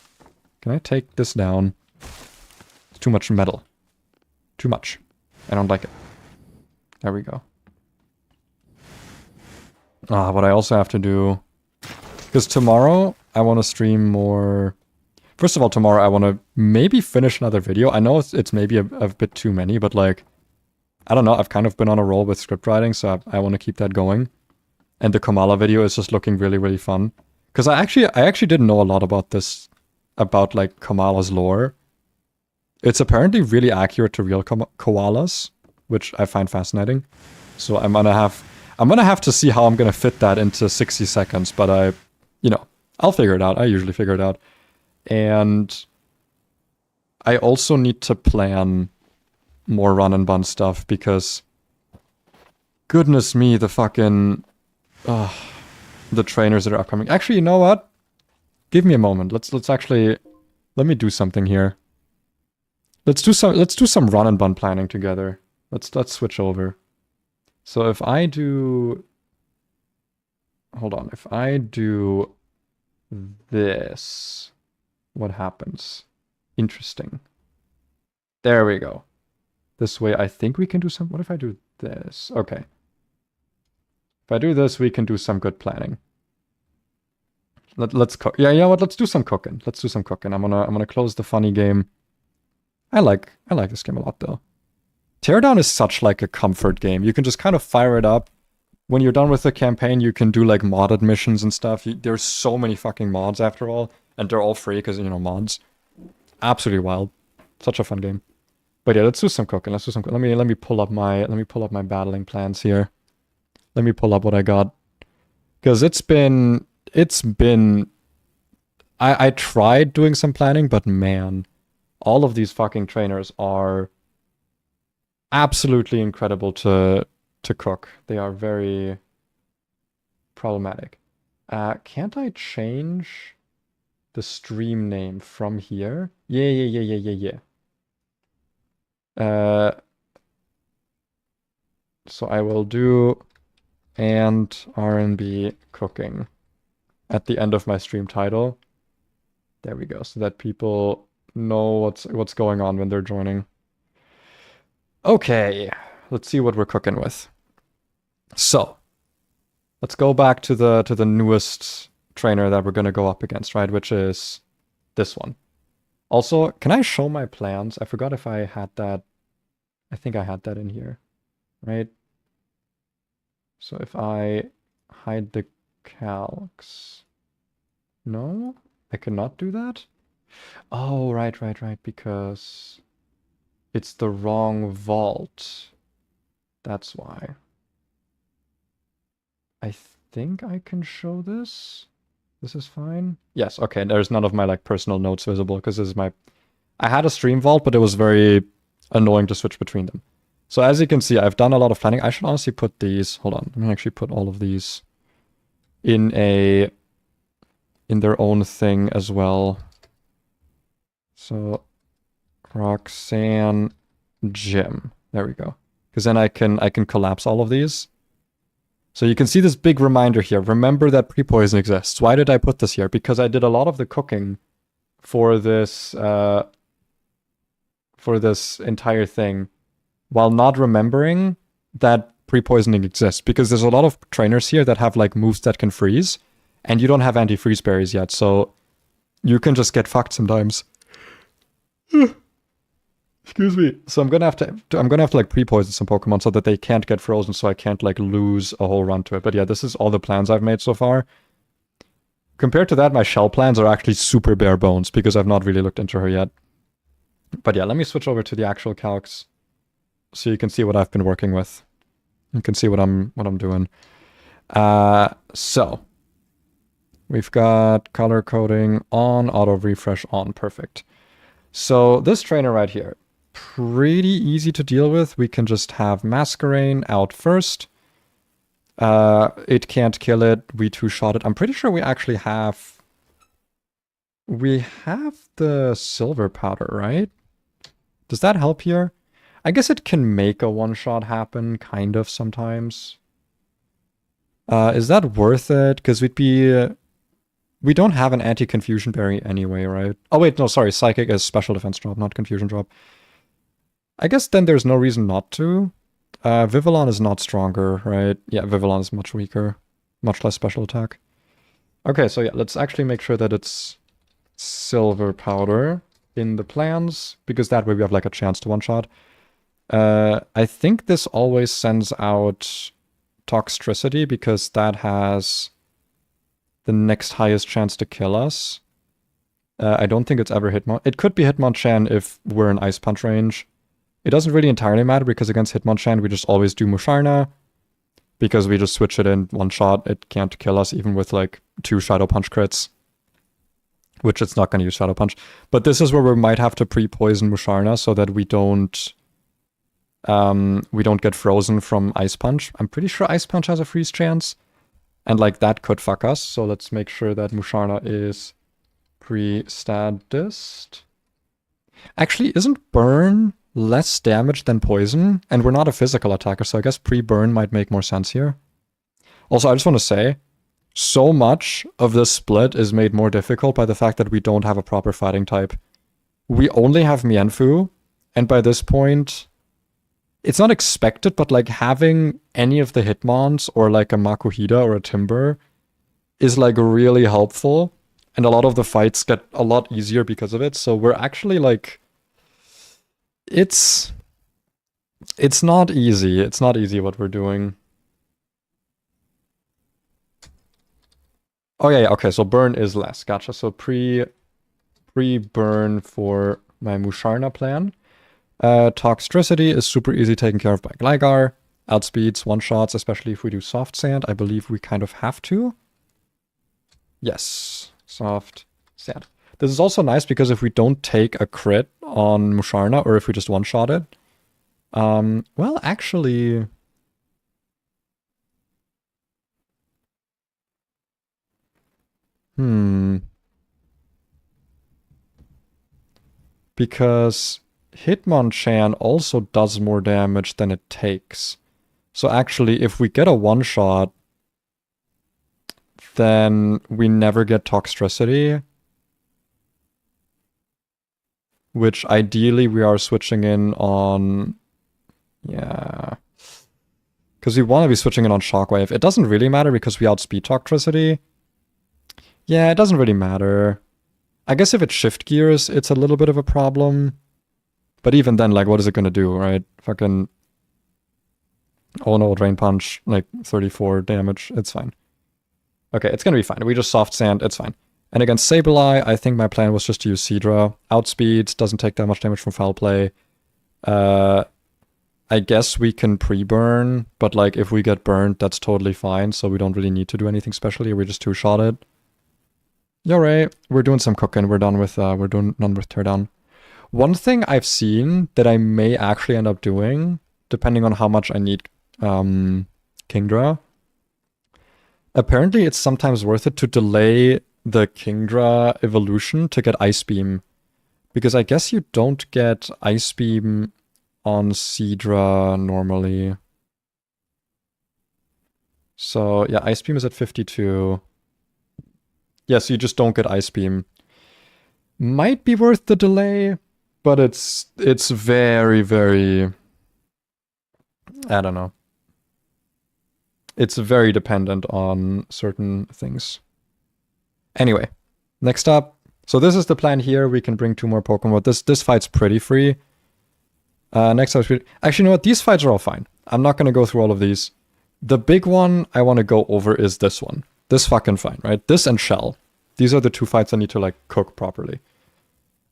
[SPEAKER 1] Can I take this down? It's too much metal. Too much. I don't like it. There we go. What I also have to do... Because tomorrow, I want to stream more... First of all, tomorrow I want to maybe finish another video. I know it's maybe a bit too many, but like... I don't know, I've kind of been on a roll with script writing, so I want to keep that going. And the Kamala video is just looking really, really fun. Because I actually didn't know a lot about this, about like Kamala's lore. It's apparently really accurate to real koalas, which I find fascinating. So I'm gonna have to see how I'm gonna fit that into 60 seconds, but you know, I'll figure it out. I usually figure it out. And I also need to plan more run and bun stuff because goodness me, the fucking the trainers that are upcoming. Actually, you know what? Give me a moment. Let's actually let me do something here. Let's do some run and bun planning together. Let's switch over. So if I do, hold on, if I do this, what happens? Interesting. There we go. This way, I think we can do some... What if I do this? Okay. If I do this, we can do some good planning. Let's cook. Yeah, what? Let's do some cooking. Let's do some cooking. I'm gonna close the funny game. I like this game a lot, though. Teardown is such like a comfort game. You can just kind of fire it up. When you're done with the campaign, you can do like modded missions and stuff. There's so many fucking mods after all, and they're all free because, you know, mods. Absolutely wild. Such a fun game. But yeah, let's do some cooking. Let's do some. Let me pull up my battling plans here. Let me pull up what I got, because it's been. I tried doing some planning, but man, all of these fucking trainers are absolutely incredible to cook. They are very problematic. Can't I change the stream name from here? Yeah. So I will do and R&B cooking at the end of my stream title. There we go, so that people know what's going on when they're joining. Okay, let's see what we're cooking with. So, let's go back to the newest trainer that we're gonna go up against, right? Which is this one. Also, can I show my plans? I forgot if I had that. I think I had that in here, right? So if I hide the calcs. No? I cannot do that? Oh, right, because it's the wrong vault. That's why. I think I can show this. This is fine. Yes, okay, there's none of my like personal notes visible because this is my... I had a stream vault, but it was very annoying to switch between them. So as you can see, I've done a lot of planning. I should honestly put these... Hold on, let me actually put all of these in their own thing as well. So Roxanne Jim. There we go. Because then I can collapse all of these. So you can see this big reminder here. Remember that pre-poison exists. Why did I put this here? Because I did a lot of the cooking for this entire thing while not remembering that pre-poisoning exists. Because there's a lot of trainers here that have like moves that can freeze, and you don't have anti-freeze berries yet, so you can just get fucked sometimes. Excuse me. So I'm gonna have to like pre-poison some Pokemon so that they can't get frozen, so I can't like lose a whole run to it. But yeah, this is all the plans I've made so far. Compared to that, my shell plans are actually super bare bones because I've not really looked into her yet. But yeah, let me switch over to the actual calcs so you can see what I've been working with. You can see what I'm doing. So we've got color coding on, auto refresh on, perfect. So this trainer right here, pretty easy to deal with. We can just have Masquerain out first. It can't kill it. We two-shot it. I'm pretty sure we actually have... We have the silver powder, right? Does that help here? I guess it can make a one-shot happen, kind of, sometimes. Is that worth it? Because we'd be... we don't have an anti-confusion berry anyway, right? Oh wait, no, sorry. Psychic is special defense drop, not confusion drop. I guess then there's no reason not to. Vivillon is not stronger, right? Yeah, Vivillon is much weaker. Much less special attack. Okay, so yeah, let's actually make sure that it's silver powder in the plans, because that way we have like a chance to one-shot. I think this always sends out Toxtricity, because that has the next highest chance to kill us. I don't think it's ever Hitmon. It could be Hitmonchan if we're in Ice Punch range. It doesn't really entirely matter, because against Hitmonchan we just always do Musharna, because we just switch it in one shot. It can't kill us even with like 2 Shadow Punch crits, which it's not going to use Shadow Punch. But this is where we might have to pre-poison Musharna so that we don't get frozen from Ice Punch. I'm pretty sure Ice Punch has a freeze chance, and like that could fuck us. So let's make sure that Musharna is pre-statused. Actually, isn't Burn less damage than Poison? And we're not a physical attacker, so I guess pre-Burn might make more sense here. Also, I just want to say, so much of this split is made more difficult by the fact that we don't have a proper fighting type. We only have Mienfoo, and by this point, it's not expected, but like having any of the Hitmons or like a Makuhita or a Timber is like really helpful. And a lot of the fights get a lot easier because of it. So we're actually like, it's not easy. It's not easy what we're doing. Oh yeah, okay, so burn is less. Gotcha. So pre-burn for my Musharna plan. Toxicity is super easy taken care of by Gligar. Outspeeds, one-shots, especially if we do soft sand. I believe we kind of have to. Yes, soft sand. This is also nice because if we don't take a crit on Musharna, or if we just one-shot it, well, actually, because Hitmonchan also does more damage than it takes. So actually, if we get a one-shot, then we never get Toxicity. Which ideally we are switching in on... Yeah. Because we want to be switching in on Shockwave. It doesn't really matter because we outspeed Toxicity. Yeah, it doesn't really matter. I guess if it shift gears, it's a little bit of a problem. But even then, like, what is it gonna do, right? Fucking... Oh no, Drain Punch, like 34 damage. It's fine. Okay, it's gonna be fine. We just soft sand, it's fine. And against Sableye, I think my plan was just to use Seadra. Outspeeds, doesn't take that much damage from Foul Play. I guess we can pre-burn, but like if we get burned, that's totally fine, so we don't really need to do anything special here. We just two-shot it. You're right. We're doing some cooking. We're done with Teardown. One thing I've seen that I may actually end up doing, depending on how much I need Kingdra. Apparently, it's sometimes worth it to delay the Kingdra evolution to get Ice Beam. Because I guess you don't get Ice Beam on Seadra normally. So, yeah, Ice Beam is at 52. Yeah, so you just don't get Ice Beam. Might be worth the delay, but it's very, very... I don't know. It's very dependent on certain things. Anyway, next up. So this is the plan here. We can bring 2 more Pokemon. This fight's pretty free. Next up, actually, you know what? These fights are all fine. I'm not going to go through all of these. The big one I want to go over is this one. This fucking fine, right? This and Shell. These are the 2 fights I need to, like, cook properly.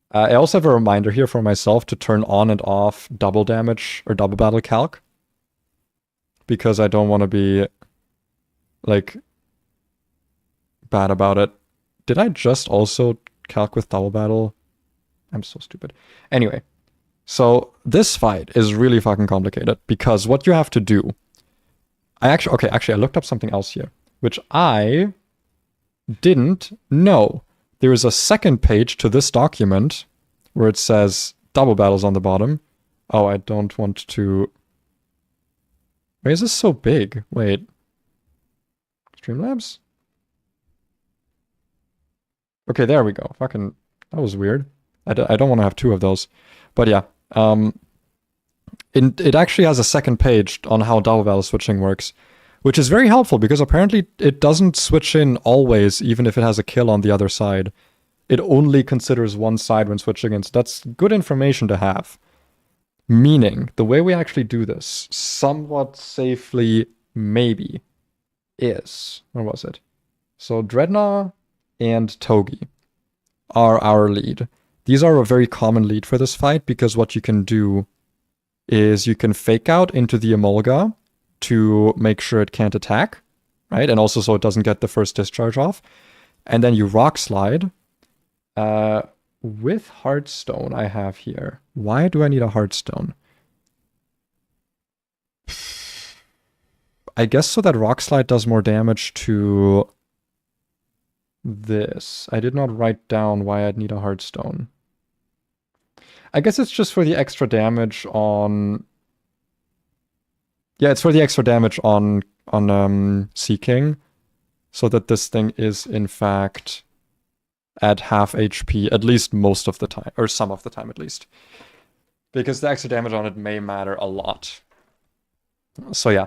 [SPEAKER 1] I also have a reminder here for myself to turn on and off double damage or double battle calc. Because I don't want to be, like, bad about it. Did I just also calc with double battle? I'm so stupid. Anyway, so this fight is really fucking complicated because what you have to do... I looked up something else here, which I didn't know. There is a second page to this document where it says double battles on the bottom. Oh, I don't want to... Why is this so big? Wait. Streamlabs? Okay, there we go. Fucking, that was weird. I don't want to have 2 of those. But yeah, it actually has a second page on how double battle switching works, which is very helpful because apparently it doesn't switch in always, even if it has a kill on the other side. It only considers one side when switching in, so that's good information to have. Meaning, the way we actually do this, somewhat safely, maybe, is... Where was it? So Dreadnought and Togi are our lead. These are a very common lead for this fight because what you can do is you can fake out into the Emolga to make sure it can't attack, right? And also so it doesn't get the first discharge off. And then you Rock Slide. With Heartstone I have here. Why do I need a Heartstone? I guess so that Rock Slide does more damage to this. I did not write down why I'd need a Heartstone. I guess it's just for the extra damage on... Yeah, it's for the extra damage on Sea King. So that this thing is, in fact, at half HP, at least most of the time. Or some of the time, at least. Because the extra damage on it may matter a lot. So yeah.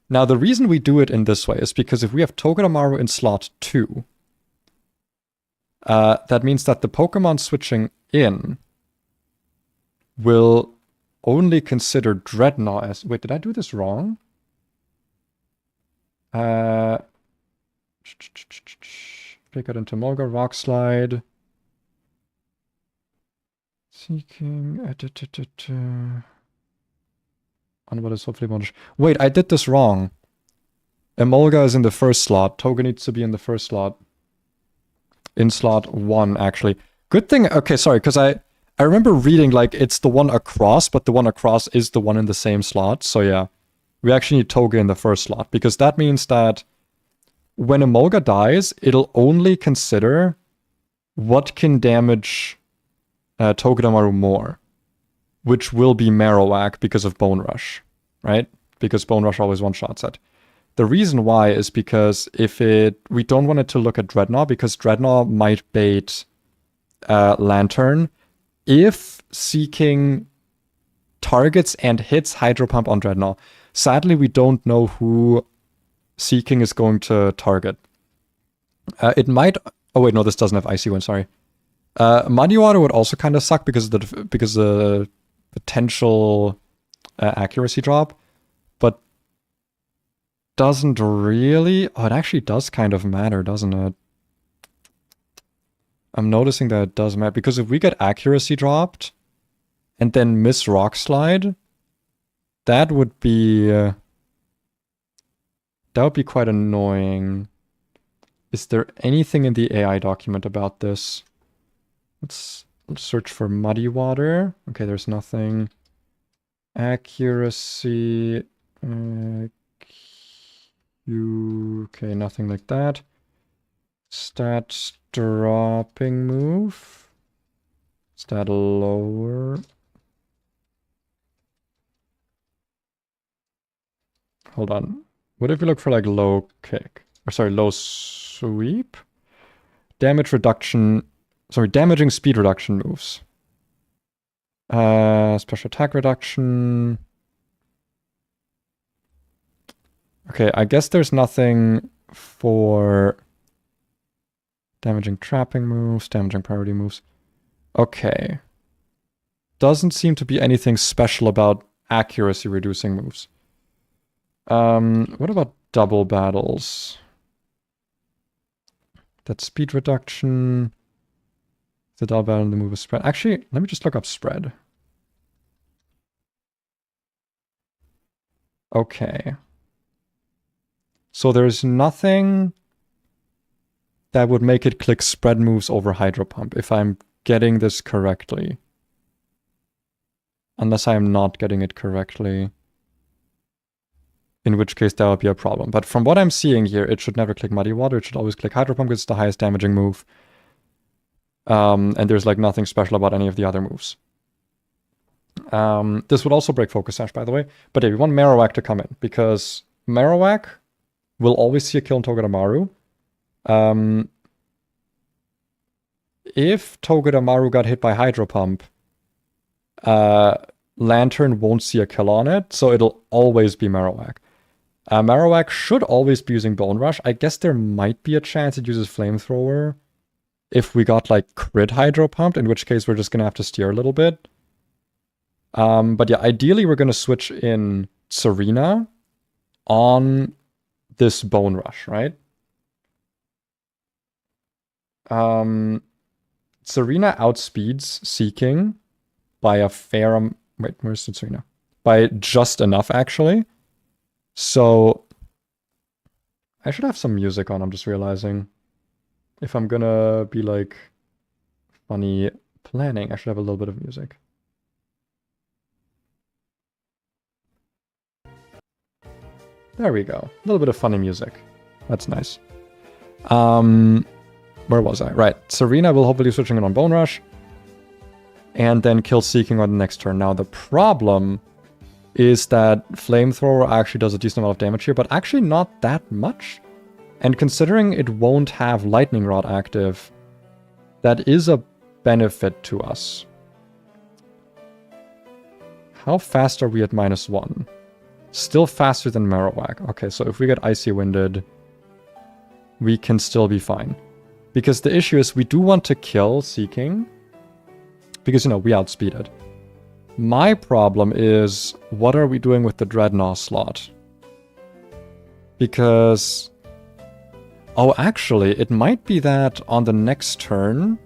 [SPEAKER 1] Now the reason we do it in this way is because if we have Togedemaru in slot 2, that means that the Pokemon switching in will only consider Dreadnought as... Wait, did I do this wrong? Pick it into Molga, Rock Slide. Seeking... On what is hopefully bonus. Wait, I did this wrong. Emolga is in the first slot. Toga needs to be in the first slot. In slot 1, actually. Good thing... Okay, sorry, because I remember reading, like, it's the one across, but the one across is the one in the same slot. So yeah, we actually need Toga in the first slot, because that means that when Emolga dies, it'll only consider what can damage Togedemaru more, which will be Marowak because of Bone Rush, right? Because Bone Rush always one-shots it. The reason why is because we don't want it to look at Dreadnought, because Dreadnought might bait Lantern if Seeking targets and hits Hydro Pump on Dreadnought. Sadly, we don't know who Seeking is going to target. It might... Oh wait, no, this doesn't have Icy Wind, sorry. Muddy Water would also kind of suck because the potential accuracy drop, but doesn't really... Oh, it actually does kind of matter, doesn't it? I'm noticing that it does matter, because if we get accuracy dropped and then miss Rock Slide, that would be quite annoying. Is there anything in the AI document about this? Let's search for Muddy Water. Okay, there's nothing. Accuracy. Okay, nothing like that. Stats dropping move. Stat lower. Hold on. What if we look for like low kick? Or sorry, low sweep? Damage reduction. Sorry, damaging speed reduction moves. Special attack reduction. Okay, I guess there's nothing for damaging trapping moves, damaging priority moves. Okay. Doesn't seem to be anything special about accuracy reducing moves. What about double battles? That's speed reduction. The double battle and the move is spread. Actually, let me just look up spread. Okay. So there's nothing that would make it click spread moves over Hydro Pump, if I'm getting this correctly. Unless I'm not getting it correctly. In which case that would be a problem. But from what I'm seeing here, it should never click Muddy Water. It should always click Hydro Pump because it's the highest damaging move. And there's like nothing special about any of the other moves. This would also break Focus Sash, by the way. But yeah, we want Marowak to come in, because Marowak will always see a kill on Togedemaru. If Togedemaru got hit by Hydro Pump, Lantern won't see a kill on it, so it'll always be Marowak. Marowak should always be using Bone Rush. I guess there might be a chance it uses Flamethrower if we got like crit Hydro Pumped, in which case we're just gonna have to steer a little bit. But yeah, ideally we're gonna switch in Serena on this Bone Rush, right? Serena outspeeds Seeking by a fair... Wait, where's Serena? By just enough, actually. So I should have some music on, I'm just realizing. If I'm gonna be like funny planning, I should have a little bit of music. There we go. A little bit of funny music. That's nice. Where was I? Right. Serena will hopefully be switching in on Bone Rush. And then kill Seeking on the next turn. Now, the problem is that Flamethrower actually does a decent amount of damage here, but actually not that much. And considering it won't have Lightning Rod active, that is a benefit to us. How fast are we at -1? Still faster than Marowak. Okay, so if we get Icy Winded, we can still be fine. Because the issue is we do want to kill Seeking. Because, you know, we outspeed it. My problem is, what are we doing with the Dreadnought slot? Because... Oh, actually, it might be that on the next turn,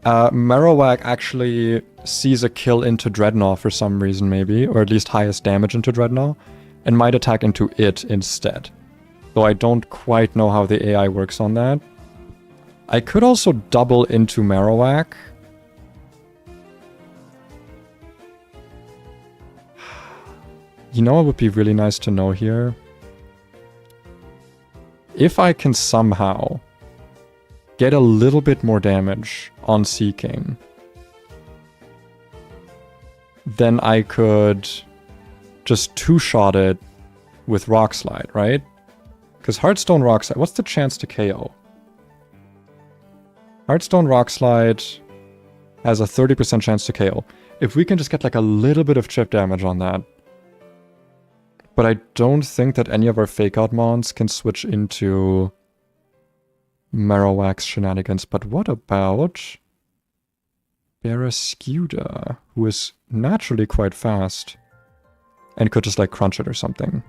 [SPEAKER 1] Marowak actually sees a kill into Dreadnought for some reason, maybe. Or at least highest damage into Dreadnought. And might attack into it instead. Though I don't quite know how the AI works on that. I could also double into Marowak. You know what would be really nice to know here? If I can somehow get a little bit more damage on Seeking, then I could just two-shot it with Rock Slide, right? Because Heartstone Rock Slide, what's the chance to KO? Heartstone Rock Slide has a 30% chance to KO. If we can just get like a little bit of chip damage on that. But I don't think that any of our fake-out mons can switch into Marowak's shenanigans. But what about Barrascuda, who is naturally quite fast and could just like crunch it or something?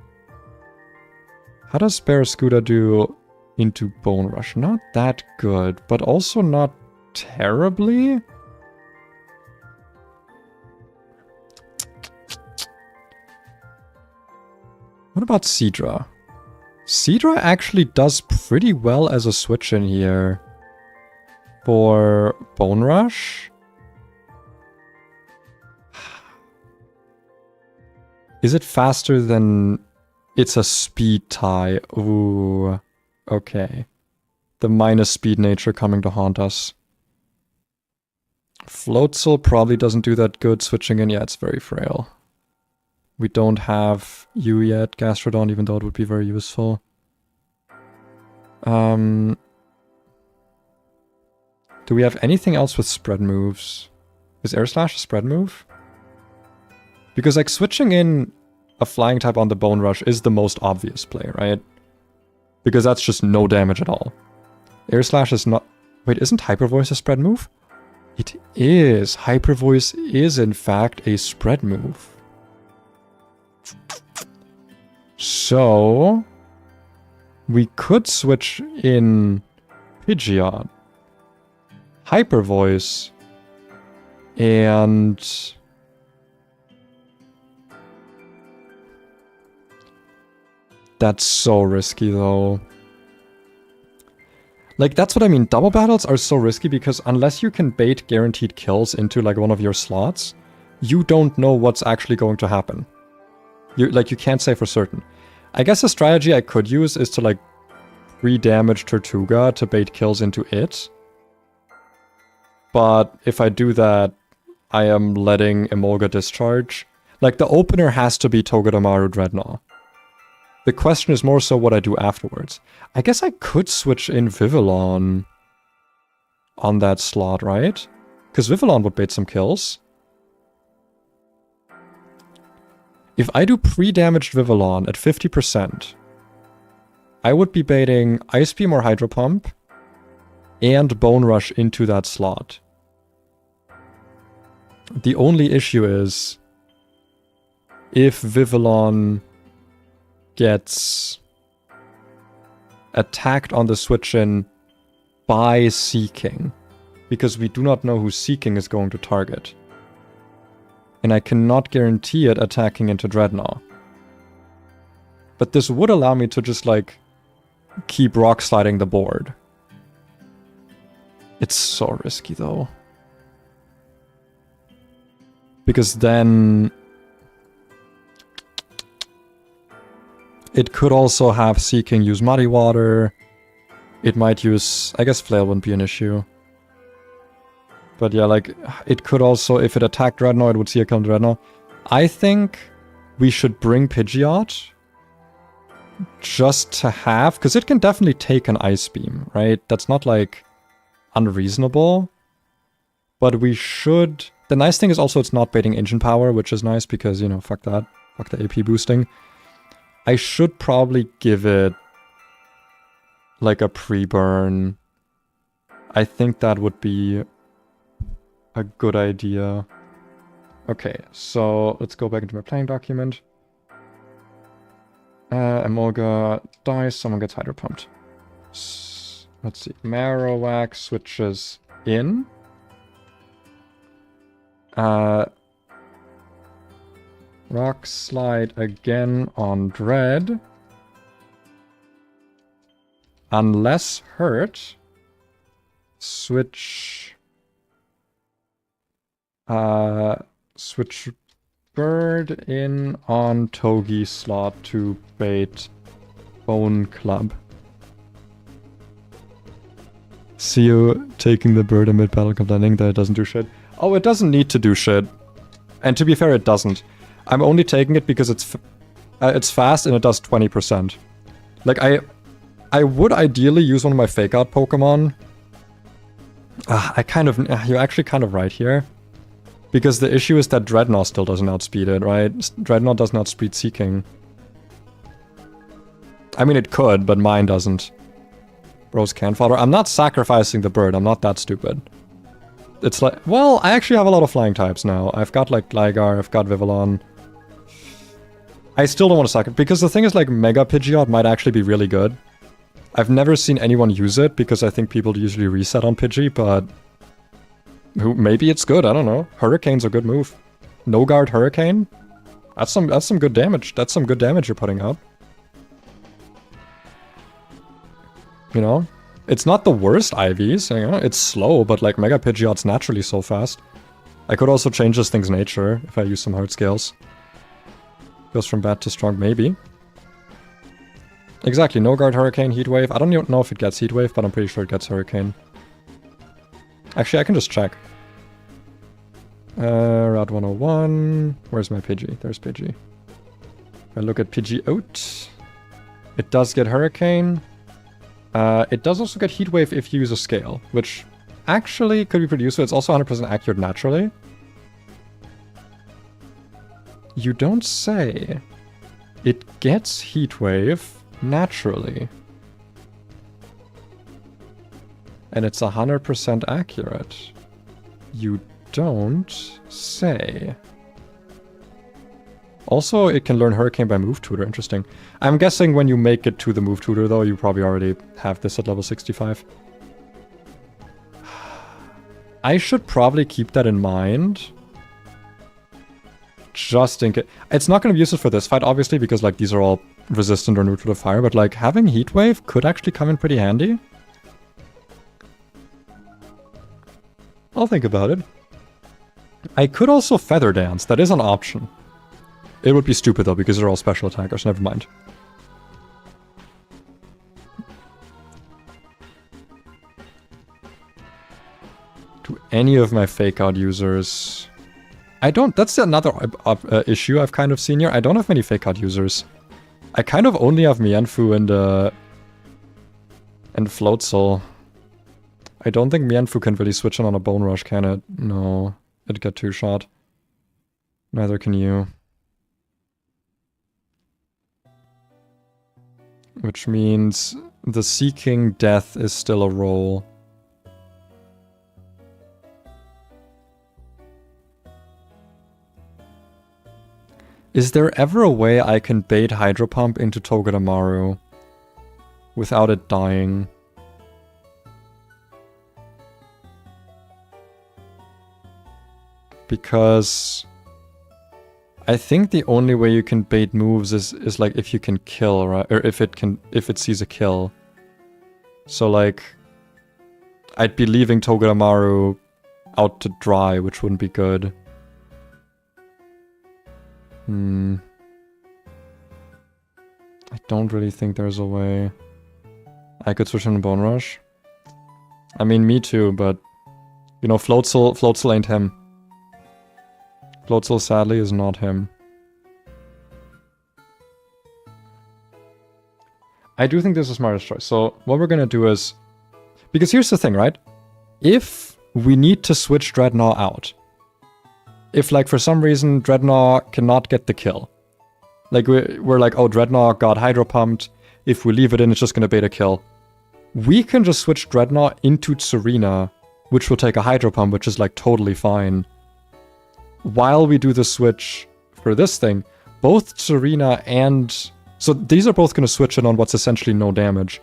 [SPEAKER 1] How does Barrascuda do into Bone Rush? Not that good, but also not terribly. What about Seadra? Seadra actually does pretty well as a switch in here for Bone Rush. Is it faster than... It's a speed tie. Ooh, okay. The minus speed nature coming to haunt us. Floatzel probably doesn't do that good switching in. Yeah, it's very frail. We don't have you yet, Gastrodon, even though it would be very useful. Do we have anything else with spread moves? Is Air Slash a spread move? Because like switching in a flying type on the Bone Rush is the most obvious play, right? Because that's just no damage at all. Air Slash is not... Wait, isn't Hyper Voice a spread move? It is. Hyper Voice is in fact a spread move. So, we could switch in Pidgeot, Hyper Voice, and that's so risky though. Like, that's what I mean. Double battles are so risky because unless you can bait guaranteed kills into like one of your slots, you don't know what's actually going to happen. You can't say for certain. I guess a strategy I could use is to like pre-damage Tortuga to bait kills into it. But if I do that, I am letting Emolga discharge. Like, the opener has to be Togedemaru Dreadnought. The question is more so what I do afterwards. I guess I could switch in Vivillon on that slot, right? Because Vivillon would bait some kills. If I do pre-damaged Vivillon at 50%, I would be baiting Ice Beam or Hydro Pump and Bone Rush into that slot. The only issue is if Vivillon gets attacked on the switch-in by Seeking, because we do not know who Seeking is going to target. And I cannot guarantee it attacking into Dreadnought. But this would allow me to just, like, keep rock sliding the board. It's so risky, though. Because then... it could also have Seeking use Muddy Water. It might use... I guess Flail wouldn't be an issue. But yeah, like, it could also, if it attacked Dreadnought, it would see a kill on Dreadnought. I think we should bring Pidgeot just to have, because it can definitely take an Ice Beam, right? That's not, like, unreasonable. But we should... The nice thing is also it's not baiting engine power, which is nice because, you know, fuck that. Fuck the AP boosting. I should probably give it like a pre-burn. I think that would be a good idea. Okay, so let's go back into my playing document. Emolga dies, someone gets hydro pumped. Let's see. Marowak switches in. Rock slide again on Dread. Unless hurt. Switch. Switch Bird in on Togi slot to bait Bone Club. See you taking the bird amid battle complaining that it doesn't do shit. Oh, it doesn't need to do shit. And to be fair, it doesn't. I'm only taking it because it's fast and it does 20%. Like, I would ideally use one of my fake out Pokemon. You're actually kind of right here. Because the issue is that Dreadnought still doesn't outspeed it, right? Dreadnought doesn't outspeed Seeking. I mean, it could, but mine doesn't. Rose can fodder. I'm not sacrificing the bird. I'm not that stupid. It's like... Well, I actually have a lot of flying types now. I've got, like, Gligar. I've got Vivillon. I still don't want to sacrifice... Because the thing is, like, Mega Pidgeot might actually be really good. I've never seen anyone use it, because I think people usually reset on Pidgey, but... Maybe it's good, I don't know. Hurricane's a good move. No guard Hurricane? That's some good damage. That's some good damage you're putting out. You know? It's not the worst IVs, you know? It's slow, but like Mega Pidgeot's naturally so fast. I could also change this thing's nature if I use some hard scales. Goes from bad to strong, maybe. Exactly, no guard Hurricane, Heat Wave. I don't even know if it gets Heat Wave, but I'm pretty sure it gets Hurricane. Actually, I can just check. Route 101. Where's my Pidgey? There's Pidgey. If I look at Pidgeot, it does get Hurricane. It does also get Heat Wave if you use a scale, which actually could be pretty useful. It's also 100% accurate naturally. You don't say. It gets Heat Wave naturally. And it's 100% accurate. You don't say. Also, it can learn Hurricane by Move Tutor. Interesting. I'm guessing when you make it to the Move Tutor, though, you probably already have this at level 65. I should probably keep that in mind. Just in case. It's not going to be useful for this fight, obviously, because, like, these are all resistant or neutral to fire, but, like, having Heat Wave could actually come in pretty handy. I'll think about it. I could also Feather Dance. That is an option. It would be stupid, though, because they're all special attackers. Never mind. To any of my fake-out users... I don't... That's another issue I've kind of seen here. I don't have many fake-out users. I kind of only have Mienfoo and Floatzel. I don't think Mienfoo can really switch in on a Bone Rush, can it? No. It'd get two-shot. Neither can you. Which means the Seeking Death is still a roll. Is there ever a way I can bait Hydro Pump into Togedemaru without it dying? Because I think the only way you can bait moves is like if you can kill, right? Or if it sees a kill. So like I'd be leaving Togedemaru out to dry, which wouldn't be good. I don't really think there's a way. I could switch in a Bone Rush. I mean, me too, but you know, Floatzel ain't him. Floatzel, sadly, is not him. I do think this is the smartest choice. So what we're gonna do is... Because here's the thing, right? If we need to switch Dreadnought out, if like for some reason Dreadnought cannot get the kill. Like we're like, oh, Dreadnought got Hydro Pumped. If we leave it in, it's just gonna bait a kill. We can just switch Dreadnought into Serena, which will take a Hydro Pump, which is like totally fine. While we do the switch for this thing, both Serena and... So these are both gonna switch in on what's essentially no damage.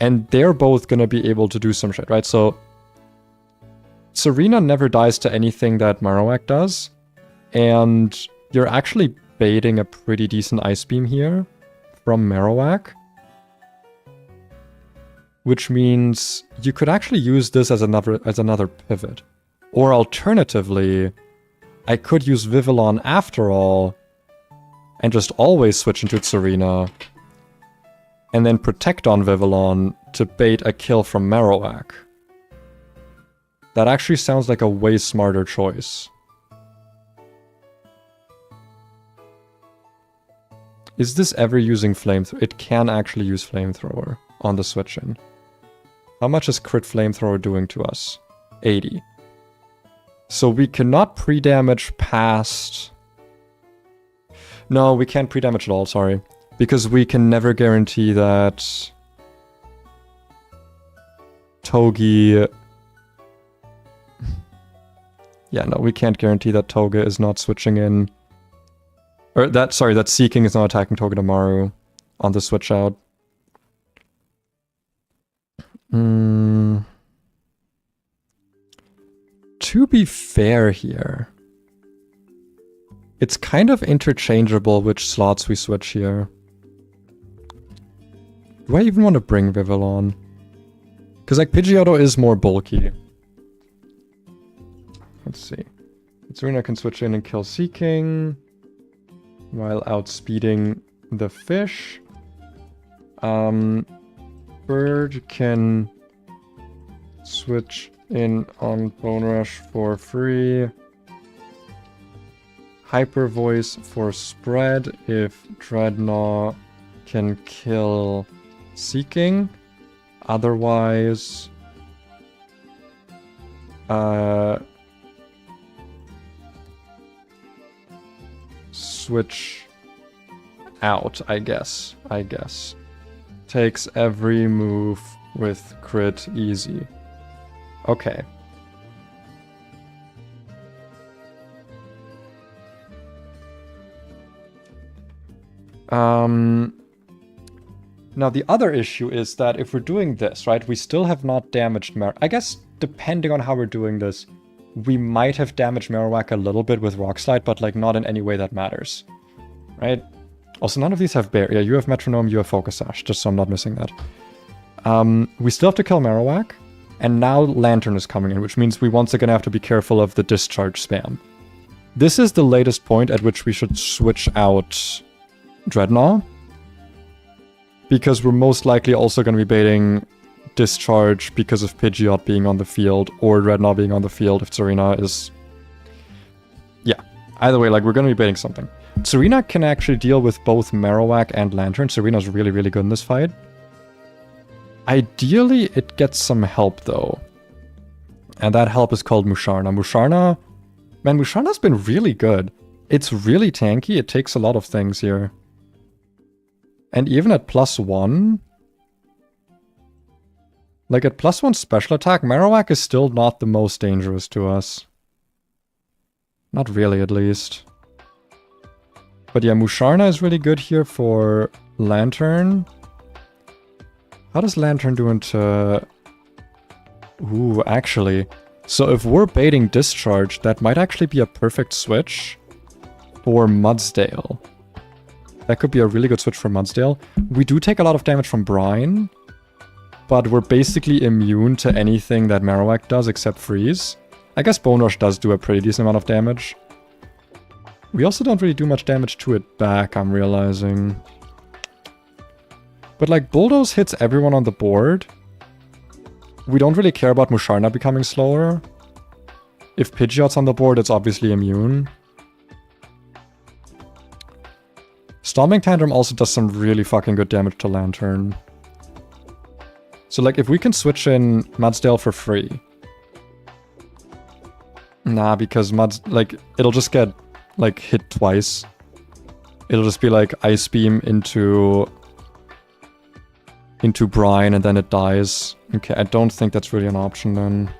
[SPEAKER 1] And they're both gonna be able to do some shit, right? So Serena never dies to anything that Marowak does. And you're actually baiting a pretty decent Ice Beam here from Marowak. Which means you could actually use this as another pivot. Or alternatively, I could use Vivillon after all, and just always switch into Serena, and then protect on Vivillon to bait a kill from Marowak. That actually sounds like a way smarter choice. Is this ever using Flamethrower? It can actually use Flamethrower on the switch-in. How much is crit Flamethrower doing to us? 80. So we cannot pre-damage past... No, we can't pre-damage at all, sorry. Because we can never guarantee that... Togi... Yeah, no, we can't guarantee that Toga is not switching in... Or that, sorry, that Seeking is not attacking Togedemaru on the switch out. To be fair here, it's kind of interchangeable which slots we switch here. Do I even want to bring Vivillon? Because like Pidgeotto is more bulky. Let's see. Serena can switch in and kill Seeking while outspeeding the fish. Bird can switch in on Bone Rush for free. Hyper Voice for spread if Dreadnought can kill Seeking. Otherwise, switch out, I guess. Takes every move with crit easy. Okay. Now the other issue is that if we're doing this, right, we still have not damaged I guess, depending on how we're doing this, we might have damaged Marowak a little bit with Rock Slide, but like not in any way that matters. Right? Also, none of these have Bear. Yeah, you have Metronome, you have Focus Sash, just so I'm not missing that. We still have to kill Marowak, and now Lantern is coming in, which means we once again have to be careful of the discharge spam. This is the latest point at which we should switch out Dreadnought, because we're most likely also going to be baiting Discharge because of Pidgeot being on the field, or Dreadnought being on the field if Serena is... Yeah, either way, like, we're going to be baiting something. Serena can actually deal with both Marowak and Lantern. Serena's really, really good in this fight. Ideally, it gets some help, though. And that help is called Musharna. Musharna... Man, Musharna's been really good. It's really tanky. It takes a lot of things here. And even at +1... Like, at +1 special attack, Marowak is still not the most dangerous to us. Not really, at least. But yeah, Musharna is really good here for Lantern. How does Lantern do into... Ooh, actually. So if we're baiting Discharge, that might actually be a perfect switch for Mudsdale. That could be a really good switch for Mudsdale. We do take a lot of damage from Brine, but we're basically immune to anything that Marowak does except Freeze. I guess Bone Rush does do a pretty decent amount of damage. We also don't really do much damage to it back, I'm realizing. But like, Bulldoze hits everyone on the board. We don't really care about Musharna becoming slower. If Pidgeot's on the board, it's obviously immune. Stomping Tantrum also does some really fucking good damage to Lantern. So like, if we can switch in Mudsdale for free, Nah, because Mud's, like, it'll just get, like, hit twice. It'll just be like Ice Beam into Brine and then it dies. Okay, I don't think that's really an option then.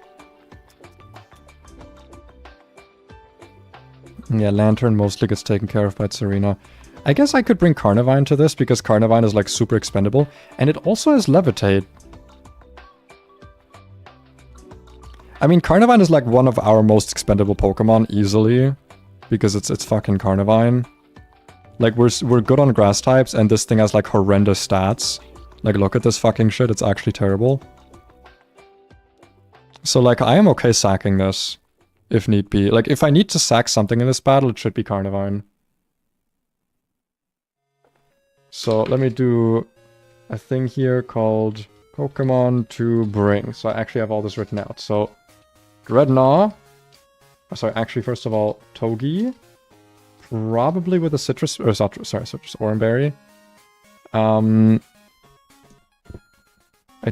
[SPEAKER 1] Yeah, Lantern mostly gets taken care of by Serena. I guess I could bring Carnivine to this because Carnivine is like super expendable. And it also has Levitate. I mean, Carnivine is like one of our most expendable Pokemon easily. Because it's fucking Carnivine. Like, we're good on grass types and this thing has like horrendous stats. Like, look at this fucking shit, it's actually terrible. So like, I am okay sacking this. If need be. Like, if I need to sack something in this battle, it should be Carnivine. So let me do a thing here called Pokemon to bring. So I actually have all this written out. So Dreadnought. Oh, sorry, actually, first of all, Togi. Probably with a citrus, or sorry, citrus Oranberry. I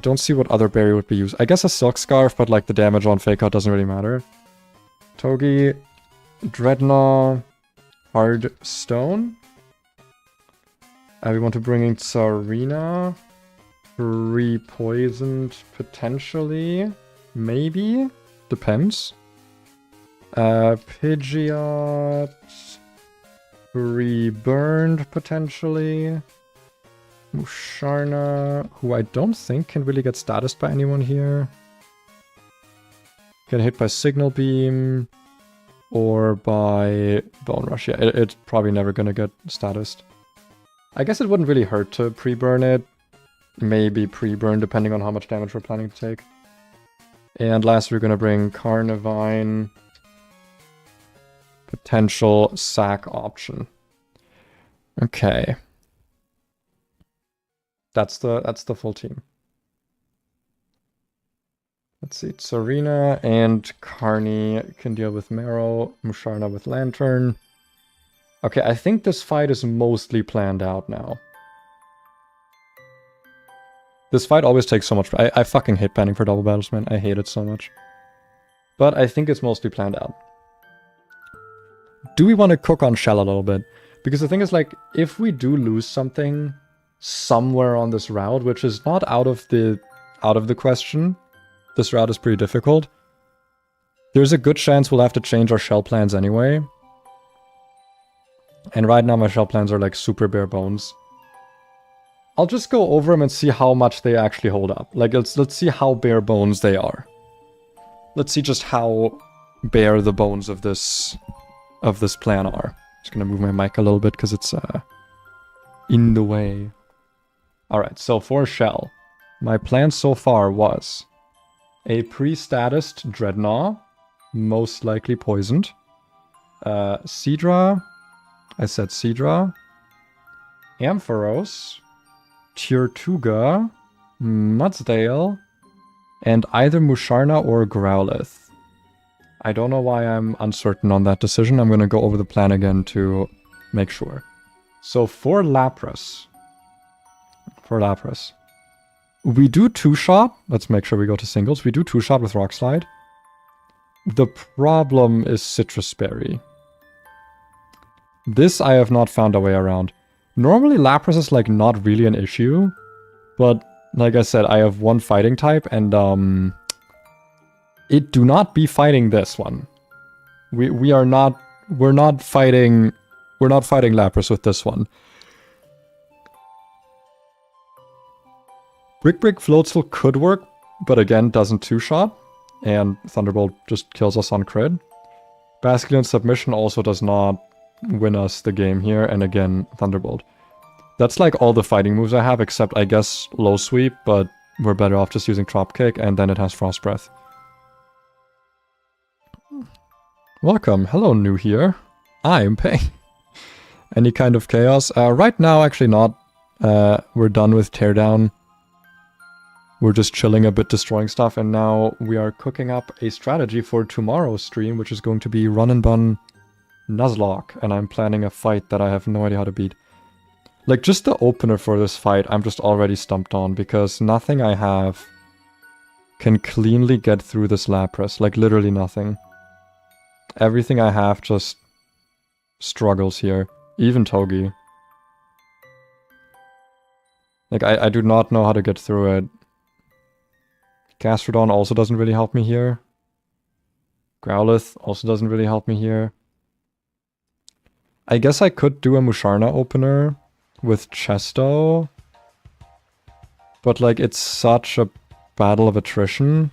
[SPEAKER 1] don't see what other berry would be used. I guess a Silk Scarf, but like the damage on Fake Out doesn't really matter. Togi, Dreadnought, Hard Stone. We want to bring in Tsarina. Pre-poisoned, potentially. Maybe? Depends. Pidgeot. Reburned, potentially. Musharna, who I don't think can really get statused by anyone here. Get hit by Signal Beam. Or by Bone Rush. Yeah, it's probably never gonna get statused. I guess it wouldn't really hurt to pre-burn it. Maybe pre-burn, depending on how much damage we're planning to take. And last, we're gonna bring Carnivine. Potential sack option. Okay. That's the full team. Let's see, Tsarina and Carney can deal with Marrow, Musharna with Lantern. Okay, I think this fight is mostly planned out now. This fight always takes so much. I fucking hate banning for double battles, man. I hate it so much. But I think it's mostly planned out. Do we want to cook on Shell a little bit? Because the thing is, like, if we do lose something somewhere on this route, which is not out of the question, this route is pretty difficult, there's a good chance we'll have to change our shell plans anyway. And right now my shell plans are like super bare bones. I'll just go over them and see how much they actually hold up. Like, let's see how bare bones they are. Let's see just how bare the bones of this plan are. Just gonna move my mic a little bit because it's in the way. Alright, so for Shell, my plan so far was a pre-statused Dreadnought, most likely poisoned. Seadra, I said Seadra. Ampharos, Tirtuga, Mudsdale, and either Musharna or Growlithe. I don't know why I'm uncertain on that decision. I'm gonna go over the plan again to make sure. So for Lapras, we do two-shot. Let's make sure we go to singles. We do two-shot with Rock Slide. The problem is Citrus Berry. This I have not found a way around. Normally Lapras is like not really an issue, but like I said, I have one fighting type and it do not be fighting this one. We're not fighting Lapras with this one. Brick Floatzel could work, but again doesn't two-shot, and Thunderbolt just kills us on crit. Basculin Submission also does not win us the game here, and again, Thunderbolt. That's like all the fighting moves I have, except I guess Low Sweep, but we're better off just using Dropkick, and then it has Frost Breath. Welcome, hello new here. I'm Pei. Any kind of chaos? Right now, actually not. We're done with Teardown. We're just chilling a bit, destroying stuff, and now we are cooking up a strategy for tomorrow's stream, which is going to be Run and Bun Nuzlocke, and I'm planning a fight that I have no idea how to beat. Like, just the opener for this fight, I'm just already stumped on, because nothing I have can cleanly get through this Lapras. Like, literally nothing. Everything I have just struggles here. Even Togi. Like, I do not know how to get through it. Gastrodon also doesn't really help me here. Growlithe also doesn't really help me here. I guess I could do a Musharna opener with Chesto. But, like, it's such a battle of attrition.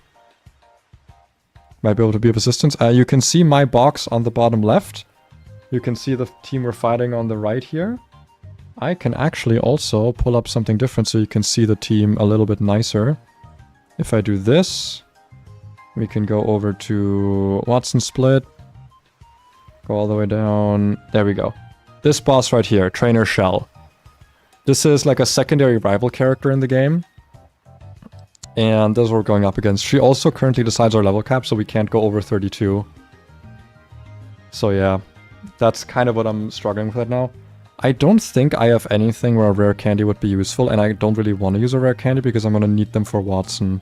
[SPEAKER 1] Might be able to be of assistance. You can see my box on the bottom left. You can see the team we're fighting on the right here. I can actually also pull up something different so you can see the team a little bit nicer. If I do this, we can go over to Watson Split. Go all the way down. There we go. This boss right here, Trainer Shell. This is like a secondary rival character in the game. And this is what we're going up against. She also currently decides our level cap, so we can't go over 32. So yeah, that's kind of what I'm struggling with right now. I don't think I have anything where a rare candy would be useful, and I don't really want to use a rare candy because I'm going to need them for Watson.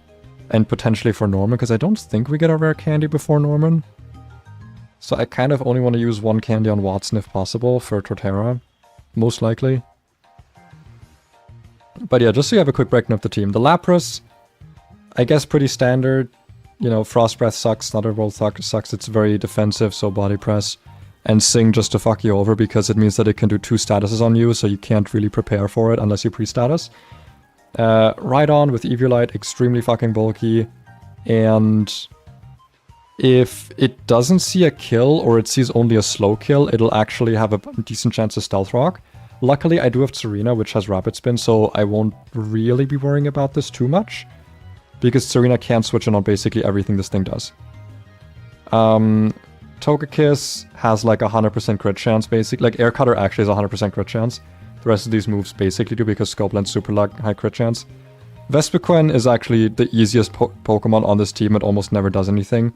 [SPEAKER 1] And potentially for Norman, because I don't think we get a rare candy before Norman. So I kind of only want to use one candy on Watson if possible for Torterra. Most likely. But yeah, just so you have a quick breakdown of the team. The Lapras, I guess pretty standard. You know, Frost Breath sucks, Thunderbolt sucks, it's very defensive, so body press. And Sing just to fuck you over because it means that it can do 2 statuses on you, so you can't really prepare for it unless you pre-status. Rhydon with Eviolite, extremely fucking bulky. And if it doesn't see a kill or it sees only a slow kill, it'll actually have a decent chance to Stealth Rock. Luckily, I do have Serena, which has Rapid Spin, so I won't really be worrying about this too much. Because Serena can switch in on basically everything this thing does. Togekiss has like 100% crit chance, basically. Like, Air Cutter actually has 100% crit chance. The rest of these moves basically do because Scopeland's super high crit chance. Vespiquen is actually the easiest Pokemon on this team. It almost never does anything.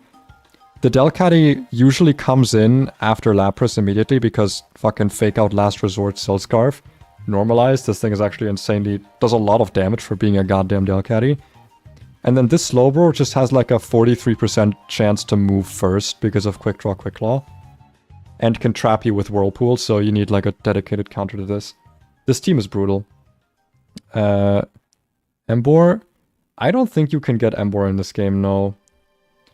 [SPEAKER 1] The Delcatty usually comes in after Lapras immediately because fucking Fake Out Last Resort Scarf. Normalized, this thing is actually insanely... does a lot of damage for being a goddamn Delcatty. And then this Slowbro just has like a 43% chance to move first because of Quick Draw, Quick Claw. And can trap you with Whirlpool, so you need like a dedicated counter to this. This team is brutal. Emboar? I don't think you can get Emboar in this game, no.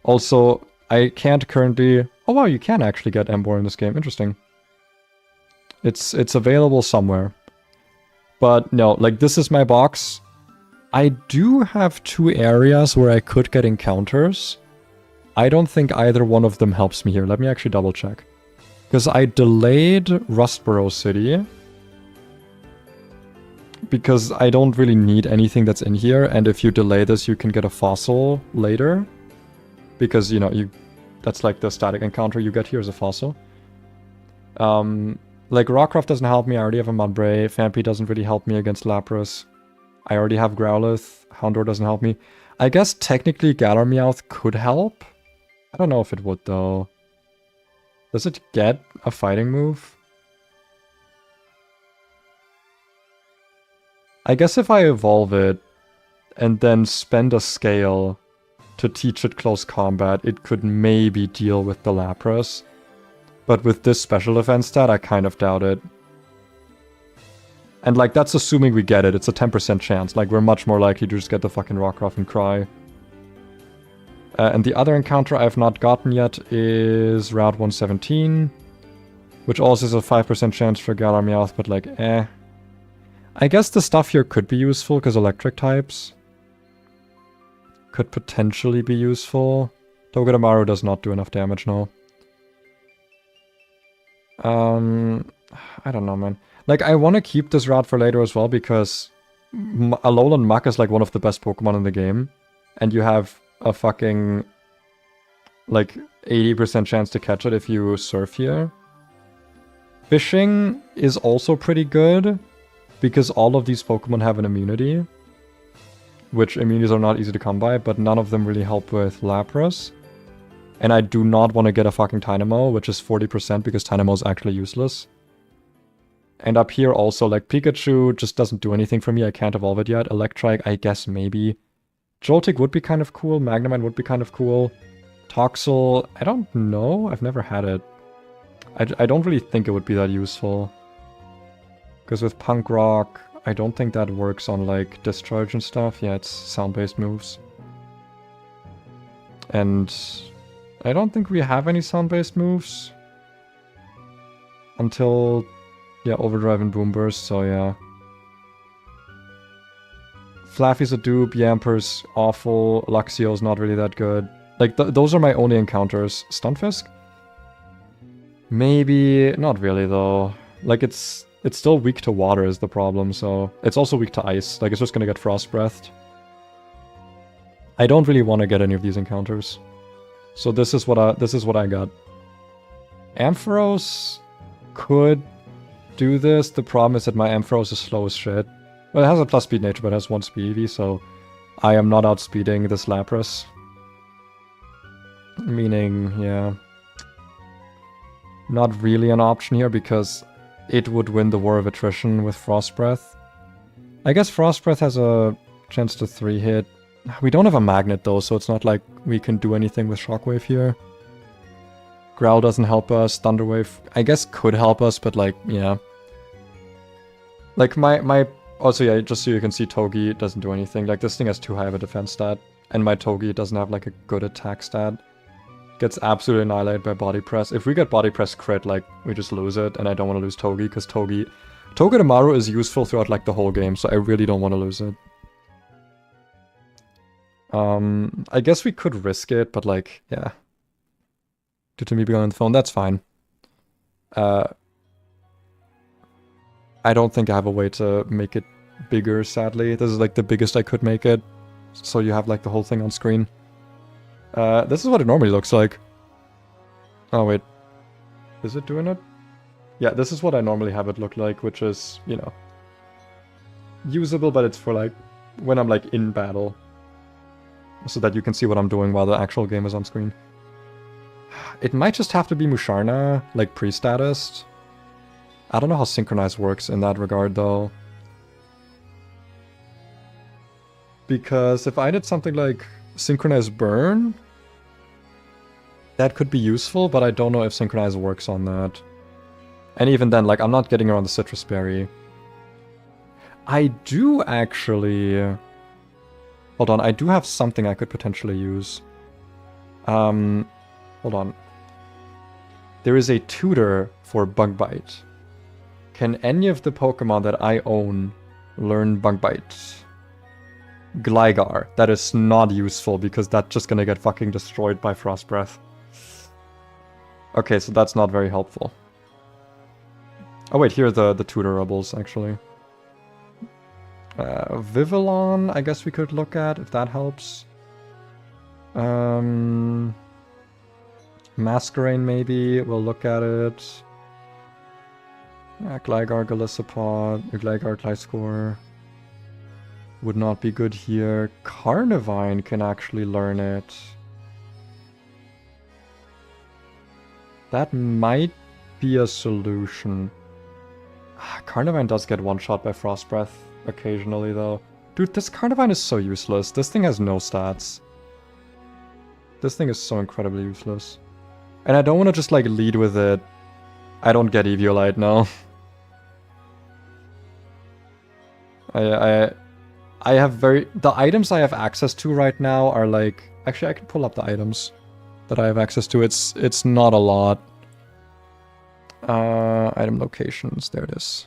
[SPEAKER 1] Also, I can't currently... oh wow, you can actually get Emboar in this game, interesting. It's available somewhere. But no, like this is my box. I do have 2 areas where I could get encounters. I don't think either one of them helps me here. Let me actually double check. Because I delayed Rustboro City. Because I don't really need anything that's in here. And if you delay this, you can get a fossil later. Because, you know, that's like the static encounter you get here is a fossil. Like, Rockruff doesn't help me. I already have a Mudbray. Phanpy doesn't really help me against Lapras. I already have Growlithe. Houndour doesn't help me. I guess technically Galar Meowth could help. I don't know if it would though. Does it get a fighting move? I guess if I evolve it and then spend a scale to teach it close combat, it could maybe deal with the Lapras. But with this special defense stat, I kind of doubt it. And like, that's assuming we get it. It's a 10% chance. Like, we're much more likely to just get the fucking Rockruff and cry. And the other encounter I have not gotten yet is Route 117. Which also is a 5% chance for Galar Meowth, but like, eh. I guess the stuff here could be useful, because electric types could potentially be useful. Togedemaru does not do enough damage, no. I don't know, man. Like, I want to keep this route for later as well, because Alolan Muk is like one of the best Pokemon in the game. And you have a fucking, like, 80% chance to catch it if you surf here. Fishing is also pretty good, because all of these Pokemon have an immunity. Which immunities are not easy to come by, but none of them really help with Lapras. And I do not want to get a fucking Tynamo, which is 40% because Tynamo is actually useless. And up here also, like, Pikachu just doesn't do anything for me. I can't evolve it yet. Electrike, I guess maybe. Joltik would be kind of cool. Magnemite would be kind of cool. Toxel, I don't know. I've never had it. I don't really think it would be that useful. Because with Punk Rock, I don't think that works on like Discharge and stuff. Yeah, it's sound-based moves. And I don't think we have any sound-based moves. Until, yeah, Overdrive and Boom Burst, so yeah. Flaffy's a dupe, Yamper's awful, Luxio's not really that good. Like, those are my only encounters. Stunfisk? Maybe, not really though. Like, it's still weak to water is the problem, so... It's also weak to ice, like it's just gonna get Frost Breathed. I don't really want to get any of these encounters. So this is what I got. Ampharos could do this. The problem is that my Ampharos is slow as shit. Well, it has a plus speed nature, but it has 1 speed EV, so I am not outspeeding this Lapras. Meaning, yeah, not really an option here because it would win the War of Attrition with Frost Breath. I guess Frost Breath has a chance to 3-hit. We don't have a Magnet though, so it's not like we can do anything with Shockwave here. Growl doesn't help us, Thunder Wave I guess could help us, but like, yeah. Like also yeah, just so you can see, Togi doesn't do anything. Like this thing has too high of a defense stat, and my Togi doesn't have like a good attack stat. Gets absolutely annihilated by Body Press. If we get Body Press crit, like, we just lose it, and I don't want to lose Togi, because Togedemaru is useful throughout like the whole game, so I really don't want to lose it. I guess we could risk it, but like, yeah. Due to me being on the phone, that's fine. I don't think I have a way to make it bigger, sadly. This is like the biggest I could make it, so you have like the whole thing on screen. This is what it normally looks like. Oh wait, is it doing it? Yeah, this is what I normally have it look like, which is, you know, usable, but it's for like, when I'm like in battle. So that you can see what I'm doing while the actual game is on screen. It might just have to be Musharna, like pre-status. I don't know how Synchronize works in that regard though. Because if I did something like Synchronize Burn, that could be useful, but I don't know if Synchronize works on that. And even then, like, I'm not getting around the Citrus Berry. I do actually... Hold on, I do have something I could potentially use. Hold on. There is a tutor for Bug Bite. Can any of the Pokemon that I own learn Bug Bite? Gligar. That is not useful because that's just gonna get fucking destroyed by Frost Breath. Okay, so that's not very helpful. Oh wait, here are the tutораbles, actually. Vivillon, I guess we could look at, if that helps. Masquerain, maybe, we'll look at it. Yeah, Gligar, Golisopod, Gligar, Gliscor. Would not be good here. Carnivine can actually learn it. That might be a solution. Carnivine does get one-shot by Frost Breath occasionally, though. Dude, this Carnivine is so useless. This thing has no stats. This thing is so incredibly useless. And I don't want to just, like, lead with it. I don't get Eviolite now. I have the items I have access to right now are like... Actually, I can pull up the items that I have access to. It's not a lot. Item locations, there it is.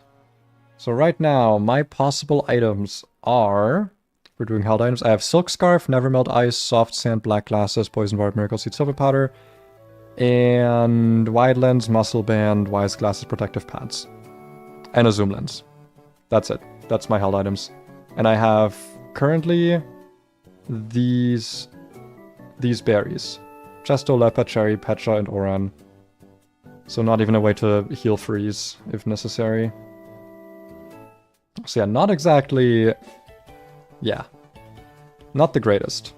[SPEAKER 1] So right now, my possible items are... We're doing held items. I have Silk Scarf, Nevermelt Ice, Soft Sand, Black Glasses, Poison Ward, Miracle Seed, Silver Powder, and Wide Lens, Muscle Band, Wise Glasses, Protective Pads. And a Zoom Lens. That's it. That's my held items. And I have currently these berries. Chesto, Lepa, Cherry, Pecha, and Oran. So not even a way to heal freeze if necessary. So yeah, not exactly... Yeah. Not the greatest.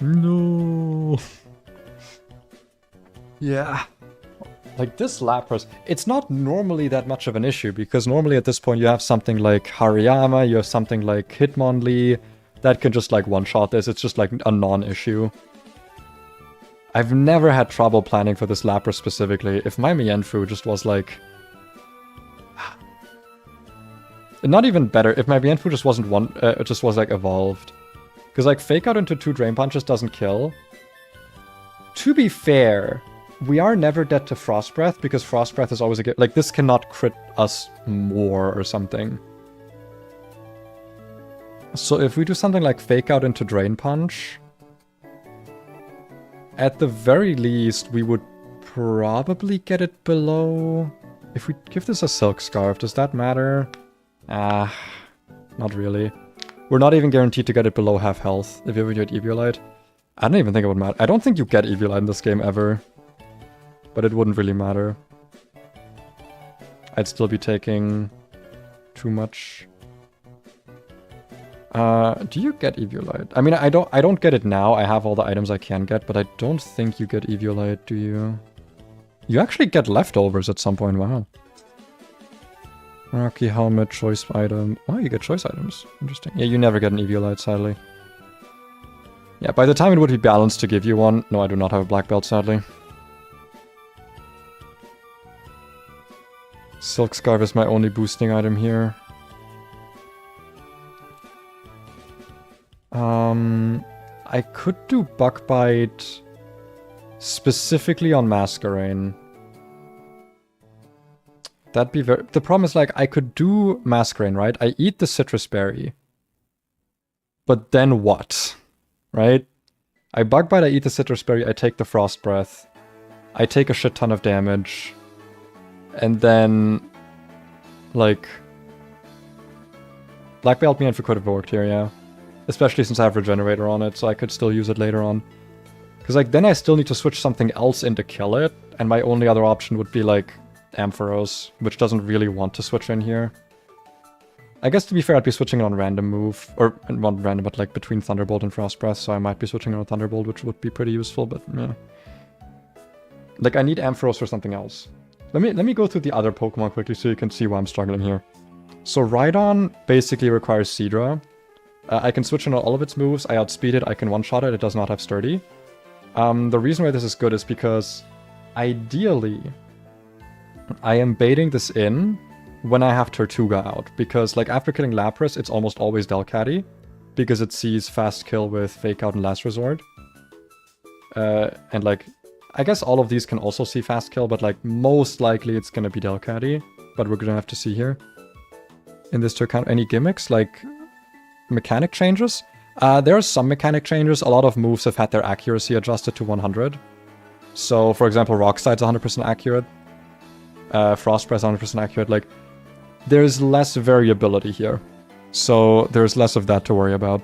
[SPEAKER 1] No. Yeah. Like this Lapras, it's not normally that much of an issue, because normally at this point you have something like Hariyama, you have something like Hitmonlee, that can just like one-shot this, it's just like a non-issue. I've never had trouble planning for this Lapras specifically. If my Mienfoo just was like... Not even better, if my Mienfoo just wasn't one... it just was like evolved. Because like Fake Out into 2 Drain Punches doesn't kill. To be fair, we are never dead to Frost Breath because Frost Breath is always a... Like this cannot crit us more or something. So if we do something like Fake Out into Drain Punch... At the very least, we would probably get it below... If we give this a Silk Scarf, does that matter? Not really. We're not even guaranteed to get it below half health if you ever get Eviolite. I don't even think it would matter. I don't think you get Eviolite in this game ever. But it wouldn't really matter. I'd still be taking too much. Do you get Eviolite? I mean, I don't get it now. I have all the items I can get, but I don't think you get Eviolite, do you? You actually get leftovers at some point, wow. Rocky Helmet, choice item. Oh, you get choice items. Interesting. Yeah, you never get an Eviolite, sadly. Yeah, by the time it would be balanced to give you one. No, I do not have a black belt, sadly. Silk Scarf is my only boosting item here. I could do Bug Bite specifically on Masquerain. That'd be very... The problem is, like, I could do Masquerain, right? I eat the Citrus Berry. But then what? Right? I Bug Bite, I eat the Citrus Berry, I take the Frost Breath. I take a shit ton of damage. And then... Like... Black Belt Mienfoo could have worked here, yeah. Especially since I have Regenerator on it, so I could still use it later on. Because, like, then I still need to switch something else in to kill it, and my only other option would be, like, Ampharos, which doesn't really want to switch in here. I guess, to be fair, I'd be switching on random move, or not random, but, like, between Thunderbolt and Frost Breath, so I might be switching on Thunderbolt, which would be pretty useful, but, yeah. Like, I need Ampharos for something else. Let me go through the other Pokemon quickly so you can see why I'm struggling here. So, Rhydon basically requires Seadra. I can switch in on all of its moves, I outspeed it, I can one-shot it, it does not have Sturdy. The reason why this is good is because, ideally, I am baiting this in when I have Tortuga out. Because, like, after killing Lapras, it's almost always Delcatty, because it sees Fast Kill with Fake Out and Last Resort. And, like, I guess all of these can also see Fast Kill, but, like, most likely it's gonna be Delcatty. But we're gonna have to see here. In this to account any gimmicks, like... Mechanic changes? There are some mechanic changes. A lot of moves have had their accuracy adjusted to 100. So, for example, Rock Slide's 100% accurate. Frost Breath's 100% accurate. Like, there's less variability here. So, there's less of that to worry about.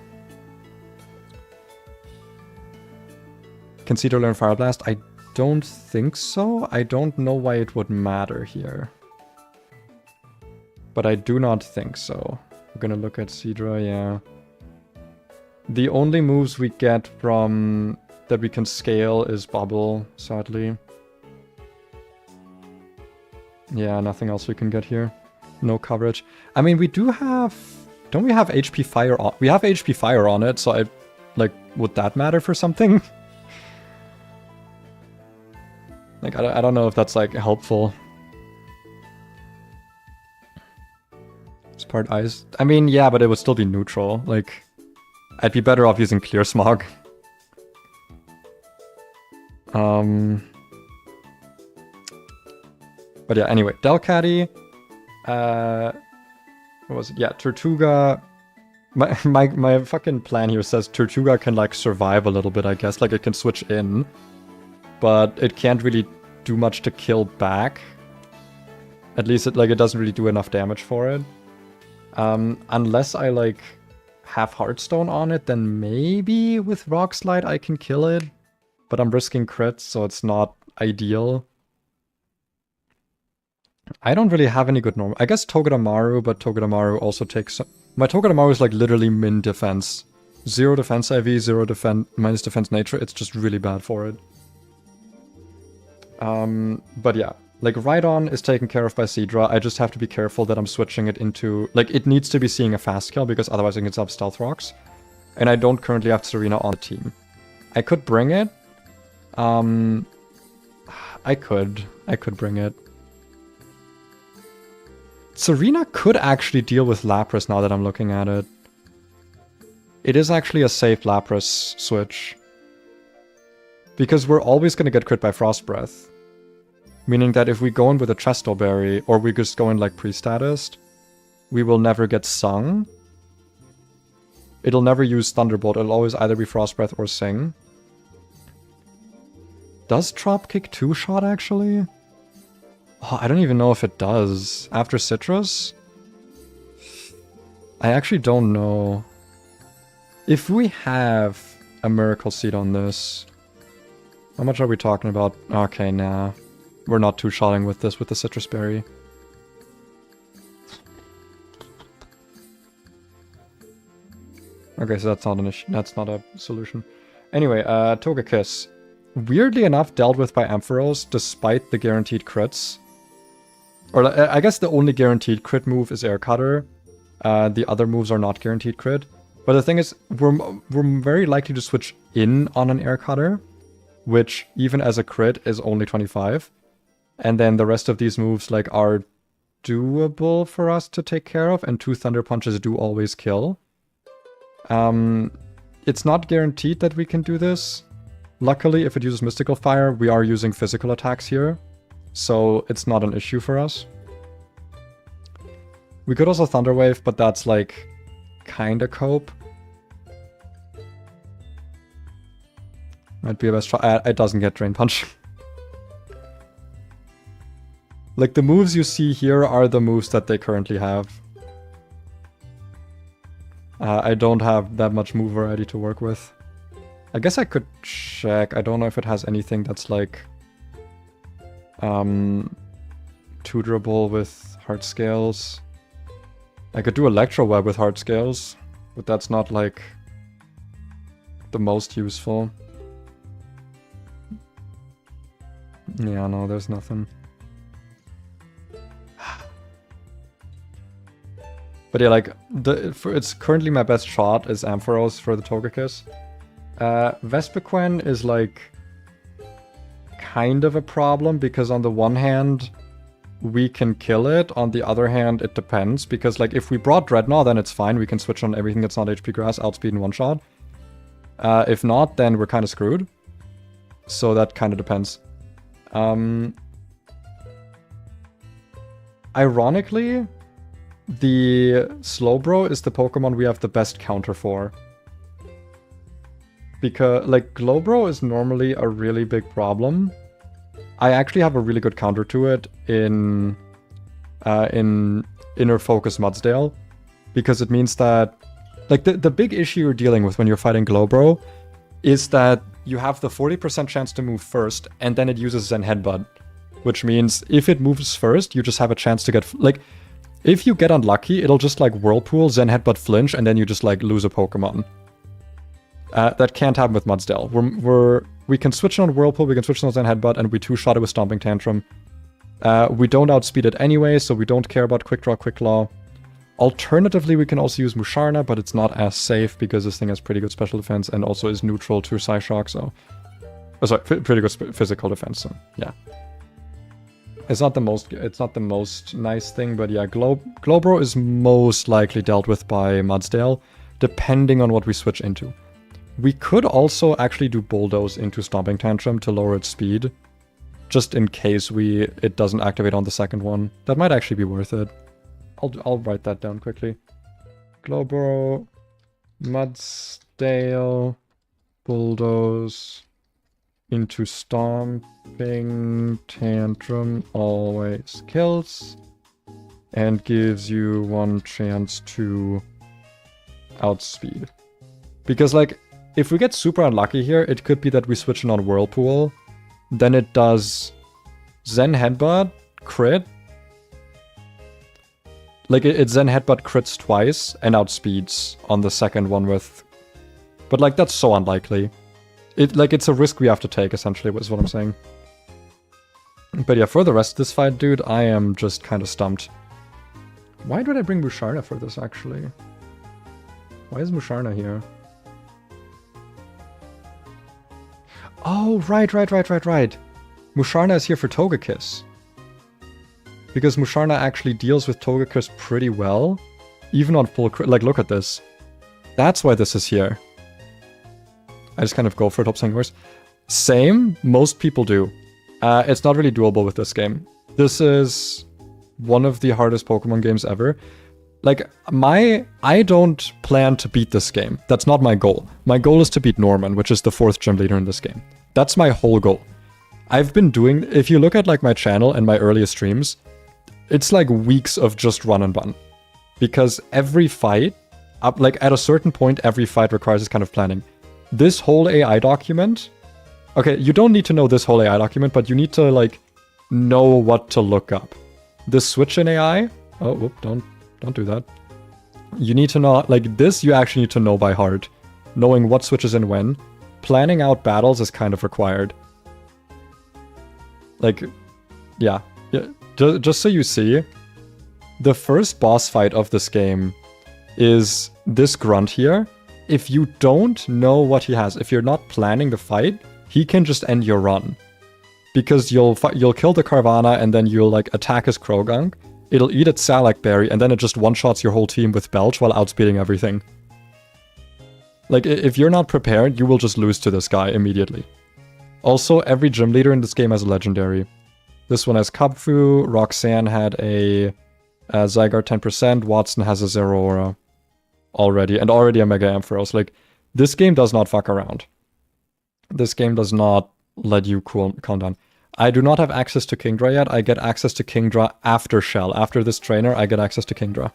[SPEAKER 1] Can Seadra learn Fire Blast? I don't think so. I don't know why it would matter here. But I do not think so. We're gonna look at Seadra, yeah. The only moves we get from that we can scale is Bubble, sadly. Yeah, nothing else we can get here. No coverage. I mean, we do have... Don't we have HP Fire on... We have HP Fire on it, so I... Like, would that matter for something? Like, I don't know if that's, like, helpful. Part ice. I mean, yeah, but it would still be neutral. Like, I'd be better off using Clear Smog. But yeah, anyway, Delcatty. What was it? Yeah, Tortuga. My fucking plan here says Tortuga can, like, survive a little bit, I guess. Like, it can switch in. But it can't really do much to kill back. At least, it doesn't really do enough damage for it. Unless I, like, have Heartstone on it, then maybe with Rock Slide I can kill it. But I'm risking crits, so it's not ideal. I don't really have any good normal... I guess Togedemaru, but Togedemaru also takes... My Togedemaru is, like, literally min defense. 0 defense IV, 0 defense... minus defense nature. It's just really bad for it. But yeah. Like, Rhydon is taken care of by Seadra. I just have to be careful that I'm switching it into... Like, it needs to be seeing a Fast Kill, because otherwise it gets up Stealth Rocks. And I don't currently have Serena on the team. I could bring it. I could bring it. Serena could actually deal with Lapras now that I'm looking at it. It is actually a safe Lapras switch. Because we're always going to get crit by Frost Breath. Meaning that if we go in with a Chesto Berry, or we just go in like pre-statist, we will never get Sung. It'll never use Thunderbolt, it'll always either be Frost Breath or Sing. Does Drop Kick 2-shot actually? Oh, I don't even know if it does. After Citrus? I actually don't know. If we have a Miracle Seed on this... How much are we talking about? Okay, nah. We're not two-shotting with this with the Citrus Berry. Okay, so that's not an issue. That's not a solution. Anyway, Togekiss. Weirdly enough, dealt with by Ampharos, despite the guaranteed crits. Or, I guess the only guaranteed crit move is Air Cutter. The other moves are not guaranteed crit. But the thing is, we're very likely to switch in on an Air Cutter, which, even as a crit, is only 25. And then the rest of these moves, like, are doable for us to take care of, and 2 Thunder Punches do always kill. It's not guaranteed that we can do this. Luckily, if it uses Mystical Fire, we are using physical attacks here, so it's not an issue for us. We could also Thunder Wave, but that's like kinda cope. Might be a best try. It doesn't get Drain Punch. Like, the moves you see here are the moves that they currently have. I don't have that much move variety to work with. I guess I could check. I don't know if it has anything that's like tutorable with Heart Scales. I could do Electro Web with Heart Scales, but that's not like the most useful. Yeah, no, there's nothing. But yeah, like, it's currently my best shot is Ampharos for the Togekiss. Vespiquen is like kind of a problem, because on the one hand, we can kill it. On the other hand, it depends, because like if we brought Dreadnought, then it's fine. We can switch on everything that's not HP Grass, outspeed in one shot. If not, then we're kind of screwed. So that kind of depends. Ironically, the Slowbro is the Pokemon we have the best counter for. Because, like, Glowbro is normally a really big problem. I actually have a really good counter to it in Inner Focus Mudsdale. Because it means that, like, the big issue you're dealing with when you're fighting Glowbro is that you have the 40% chance to move first, and then it uses Zen Headbutt. Which means if it moves first, you just have a chance to get, like, if you get unlucky, it'll just, like, Whirlpool, Zen Headbutt, flinch, and then you just, like, lose a Pokemon. That can't happen with Mudsdale. We can switch on Whirlpool, we can switch on Zen Headbutt, and we two-shot it with Stomping Tantrum. We don't outspeed it anyway, so we don't care about Quick Draw, Quick Claw. Alternatively, we can also use Musharna, but it's not as safe because this thing has pretty good special defense and also is neutral to Psyshock, so... Oh, sorry, pretty good physical defense, so yeah. It's not the most nice thing, but yeah, Glowbro is most likely dealt with by Mudsdale, depending on what we switch into. We could also actually do Bulldoze into Stomping Tantrum to lower its speed, just in case it doesn't activate on the second one. That might actually be worth it. I'll write that down quickly. Glowbro, Mudsdale, Bulldoze into Stomping Tantrum always kills and gives you one chance to outspeed. Because, like, if we get super unlucky here, it could be that we switch in on Whirlpool, then it does Zen Headbutt, crit. Like, it Zen Headbutt crits twice and outspeeds on the second one with... But, like, that's so unlikely. It's a risk we have to take, essentially, is what I'm saying. But yeah, for the rest of this fight, dude, I am just kind of stumped. Why did I bring Musharna for this, actually? Why is Musharna here? Oh, right. Musharna is here for Togekiss. Because Musharna actually deals with Togekiss pretty well. Even on full crit. Like, look at this. That's why this is here. I just kind of go for it, hope something worse. Same, most people do. It's not really doable with this game. This is one of the hardest Pokemon games ever. Like, I don't plan to beat this game. That's not my goal. My goal is to beat Norman, which is the 4th gym leader in this game. That's my whole goal. I've been doing, if you look at like my channel and my earliest streams, it's like weeks of just run and bun. Because every fight, like at a certain point, every fight requires this kind of planning. This whole AI document, okay, you don't need to know this whole AI document, but you need to like know what to look up. This switch in AI, oh, whoop, don't do that. You need to know, like this you actually need to know by heart. Knowing what switches in when. Planning out battles is kind of required. Like, yeah. Just so you see, the first boss fight of this game is this grunt here. If you don't know what he has, if you're not planning the fight, he can just end your run. Because you'll kill the Carvana and then you'll like attack his Krogunk. It'll eat its Salac Berry and then it just one-shots your whole team with Belch while outspeeding everything. Like, if you're not prepared, you will just lose to this guy immediately. Also, every gym leader in this game has a legendary. This one has Kubfu, Roxanne had a Zygarde 10%, Watson has a Zeraora already, and already a Mega Ampharos. Like, this game does not fuck around. This game does not let you calm down. I do not have access to Kingdra yet. I get access to Kingdra after Shell. After this trainer, I get access to Kingdra.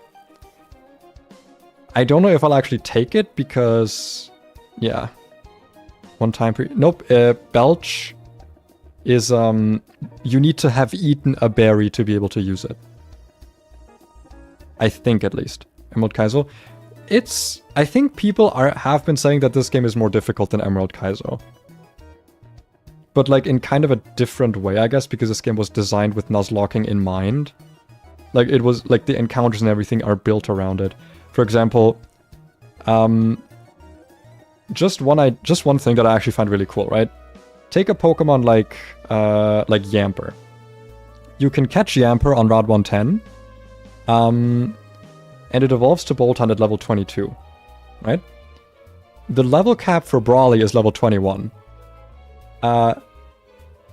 [SPEAKER 1] I don't know if I'll actually take it because, yeah. One time nope, Belch is, you need to have eaten a berry to be able to use it. I think, at least. Emerald Kaizo. I think people have been saying that this game is more difficult than Emerald Kaizo. But, like, in kind of a different way, I guess, because this game was designed with Nuzlocking in mind. Like, it was, like, the encounters and everything are built around it. For example, just one thing that I actually find really cool, right? Take a Pokemon like Yamper. You can catch Yamper on Route 110, and it evolves to Boltund at level 22, right? The level cap for Brawly is level 21.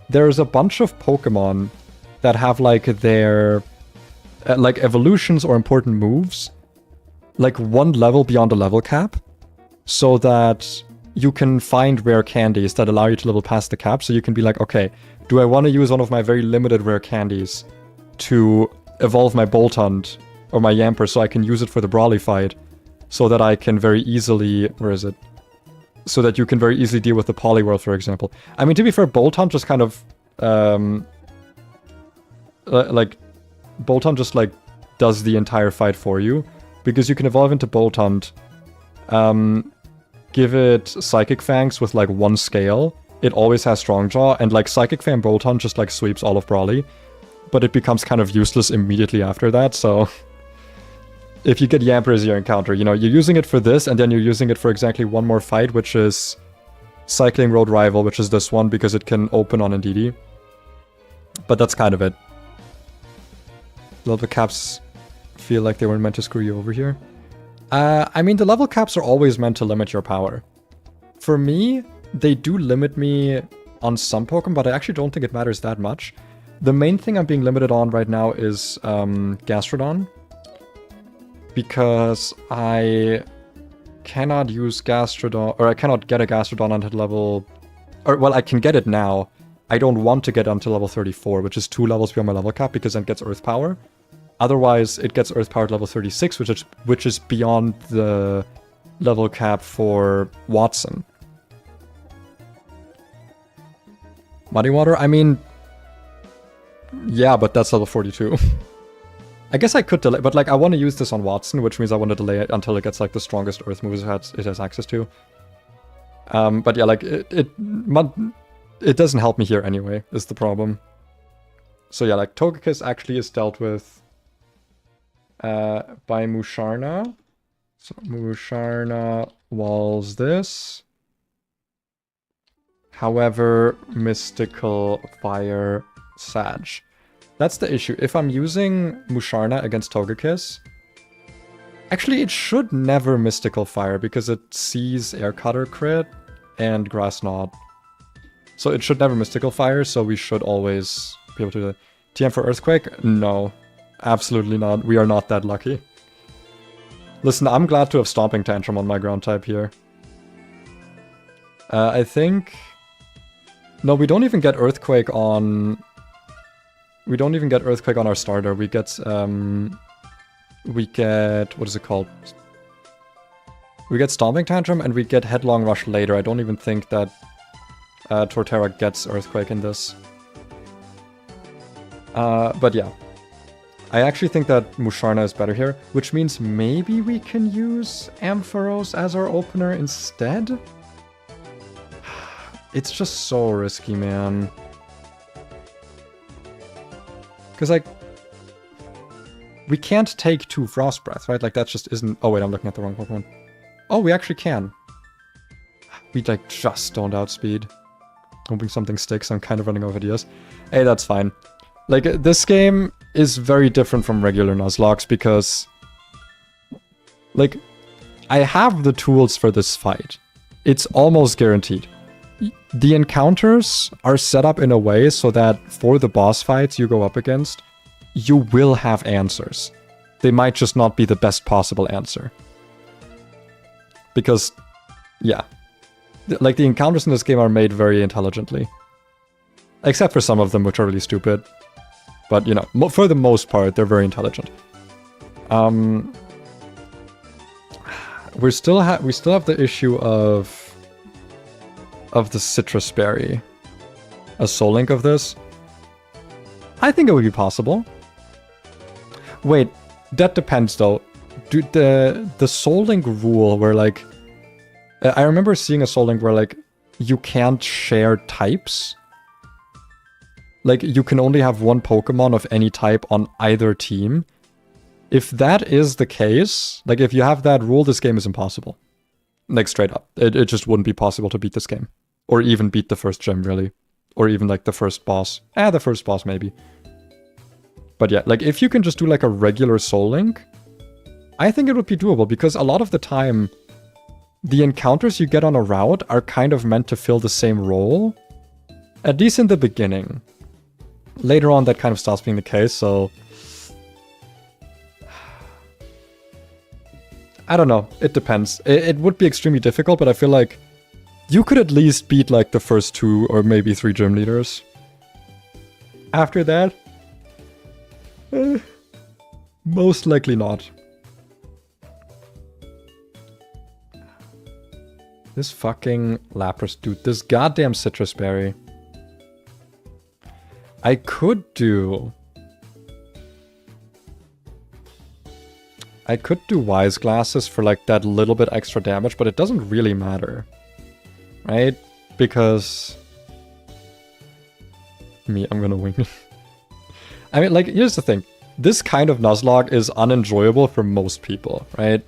[SPEAKER 1] There's a bunch of Pokemon that have like their like evolutions or important moves like one level beyond the level cap, so that you can find rare candies that allow you to level past the cap. So you can be like, okay, do I want to use one of my very limited rare candies to evolve my Boltund or my Yamper so I can use it for the Brawly fight, so that I can very easily, where is it? So that you can very easily deal with the Poliwhirl, for example. I mean, to be fair, Boltund just kind of, like, Boltund just, like, does the entire fight for you. Because you can evolve into Boltund, give it Psychic Fangs with, like, 1 scale. It always has Strong Jaw, and, like, Psychic Fang Boltund just, like, sweeps all of Brawly. But it becomes kind of useless immediately after that, so... If you get Yamper as your encounter, you know, you're using it for this, and then you're using it for exactly one more fight, which is Cycling Road Rival, which is this one, because it can open on Indeedee. But that's kind of it. Level caps feel like they weren't meant to screw you over here. I mean, the level caps are always meant to limit your power. For me, they do limit me on some Pokemon, but I actually don't think it matters that much. The main thing I'm being limited on right now is Gastrodon. Because I cannot use Gastrodon, or I cannot get a Gastrodon until level... Or, well, I can get it now. I don't want to get it until level 34, which is 2 levels beyond my level cap, because then it gets Earth Power. Otherwise, it gets Earth Power at level 36, which is beyond the level cap for Watson. Muddy Water? I mean... Yeah, but that's level 42. I guess I could delay, but like I want to use this on Watson, which means I want to delay it until it gets like the strongest Earth moves it has access to. But yeah, like it doesn't help me here anyway, is the problem. So yeah, like Togekiss actually is dealt with by Musharna. So Musharna walls this. However, Mystical Fire Sag. That's the issue. If I'm using Musharna against Togekiss, actually it should never Mystical Fire because it sees Air Cutter crit and Grass Knot. So it should never Mystical Fire, so we should always be able to do that. TM for Earthquake? No. Absolutely not. We are not that lucky. Listen, I'm glad to have Stomping Tantrum on my ground type here. I think... No, we don't even get Earthquake on... We don't even get Earthquake on our starter. We get... What is it called? We get Stomping Tantrum and we get Headlong Rush later. I don't even think that Torterra gets Earthquake in this. But yeah. I actually think that Musharna is better here, which means maybe we can use Ampharos as our opener instead? It's just so risky, man. Because, like, we can't take 2 Frost Breath, right? Like, that just isn't... Oh, wait, I'm looking at the wrong Pokemon. Oh, we actually can. We, like, just don't outspeed. Hoping something sticks. I'm kind of running out of ideas. Hey, that's fine. Like, this game is very different from regular Nuzlocke because... Like, I have the tools for this fight. It's almost guaranteed. The encounters are set up in a way so that for the boss fights you go up against, you will have answers. They might just not be the best possible answer. Because, yeah. Like, the encounters in this game are made very intelligently. Except for some of them, which are really stupid. But, you know, for the most part, they're very intelligent. We still have the issue of the Citrus Berry. A Soul Link of this? I think it would be possible. Wait, that depends though. The Soul Link rule where like... I remember seeing a Soul Link where like, you can't share types. Like, you can only have one Pokemon of any type on either team. If that is the case, like if you have that rule, this game is impossible. Like, straight up. It just wouldn't be possible to beat this game. Or even beat the first gym, really. Or even, like, the first boss. The first boss, maybe. But yeah, like, if you can just do, like, a regular Soul Link, I think it would be doable, because a lot of the time, the encounters you get on a route are kind of meant to fill the same role. At least in the beginning. Later on, that kind of stops being the case, so... I don't know. It depends. It would be extremely difficult, but I feel like you could at least beat like the first 2 or maybe 3 gym leaders. After that, most likely not. This fucking Lapras, dude. This goddamn Citrus Berry. I could do Wise Glasses for like that little bit extra damage, but it doesn't really matter. Right? Because... I'm gonna wing it. I mean, like, here's the thing. This kind of Nuzlocke is unenjoyable for most people, right?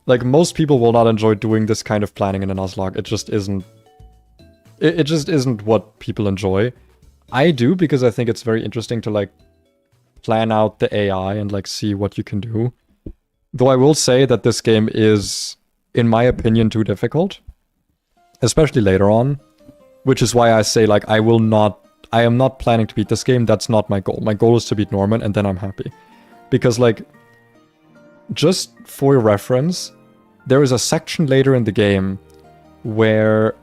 [SPEAKER 1] Like, most people will not enjoy doing this kind of planning in a Nuzlocke. It just isn't... It just isn't what people enjoy. I do, because I think it's very interesting to, like, plan out the AI and, like, see what you can do. Though I will say that this game is, in my opinion, too difficult. Especially later on. Which is why I say, like, I am not planning to beat this game. That's not my goal. My goal is to beat Norman, and then I'm happy. Because, like, just for your reference, there is a section later in the game where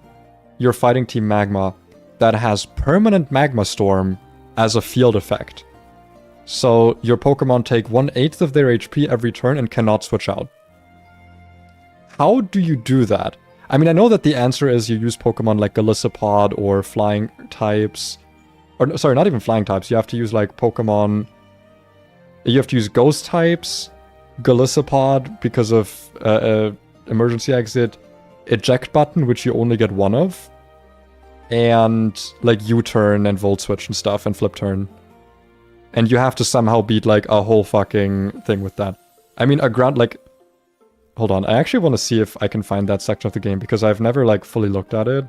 [SPEAKER 1] you're fighting Team Magma that has permanent Magma Storm as a field effect. So your Pokemon take 1/8 of their HP every turn and cannot switch out. How do you do that? I mean, I know that the answer is you use Pokemon like Golisopod or Flying types. Or, sorry, not even Flying types. You have to use like Pokemon... You have to use Ghost types, Golisopod because of Emergency Exit, Eject Button, which you only get one of, and like U-turn and Volt Switch and stuff, and Flip Turn. And you have to somehow beat like a whole fucking thing with that. I mean, a ground like... Hold on, I actually want to see if I can find that section of the game, because I've never like fully looked at it.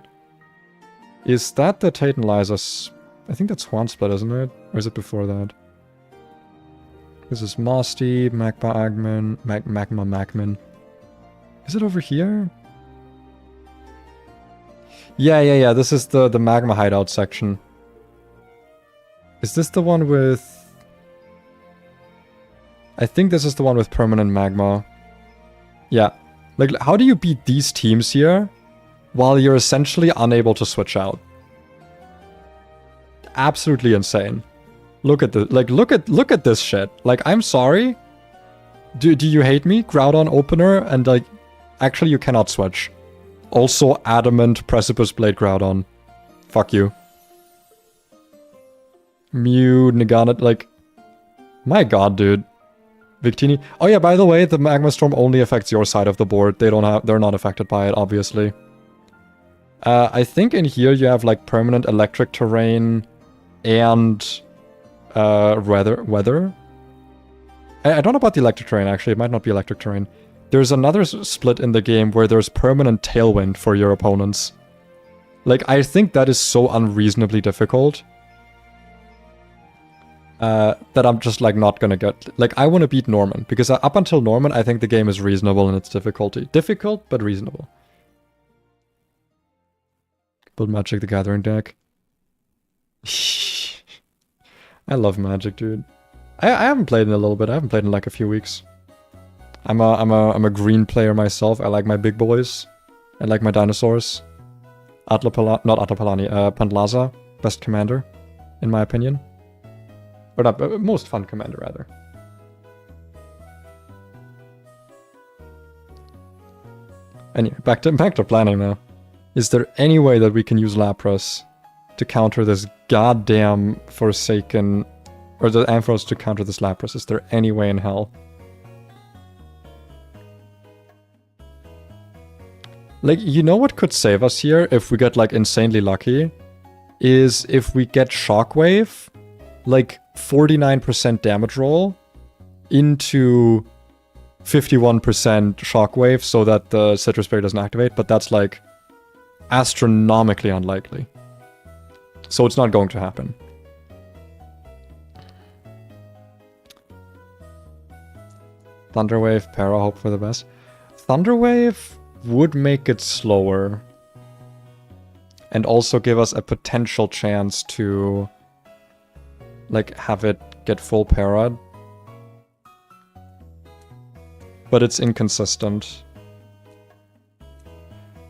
[SPEAKER 1] Is that the Tate and Liza's? I think that's Horn Split, isn't it? Or is it before that? This is Mosty, Magma Agman, Magma Magman. Is it over here? Yeah. This is the Magma Hideout section. Is this the one with... I think this is the one with permanent magma. Yeah. Like, how do you beat these teams here while you're essentially unable to switch out? Absolutely insane. Look at the look at this shit. Like, I'm sorry. Do you hate me? Groudon opener and like actually you cannot switch. Also adamant Precipice Blade Groudon. Fuck you. Mew, Nagana, like, my god, dude. Victini. Oh yeah, by the way, the Magma Storm only affects your side of the board. They're not affected by it, obviously. I think in here you have like permanent electric terrain and weather. I don't know about the electric terrain, actually. It might not be electric terrain. There's another split in the game where there's permanent tailwind for your opponents. Like, I think that is so unreasonably difficult. That I'm just like not gonna get... Like, I want to beat Norman, because up until Norman, I think the game is reasonable in its difficulty. Difficult, but reasonable. Build Magic the Gathering deck. I love Magic, dude. I haven't played in a little bit. I haven't played in like a few weeks. I'm a green player myself. I like my big boys. I like my dinosaurs. Not Atlapalani, Pandlaza, best commander, in my opinion. Or not, most fun commander, rather. Anyway, back to planning now. Is there any way that we can use Lapras to counter this goddamn Forsaken... Or the Ampharos to counter this Lapras? Is there any way in hell? Like, you know what could save us here if we get, like, insanely lucky? Is if we get Shockwave, like, 49% damage roll into 51% Shockwave so that the Citrus Berry doesn't activate, but that's, like, astronomically unlikely. So it's not going to happen. Thunderwave, Para, hope for the best. Thunderwave would make it slower. And also give us a potential chance to, like, have it get full Parad. But it's inconsistent.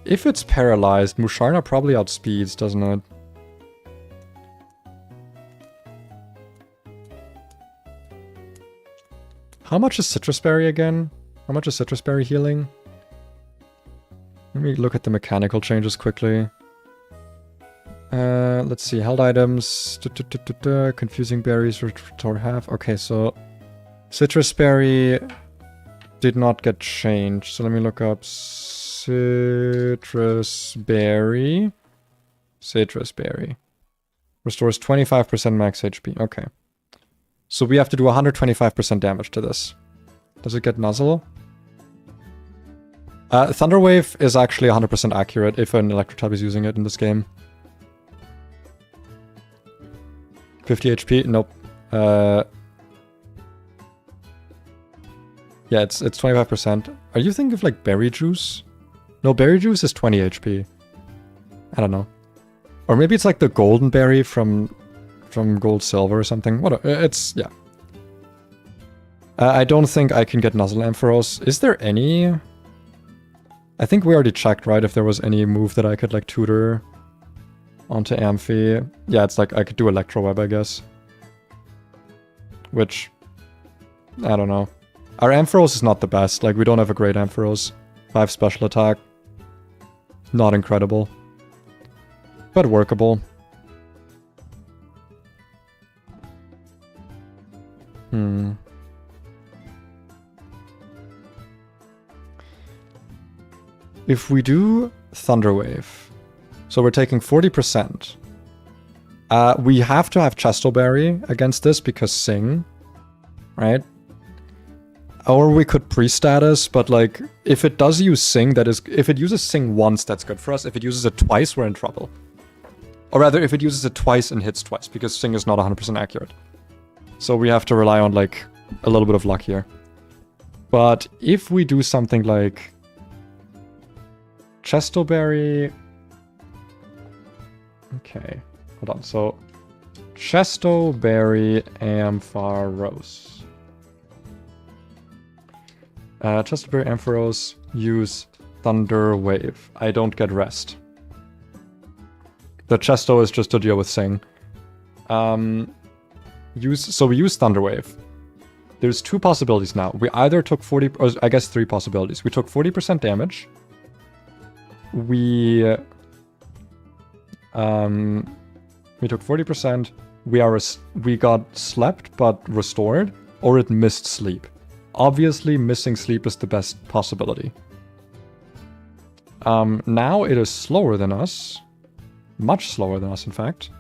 [SPEAKER 1] If it's paralyzed, Musharna probably outspeeds, doesn't it? How much is Citrus Berry again? How much is Citrus Berry healing? Let me look at the mechanical changes quickly. Let's see, held items, confusing berries, restore half. Okay, so Citrus Berry did not get changed. So let me look up Citrus Berry. Citrus Berry. Restores 25% max HP. Okay. So we have to do 125% damage to this. Does it get Nuzzle? Thunderwave is actually 100% accurate if an Electrotype is using it in this game. 50 HP? Nope. Yeah, it's 25%. Are you thinking of like Berry Juice? No, Berry Juice is 20 HP. I don't know. Or maybe it's like the Golden Berry from Gold Silver or something. What? It's... yeah. I don't think I can get Nuzzle Ampharos. Is there any... I think we already checked, right? If there was any move that I could like tutor onto Amphi. Yeah, it's like I could do Electro Web, I guess. Which... I don't know. Our Ampharos is not the best. Like, we don't have a great Ampharos. 5 special attack. Not incredible. But workable. If we do Thunderwave, so we're taking 40%. We have to have Chestoberry against this because Sing, right? Or we could pre-status, but like, if it does use Sing, that is, if it uses Sing once, that's good for us. If it uses it twice, we're in trouble. Or rather, if it uses it twice and hits twice, because Sing is not 100% accurate. So we have to rely on, like, a little bit of luck here. But if we do something like Chestoberry... Okay, hold on. So, Chestoberry Ampharos. Chestoberry Ampharos, use Thunder Wave. I don't get rest. The Chesto is just to deal with Sing. So we use Thunder Wave. There's two possibilities now. We either took 40, or I guess 3 possibilities. We took 40% damage. We took 40%. We got slept but restored, or it missed sleep. Obviously, missing sleep is the best possibility. Now it is slower than us. Much slower than us, in fact.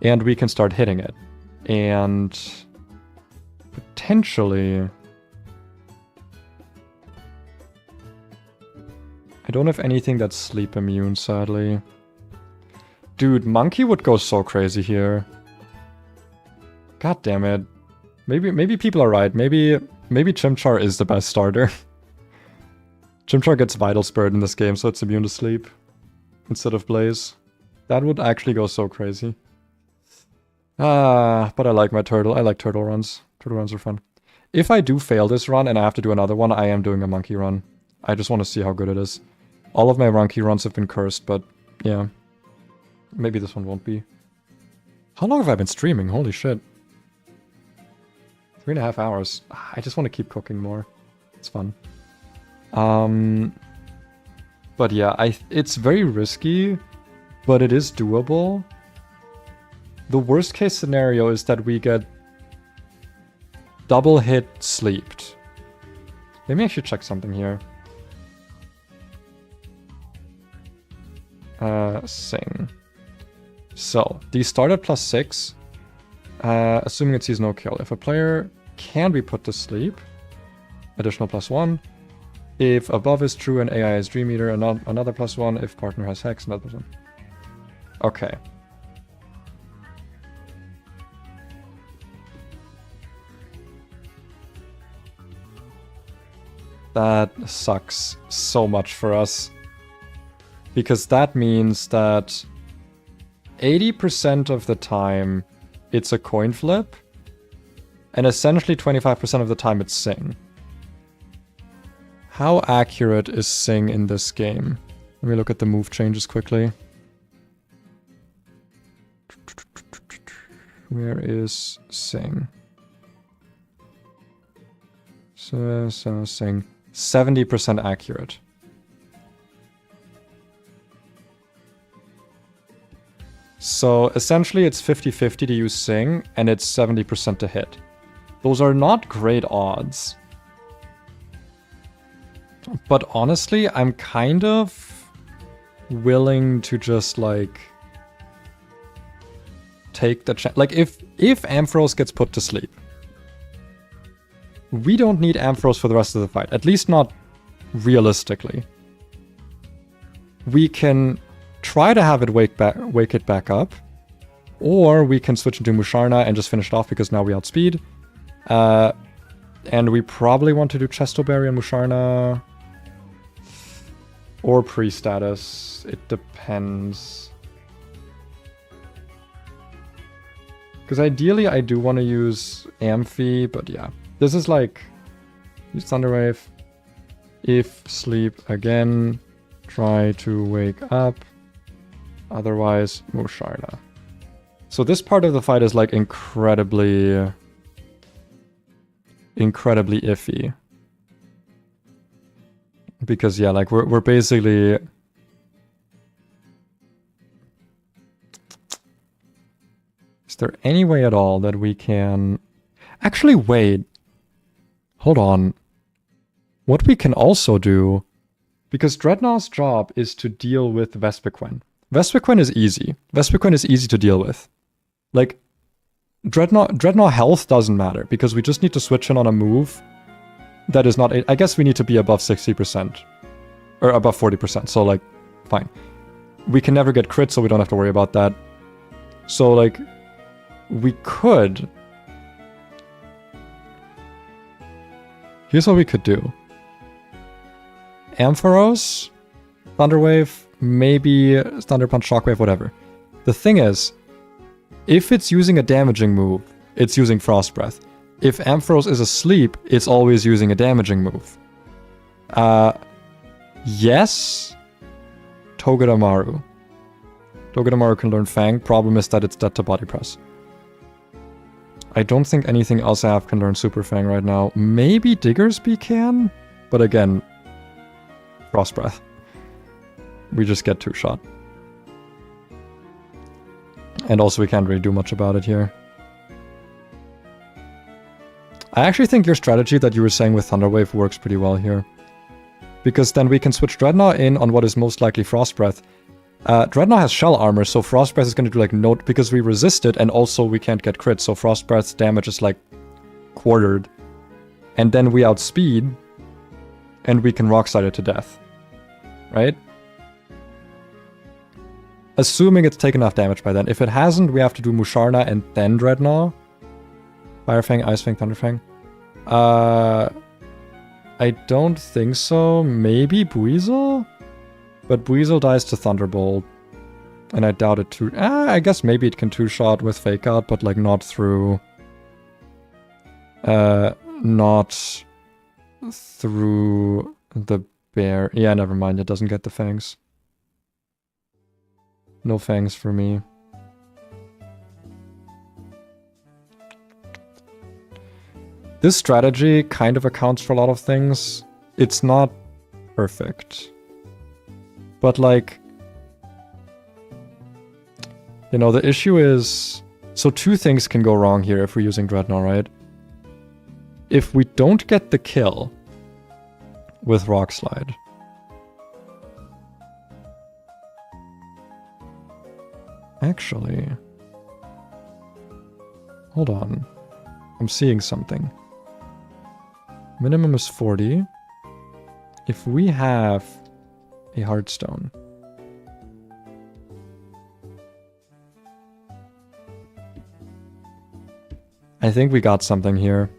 [SPEAKER 1] And we can start hitting it. And potentially... I don't have anything that's sleep immune, sadly. Dude, Monkey would go so crazy here. God damn it. Maybe people are right. Maybe Chimchar is the best starter. Chimchar gets Vital Spirit in this game, so it's immune to sleep instead of Blaze. That would actually go so crazy. But I like my turtle. I like turtle runs. Turtle runs are fun. If I do fail this run and I have to do another one, I am doing a monkey run. I just want to see how good it is. All of my monkey runs have been cursed, but yeah. Maybe this one won't be. How long have I been streaming? Holy shit. 3.5 hours. I just want to keep cooking more. It's fun. But yeah, it's very risky, but it is doable. The worst case scenario is that we get double hit sleeped. Let me actually check something here. Sing. So, these start at +6, assuming it sees no kill. If a player can be put to sleep, additional +1. If above is true and AI is Dream Eater, another +1. If partner has Hex, another +1. Okay. That sucks so much for us. Because that means that 80% of the time it's a coin flip, and essentially 25% of the time it's Sing. How accurate is Sing in this game? Let me look at the move changes quickly. Where is Sing? So Sing. 70% accurate. So essentially it's 50-50 to use Sing, and it's 70% to hit. Those are not great odds. But honestly, I'm kind of willing to just, like, take the chance. Like, if Ampharos gets put to sleep, we don't need Ampharos for the rest of the fight. At least not realistically. We can try to have it wake it back up, or we can switch into Musharna and just finish it off because now we outspeed. And we probably want to do Chestoberry and Musharna, or pre-status. It depends. Because ideally I do want to use Amphi, but yeah. This is like, use Thunderwave. If sleep again, try to wake up. Otherwise, Musharna. So this part of the fight is like incredibly iffy. Because yeah, like we're basically... Is there any way at all that we can... Actually, wait. Hold on. What we can also do... Because Dreadnought's job is to deal with Vespiquen. Vespiquen is easy. Vespiquen is easy to deal with. Like, Dreadnought health doesn't matter, because we just need to switch in on a move that is not... I guess we need to be above 60%. Or above 40%, so like, fine. we can never get crit, so we don't have to worry about that. So, like, we could... Here's what we could do. Ampharos, Thunderwave, maybe Thunder Punch, Shockwave, whatever. The thing is, if it's using a damaging move, it's using Frost Breath. If Ampharos is asleep, it's always using a damaging move. Yes, Togedemaru. Togedemaru can learn Fang. Problem is that it's dead to Body Press. I don't think anything else I have can learn Super Fang right now. Maybe Diggersby can? But again, Frost Breath. We just get 2-shot. And also we can't really do much about it here. I actually think your strategy that you were saying with Thunderwave works pretty well here. Because then we can switch Dreadnought in on what is most likely Frost Breath. Dreadnought has Shell Armor, so Frost Breath is going to do like no... Because we resist it, and also we can't get crit, so Frost Breath's damage is like quartered. And then we outspeed, and we can Rock Slide it to death. Right? Assuming it's taken enough damage by then. If it hasn't, we have to do Musharna and then Dreadnought. Fire Fang, Ice Fang, Thunder Fang. I don't think so. Maybe Buizel? But Buizel dies to Thunderbolt. And I doubt it too. I guess maybe it can 2-shot with Fake Out, but like not through... not through the bear. Yeah, never mind. It doesn't get the fangs. No fangs for me. This strategy kind of accounts for a lot of things. It's not perfect. But like... You know, the issue is... So 2 things can go wrong here if we're using Dreadnought, right? If we don't get the kill with Rock Slide... Actually... Hold on. I'm seeing something. Minimum is 40. If we have a Heartstone... I think we got something here.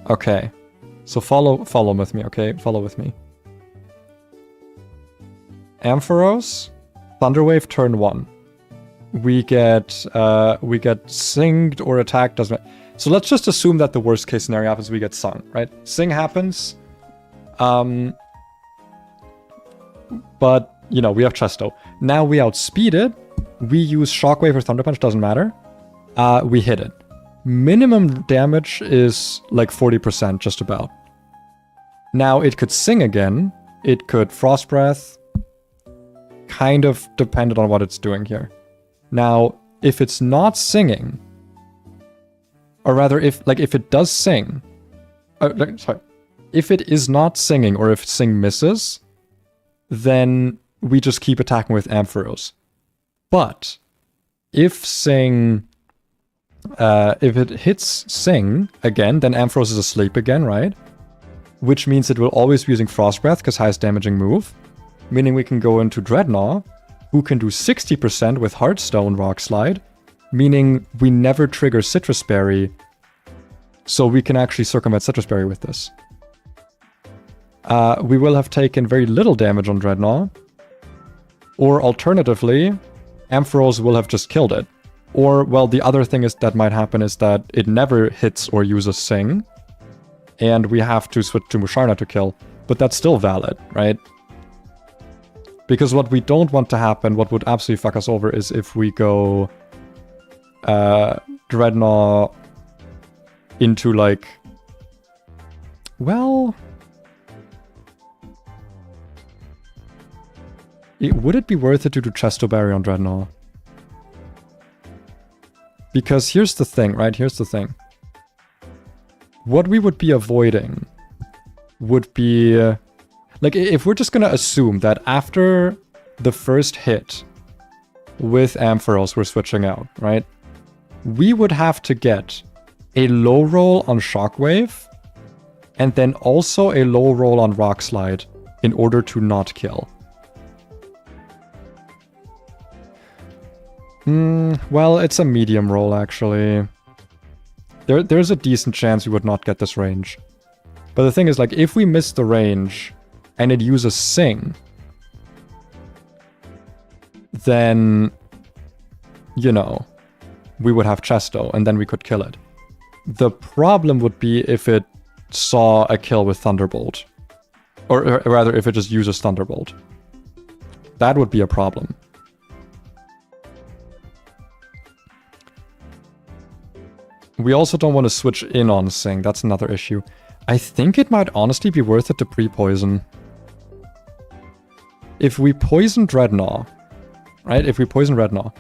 [SPEAKER 1] Okay. So follow with me, okay? Follow with me. Ampharos, Thunderwave turn 1. We get singed or attacked, doesn't matter. So let's just assume that the worst case scenario happens, we get sung, right? Sing happens. But, you know, we have Chesto. Now we outspeed it. We use Shockwave or Thunder Punch, doesn't matter. We hit it. Minimum damage is like 40%, just about. Now it could sing again. It could Frost Breath. Kind of dependent on what it's doing here. Now, if it's not singing, or rather, if it does sing, if it is not singing, or if sing misses, then we just keep attacking with Ampharos. But if sing, if it hits sing again, then Ampharos is asleep again, right? Which means it will always be using Frost Breath because highest damaging move, meaning we can go into Dreadnought, who can do 60% with Heartstone Rock Slide, meaning we never trigger Citrus Berry, so we can actually circumvent Citrus Berry with this. We will have taken very little damage on Dreadnought, or alternatively, Ampharos will have just killed it. Or, well, the other thing is that might happen is that it never hits or uses Sing, and we have to switch to Musharna to kill, but that's still valid, right? Because what we don't want to happen, what would absolutely fuck us over, is if we go Dreadnought into, like... Well... would it be worth it to do Chesto Berry on Dreadnought? Because here's the thing, right? Here's the thing. What we would be avoiding would be... like, if we're just gonna assume that after the first hit with Ampharos we're switching out, right? We would have to get a low roll on Shockwave, and then also a low roll on Rock Slide in order to not kill. Well, it's a medium roll, actually. There's a decent chance we would not get this range. But the thing is, like, if we miss the range and it uses Sing, then, you know, we would have Chesto, and then we could kill it. The problem would be if it saw a kill with Thunderbolt. Or rather, if it just uses Thunderbolt. That would be a problem. We also don't want to switch in on Sing. That's another issue. I think it might honestly be worth it to pre-poison. If we poison Dreadnought, right? If we poison Dreadnought,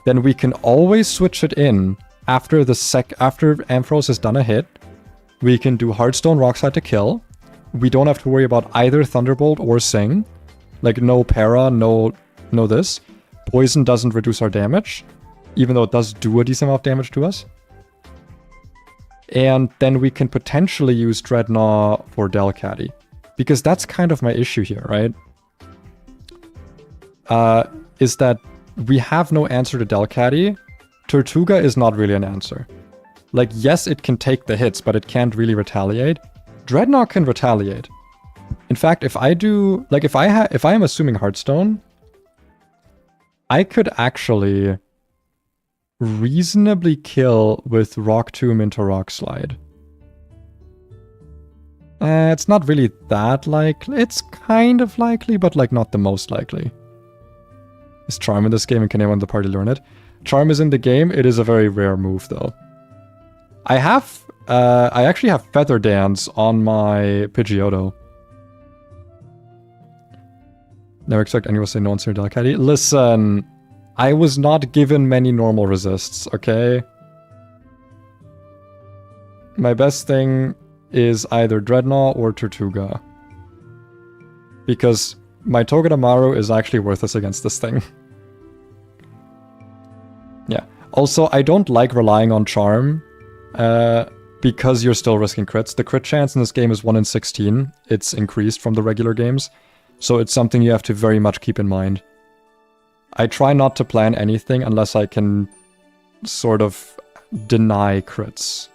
[SPEAKER 1] then we can always switch it in after after Ampharos has done a hit. We can do Heartstone Rockslide to kill. We don't have to worry about either Thunderbolt or Sing. Like, no para, no this. Poison doesn't reduce our damage, even though it does do a decent amount of damage to us. And then we can potentially use Dreadnought for Delcatty. Because that's kind of my issue here, right? Is that we have no answer to Delcatty. Tortuga is not really an answer. Like, yes, it can take the hits, but it can't really retaliate. Dreadnought can retaliate. In fact, if I do... Like, if I am assuming Heartstone, I could actually reasonably kill with Rock Tomb into Rock Slide. It's not really that likely. It's kind of likely, but like not the most likely. Is Charm in this game and can anyone in the party learn it? Charm is in the game. It is a very rare move though. I actually have Feather Dance on my Pidgeotto. Never expect anyone to say no answer to Delcatty. Listen, I was not given many normal resists, okay? My best thing is either Dreadnought or Tortuga. Because my Togedemaru is actually worthless against this thing. Yeah. Also, I don't like relying on Charm, because you're still risking crits. The crit chance in this game is 1 in 16. It's increased from the regular games. So it's something you have to very much keep in mind. I try not to plan anything unless I can sort of deny crits.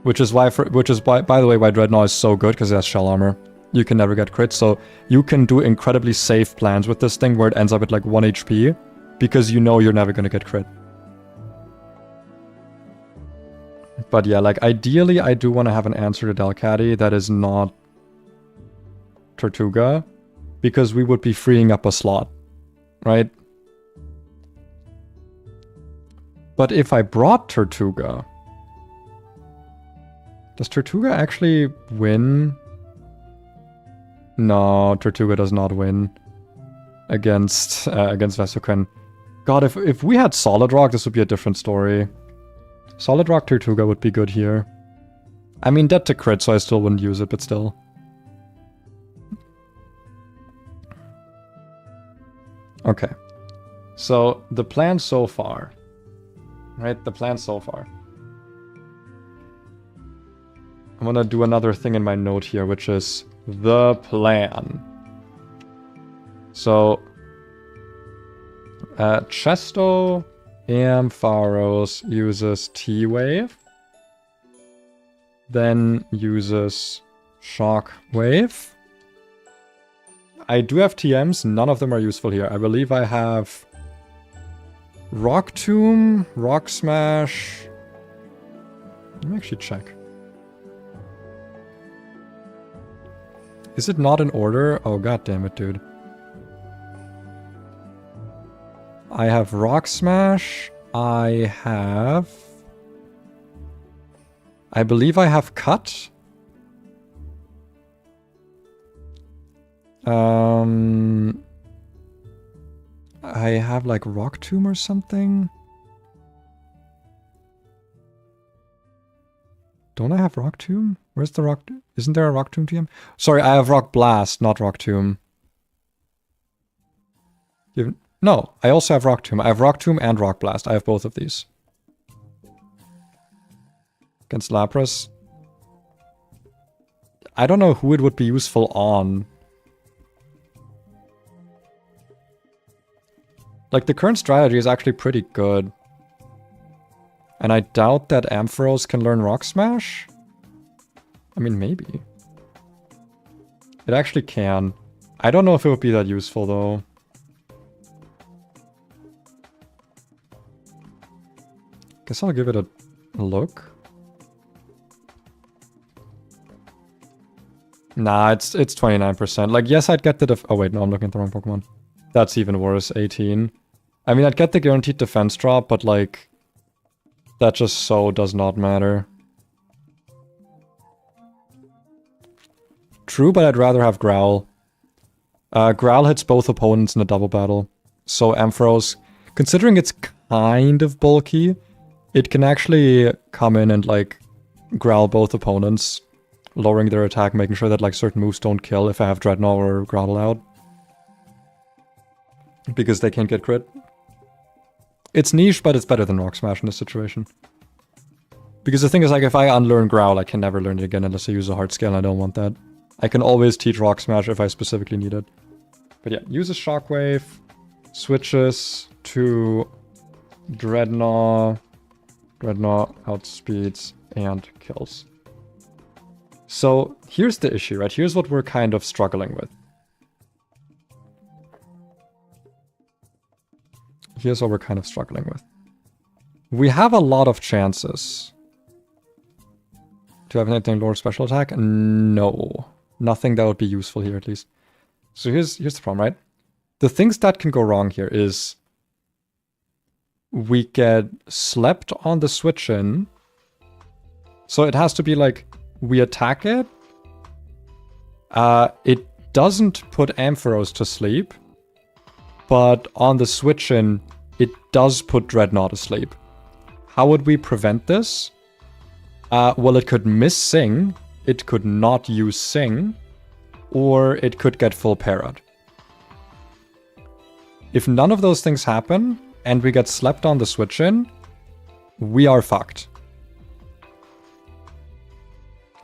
[SPEAKER 1] Which is why, by the way, why Dreadnought is so good, because it has shell armor. You can never get crits, so you can do incredibly safe plans with this thing where it ends up at like 1 HP, because you know you're never going to get crit. But yeah, like ideally I do want to have an answer to Delcatty that is not Tortuga, because we would be freeing up a slot, right? But if I brought Tortuga, does Tortuga actually win? No, Tortuga does not win against Vesuken. God, if we had Solid Rock, this would be a different story. Solid Rock Tortuga would be good here. I mean, dead to crit, so I still wouldn't use it, but still. Okay. So, the plan so far. Right? The plan so far. I'm gonna do another thing in my note here, which is the plan. So, Chesto Ampharos uses T-Wave, then uses Shock Wave. I do have TMs, none of them are useful here. I believe I have Rock Tomb, Rock Smash. Let me actually check. Is it not in order? Oh, god damn it, dude. I have Rock Smash. I believe I have Cut. I have like Rock Tomb or something. Don't I have Rock Tomb? Where's the Rock? Isn't there a Rock Tomb TM? Sorry, I have Rock Blast, not Rock Tomb. No, I also have Rock Tomb. I have Rock Tomb and Rock Blast. I have both of these. Against Lapras. I don't know who it would be useful on. Like, the current strategy is actually pretty good. And I doubt that Ampharos can learn Rock Smash. I mean, maybe. It actually can. I don't know if it would be that useful, though. Guess I'll give it a look. Nah, it's 29%. Like, yes, I'd get the oh wait, no, I'm looking at the wrong Pokemon. That's even worse, 18. I mean, I'd get the guaranteed defense drop, but like, that just so does not matter. True, but I'd rather have Growl. Growl hits both opponents in a double battle. So Ampharos, considering it's kind of bulky, it can actually come in and like Growl both opponents, lowering their attack, making sure that like certain moves don't kill if I have Dreadnought or Growl out. Because they can't get crit. It's niche, but it's better than Rock Smash in this situation. Because the thing is, like, if I unlearn Growl, I can never learn it again unless I use a hard scale, and I don't want that. I can always teach Rock Smash if I specifically need it. But yeah, uses Shockwave, switches to Dreadnought. Dreadnought outspeeds and kills. So here's the issue, right? Here's what we're kind of struggling with. Here's what we're kind of struggling with. We have a lot of chances. Do I have anything lower special attack? No. Nothing that would be useful here, at least. So here's the problem, right? The things that can go wrong here is we get slept on the switch in. So it has to be like, we attack it. It doesn't put Ampharos to sleep. But on the switch in, it does put Dreadnought to sleep. How would we prevent this? Well, it could miss Sing, it could not use Sing, or it could get full parried. If none of those things happen, and we get slept on the switch in, we are fucked.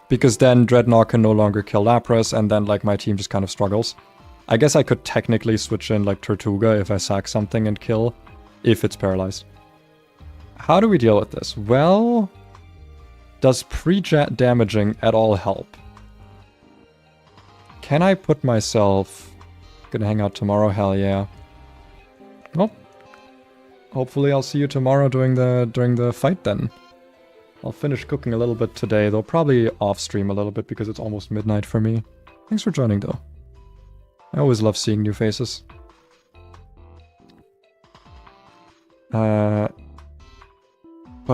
[SPEAKER 1] Because then Dreadnought can no longer kill Lapras, and then like my team just kind of struggles. I guess I could technically switch in like Tortuga if I sack something and kill, if it's paralyzed. How do we deal with this? Well, does pre-damaging at all help? Can I put myself... Gonna hang out tomorrow? Hell yeah. Well, hopefully I'll see you tomorrow during the fight then. I'll finish cooking a little bit today, though probably off stream a little bit because it's almost midnight for me. Thanks for joining though. I always love seeing new faces. But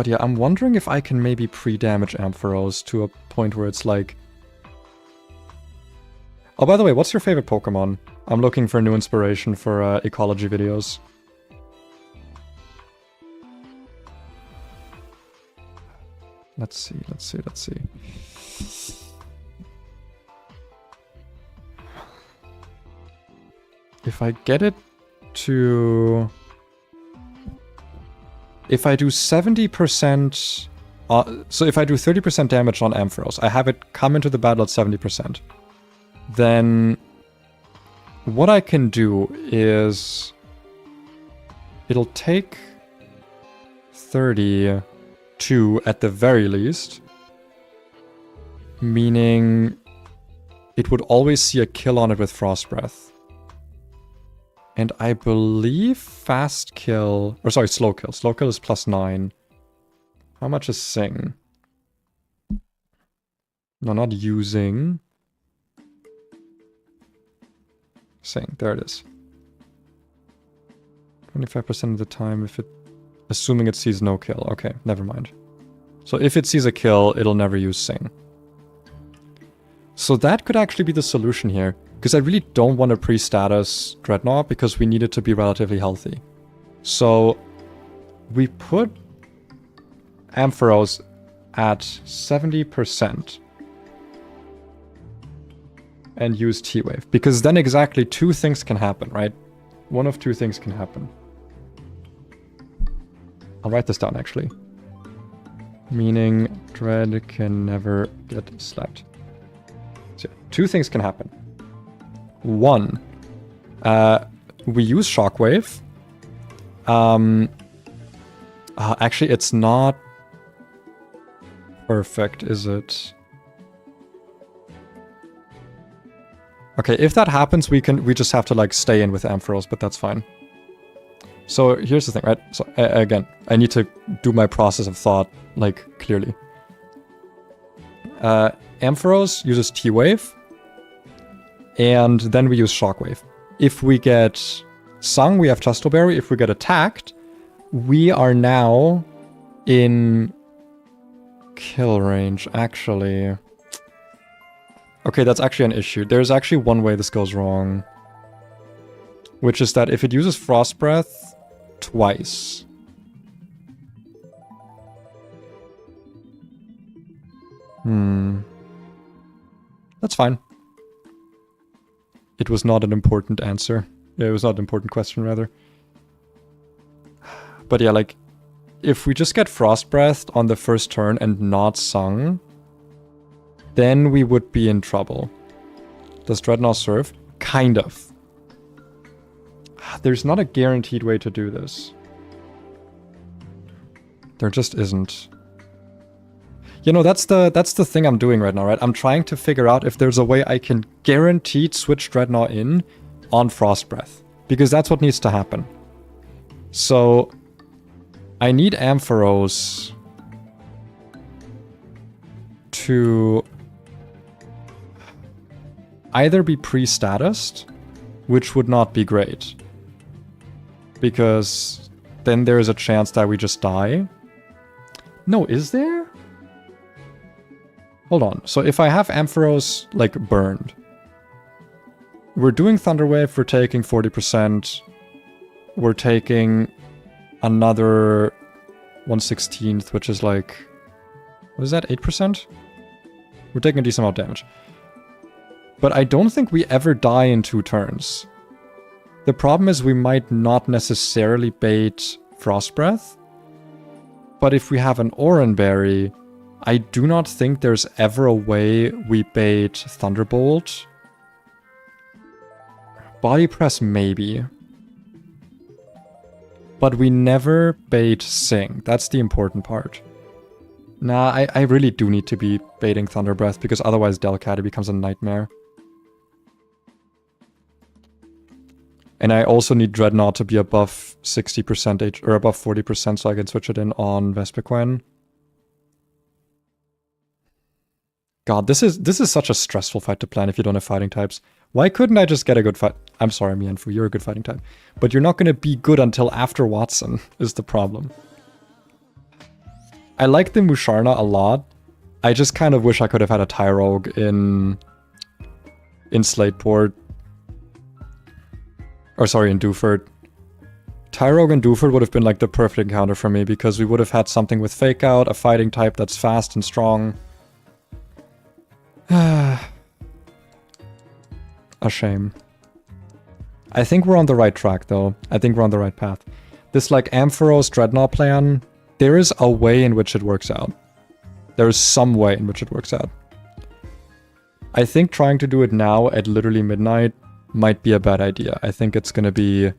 [SPEAKER 1] yeah, I'm wondering if I can maybe pre-damage Ampharos to a point where it's like... Oh, by the way, what's your favorite Pokemon? I'm looking for new inspiration for ecology videos. Let's see. If I get it to... If I do 70%... so if I do 30% damage on Ampharos, I have it come into the battle at 70%. Then... what I can do is... it'll take 32 at the very least. Meaning... it would always see a kill on it with Frost Breath. And I believe fast kill... or sorry, slow kill. Slow kill is +9. How much is Sing? No, not using. Sing, there it is. 25% of the time if it... assuming it sees no kill. Okay, never mind. So if it sees a kill, it'll never use Sing. So that could actually be the solution here. Because I really don't want to pre-status Dreadnought because we need it to be relatively healthy. So we put Ampharos at 70% and use T-Wave. Because then exactly two things can happen, right? One of two things can happen. I'll write this down actually. Meaning Dread can never get slapped. So two things can happen. One, we use Shockwave, Actually, it's not perfect, is it? Okay, if that happens, we just have to like stay in with Ampharos, but that's fine. So here's the thing, right? So again, I need to do my process of thought like clearly. Ampharos uses T-Wave, and then we use Shockwave. If we get sung, we have Tussleberry. If we get attacked, we are now in kill range, actually. Okay, that's actually an issue. There's actually one way this goes wrong, which is that if it uses Frost Breath twice, that's fine. It was not an important answer. Yeah, it was not an important question, rather. But yeah, like, if we just get Frost Breathed on the first turn and not sung, then we would be in trouble. Does Dreadnought serve? Kind of. There's not a guaranteed way to do this. There just isn't. You know, that's the thing I'm doing right now, right? I'm trying to figure out if there's a way I can guaranteed switch Dreadnought in on Frost Breath. Because that's what needs to happen. So I need Ampharos to either be pre-statused, which would not be great, because then there is a chance that we just die. No, is there? Hold on. So if I have Ampharos, like, burned, we're doing Thunderwave, we're taking 40%, we're taking another 1/16th, which is like, what is that, 8%? We're taking a decent amount of damage. But I don't think we ever die in 2 turns. The problem is we might not necessarily bait Frost Breath, but if we have an Oranberry, I do not think there's ever a way we bait Thunderbolt. Body Press, maybe. But we never bait Sing. That's the important part. Nah, I really do need to be baiting Thunder Breath, because otherwise Delcatty becomes a nightmare. And I also need Dreadnought to be above 60% or above 40% so I can switch it in on Vespiquen. God, this is such a stressful fight to plan if you don't have fighting types. Why couldn't I just get a good fight? I'm sorry, Mienfu, you're a good fighting type. But you're not going to be good until after Watson, is the problem. I like the Musharna a lot. I just kind of wish I could have had a Tyrogue in Slateport. Or sorry, in Dewford. Tyrogue and Dewford would have been like the perfect encounter for me, because we would have had something with Fake Out, a fighting type that's fast and strong. A shame. I think we're on the right track, though. I think we're on the right path. This, like, Ampharos Dreadnought plan, there is a way in which it works out. There is some way in which it works out. I think trying to do it now at literally midnight might be a bad idea. I think it's gonna be...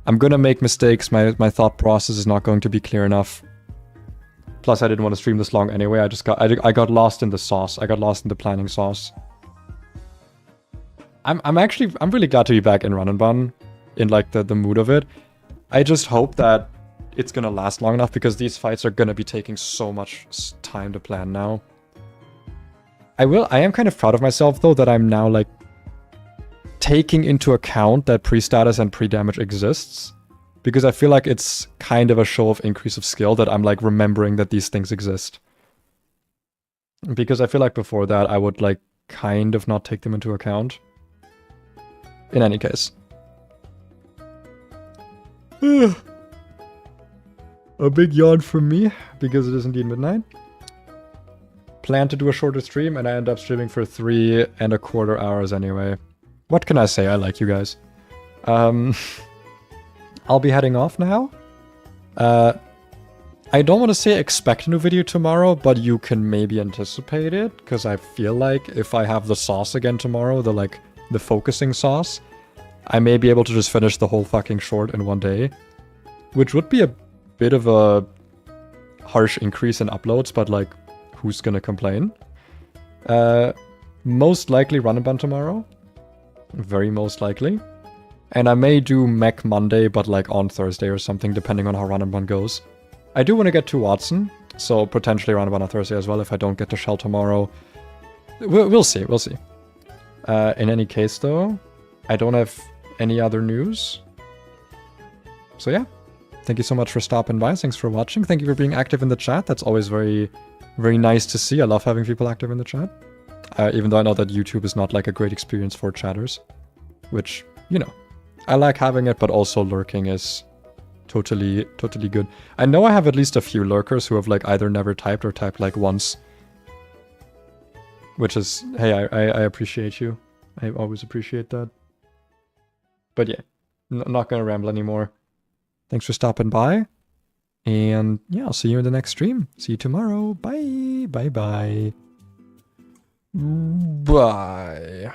[SPEAKER 1] I'm gonna make mistakes, my thought process is not going to be clear enough. Plus, I didn't want to stream this long anyway. I got lost in the sauce. I got lost in the planning sauce. I'm really glad to be back in Run and Bun, in like the mood of it. I just hope that it's gonna last long enough, because these fights are gonna be taking so much time to plan now. I am kind of proud of myself though that I'm now like taking into account that pre-status and pre-damage exists. Because I feel like it's kind of a show of increase of skill that I'm like remembering that these things exist. Because I feel like before that I would like kind of not take them into account. In any case. A big yawn from me, because it is indeed midnight. Plan to do a shorter stream, and I end up streaming for 3¼ hours anyway. What can I say? I like you guys. I'll be heading off now. I don't want to say expect a new video tomorrow, but you can maybe anticipate it, because I feel like if I have the sauce again tomorrow, the focusing sauce, I may be able to just finish the whole fucking short in one day. which would be a bit of a harsh increase in uploads, but like, who's gonna complain? Most likely run and bun tomorrow. Very most likely. And I may do Mech Monday, but like on Thursday or something, depending on how run and bun goes. I do want to get to Watson, so potentially run and bun on Thursday as well if I don't get to Shell tomorrow. We'll see, we'll see. In any case though, I don't have any other news. So yeah, thank you so much for stopping by. Thanks for watching. Thank you for being active in the chat. That's always very, very nice to see. I love having people active in the chat. Even though I know that YouTube is not like a great experience for chatters. Which, you know, I like having it, but also lurking is totally good. I know I have at least a few lurkers who have like either never typed or typed like once. Which is, hey, I appreciate you. I always appreciate that. But yeah, not gonna ramble anymore. Thanks for stopping by. And yeah, I'll see you in the next stream. See you tomorrow. Bye. Bye. Bye.